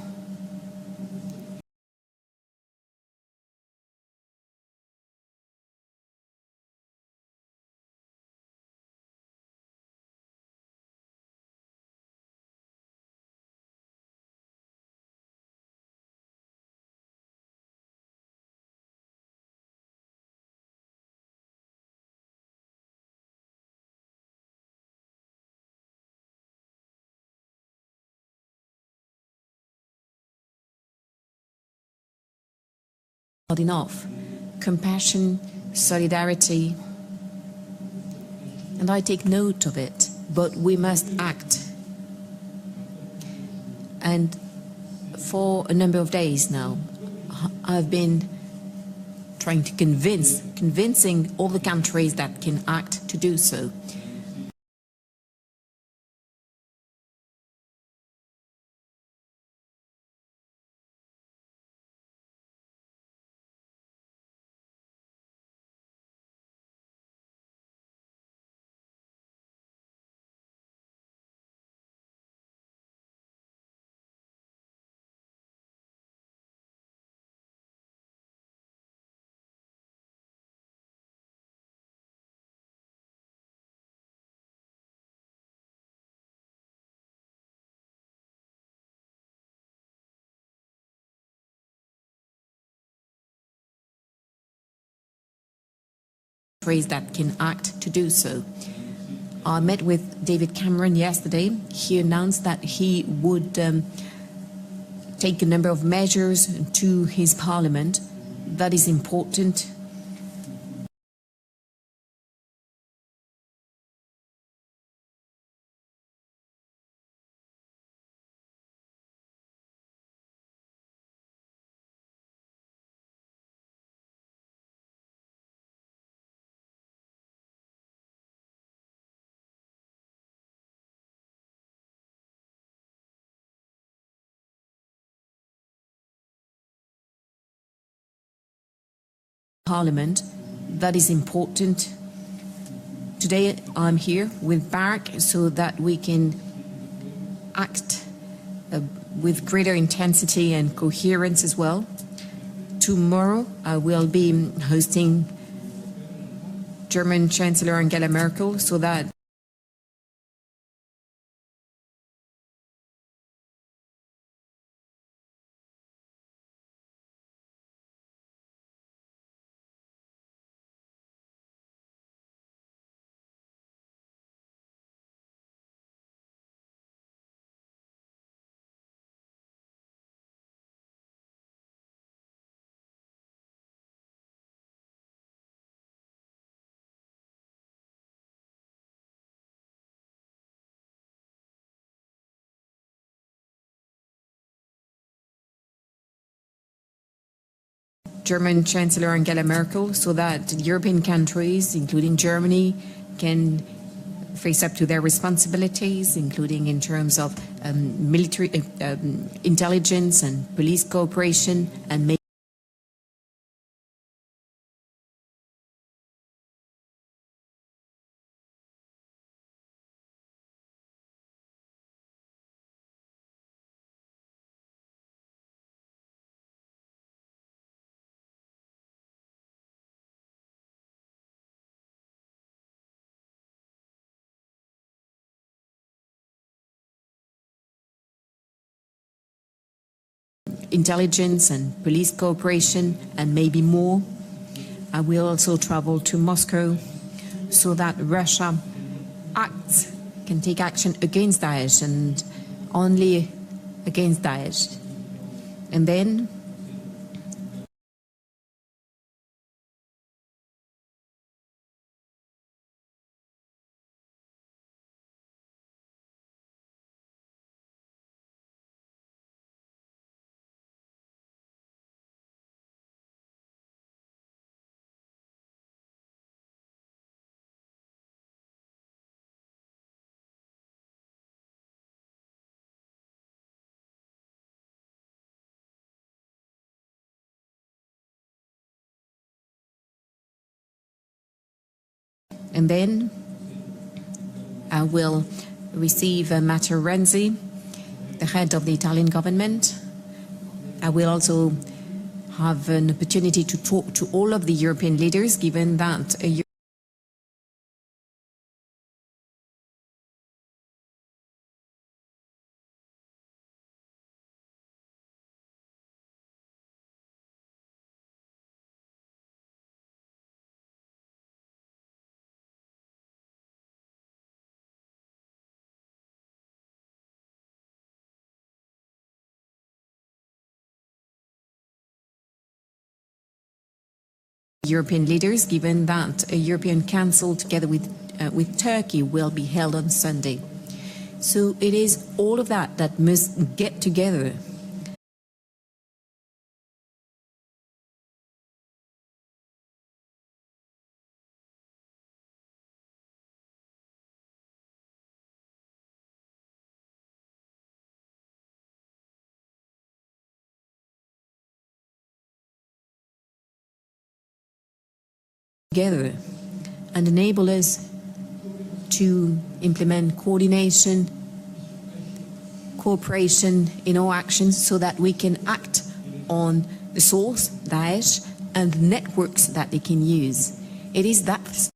not enough. Compassion, solidarity, and I take note of it, but we must act. And for a number of days now, I've been trying to convincing all the countries that can act to do so. That can act to do so. I met with David Cameron yesterday. He announced that he would take a number of measures to his parliament. That is important. Parliament, that is important. Today I'm here with Barak so that we can act with greater intensity and coherence as well. Tomorrow I will be hosting German Chancellor Angela Merkel so that German Chancellor Angela Merkel, so that European countries, including Germany, can face up to their responsibilities, including in terms of military intelligence and police cooperation, and make intelligence and police cooperation, and maybe more. I will also travel to Moscow so that Russia can take action against Daesh and only against Daesh. And then I will receive Matteo Renzi, the head of the Italian government. I will also have an opportunity to talk to all of the European leaders, given that European leaders, given that a European Council together with Turkey will be held on Sunday. So it is all of that that must get together. Together and enable us to implement coordination, cooperation in all actions so that we can act on the source, Daesh, and the networks that they can use. It is that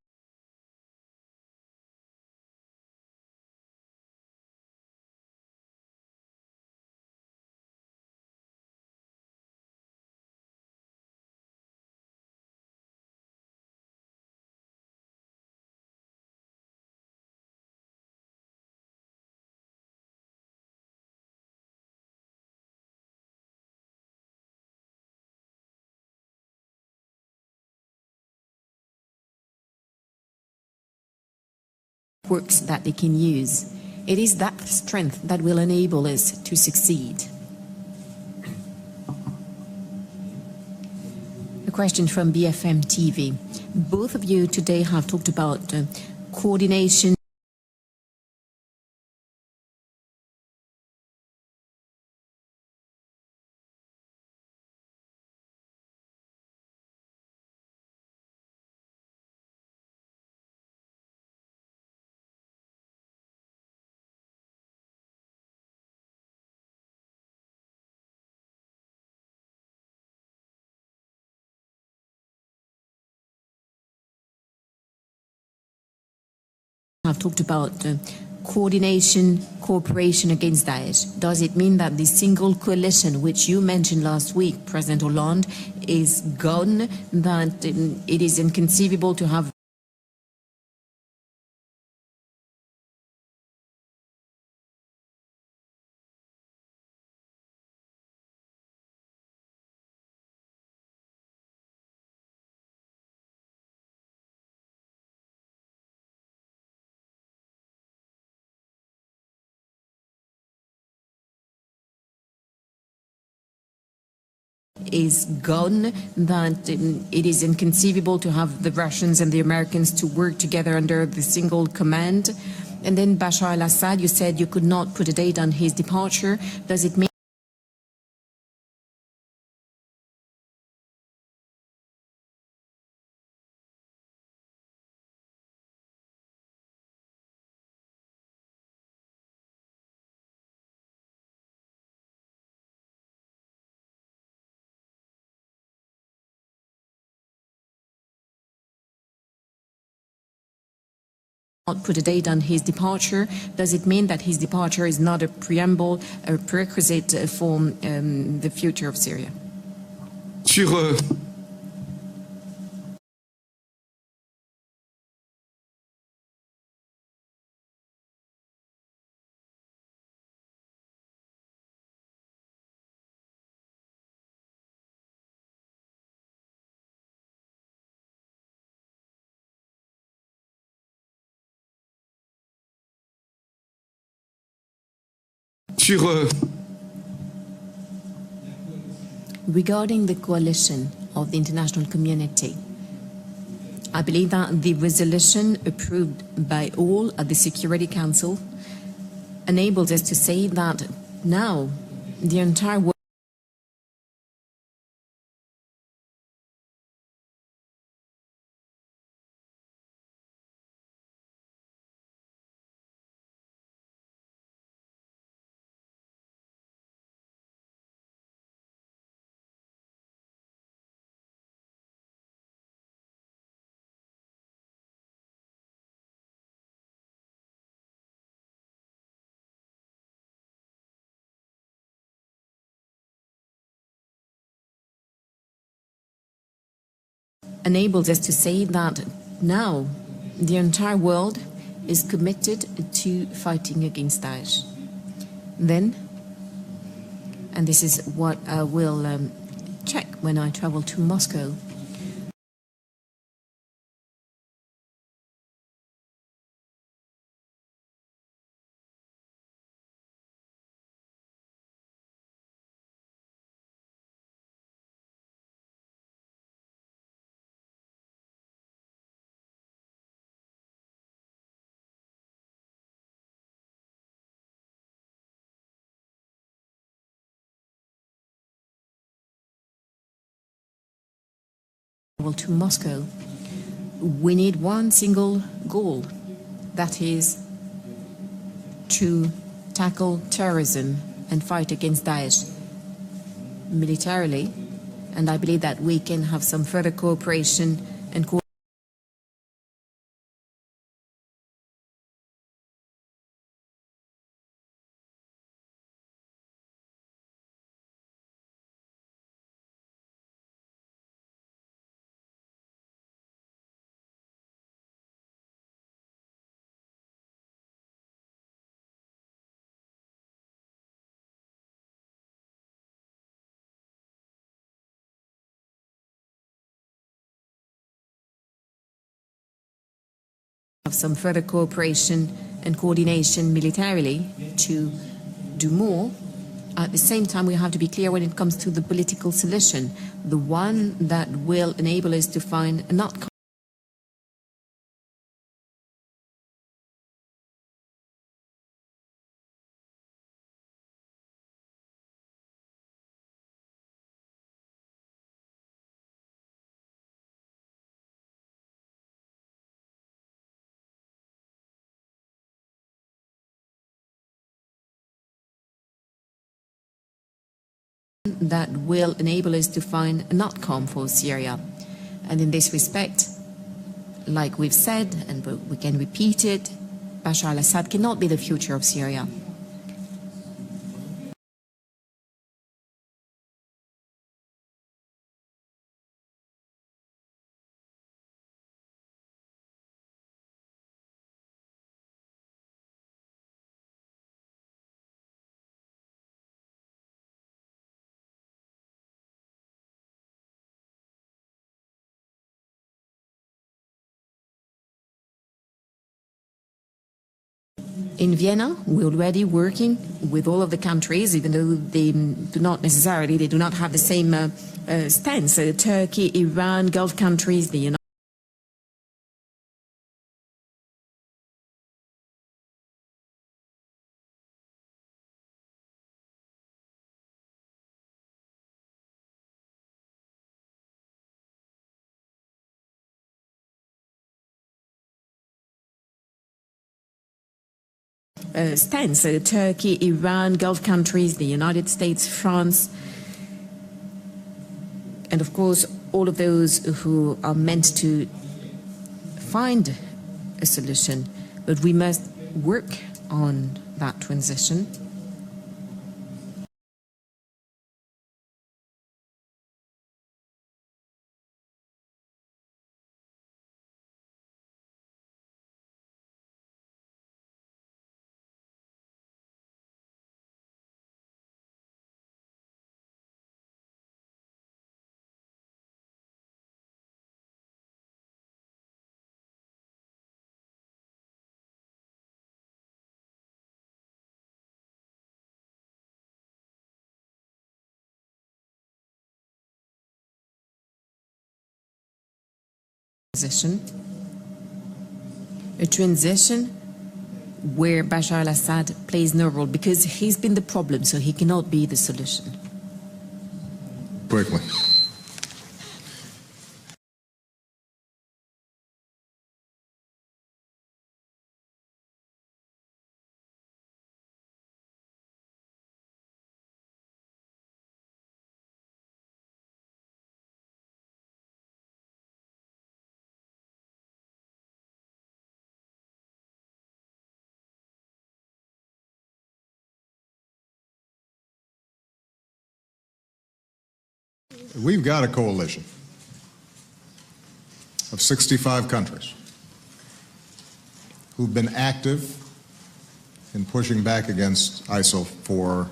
works that they can use. It is that strength that will enable us to succeed. A question from BFM TV. Both of you today have talked about coordination. Have talked about coordination, cooperation against Daesh. Does it mean that the single coalition, which you mentioned last week, President Hollande, is gone, that it is inconceivable to have is gone, that it is inconceivable to have the Russians and the Americans to work together under the single command. And then Bashar al-Assad, you said you could not put a date on his departure. Does it mean not put a date on his departure? Does it mean that his departure is not a preamble, a prerequisite for the future of Syria? Sur Regarding the coalition of the international community, I believe that the resolution approved by all at the Security Council enables us to say that now the entire world enables us to say that now the entire world is committed to fighting against Daesh. Then, and this is what I will check when I travel to Moscow, we need one single goal, that is to tackle terrorism and fight against Daesh militarily, and I believe that we can have some further cooperation and have some further cooperation and coordination militarily to do more. At the same time, we have to be clear when it comes to the political solution, the one that will enable us to find an outcome. That will enable us to find an outcome for Syria. And in this respect, like we've said, and we can repeat it, Bashar al-Assad cannot be the future of Syria. In Vienna, we're already working with all of the countries, even though they do not have the same stance. So Turkey, Iran, Gulf countries, the United stance. So Turkey, Iran, Gulf countries, the United States, France, and of course all of those who are meant to find a solution. But we must work on that transition. A transition where Bashar al-Assad plays no role, because he's been the problem, so he cannot be the solution. Quickly. We've got a coalition of 65 countries who've been active in pushing back against ISIL for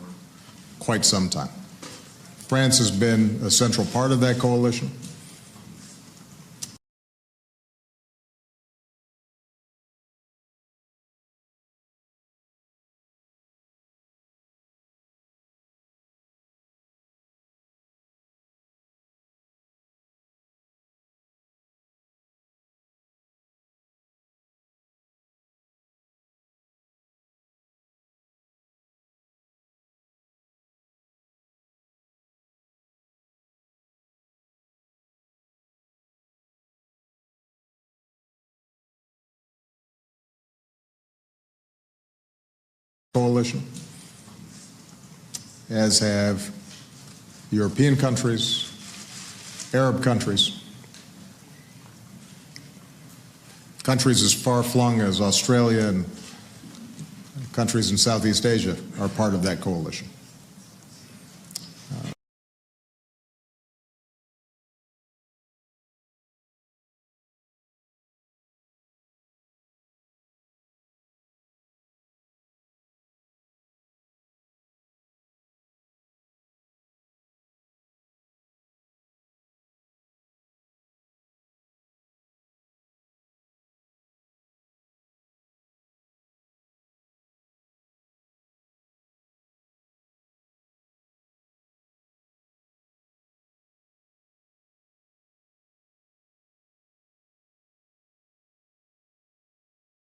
quite some time. France has been a central part of that coalition. Coalition, as have European countries, Arab countries, countries as far-flung as Australia, and countries in Southeast Asia are part of that coalition.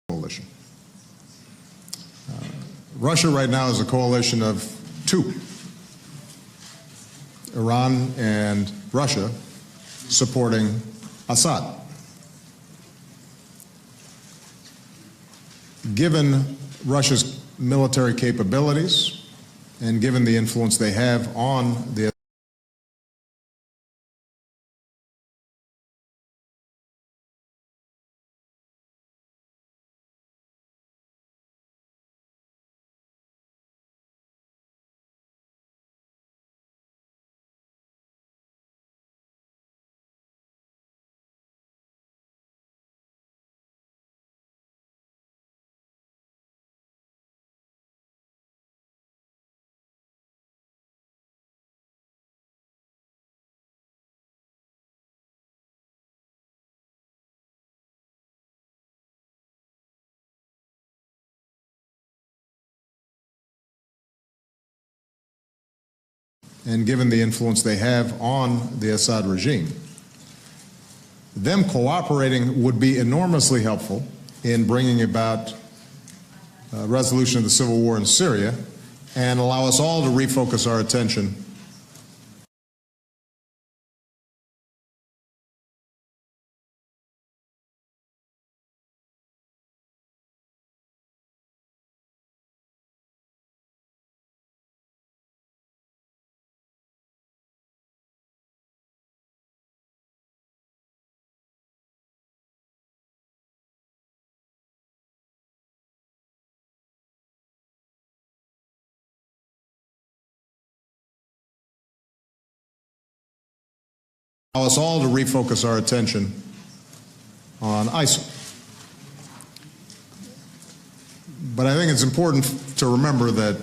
Coalition. Russia right now is a coalition of two. Iran and Russia supporting Assad. Given Russia's military capabilities and given the influence they have on the and given the influence they have on the Assad regime. Them cooperating would be enormously helpful in bringing about resolution of the civil war in Syria and allow us all to refocus our attention on ISIL. But I think it's important to remember that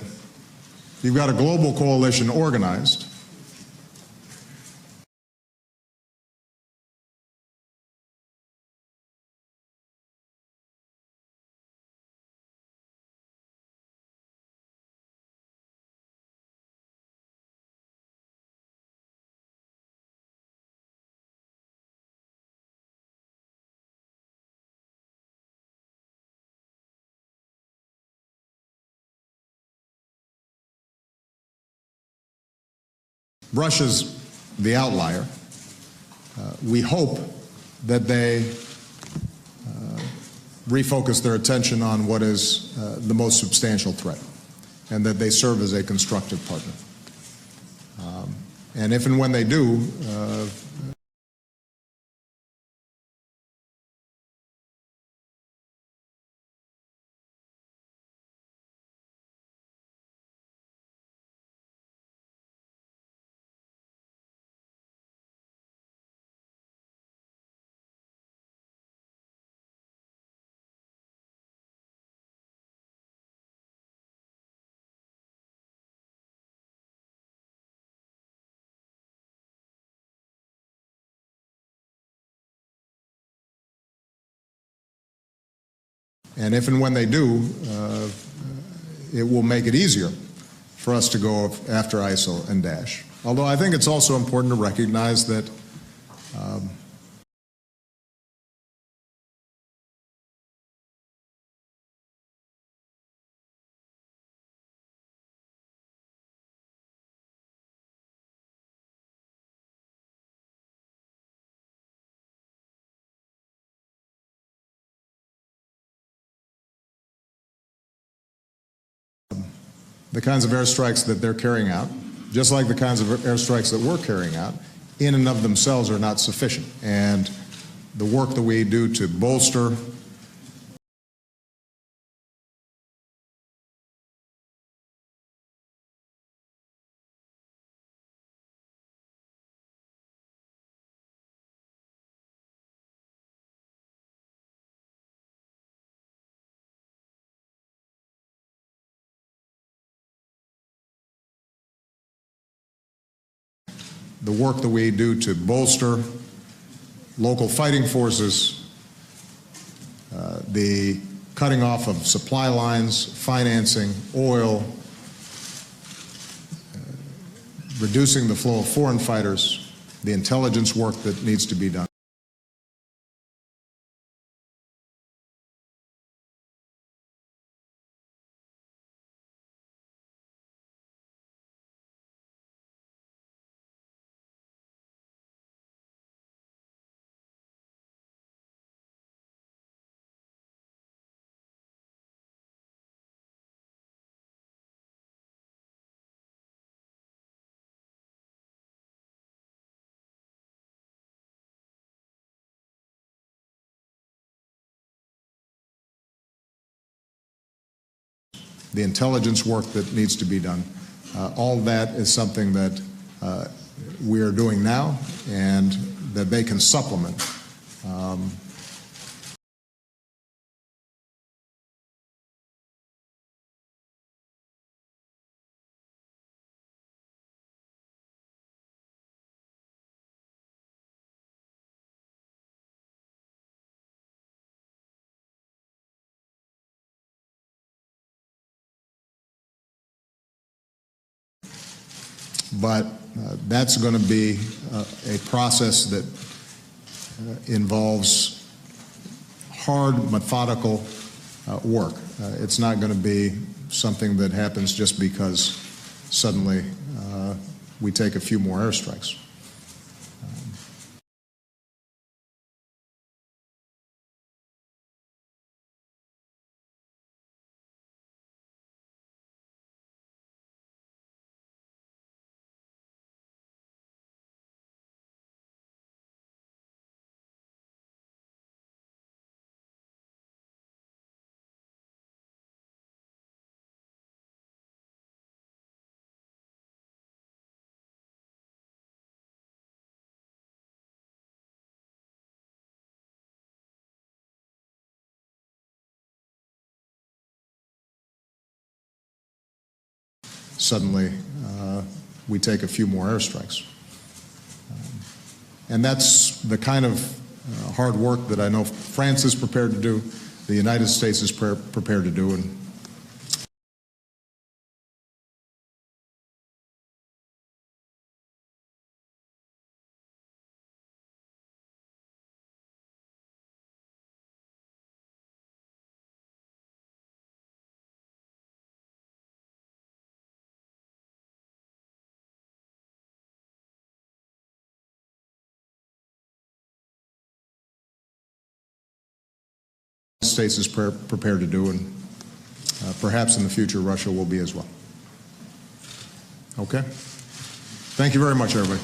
you've got a global coalition organized Russia's the outlier. We hope that they refocus their attention on what is the most substantial threat, and that they serve as a constructive partner. And if and when they do, it will make it easier for us to go after ISIL and Daesh. Although I think it's also important to recognize that the kinds of airstrikes that they're carrying out, just like the kinds of airstrikes that we're carrying out, in and of themselves are not sufficient. And the work that we do to bolster local fighting forces, the cutting off of supply lines, financing, oil, reducing the flow of foreign fighters, the intelligence work that needs to be done. The intelligence work that needs to be done. All that is something that we are doing now and that they can supplement. but that's going to be a process that involves hard, methodical work. It's not going to be something that happens just because suddenly we take a few more airstrikes. Suddenly we take a few more airstrikes. And that's the kind of hard work that I know France is prepared to do, the United States is prepared to do, and States is prepared to do, and perhaps in the future Russia will be as well. Okay? Thank you very much, everybody.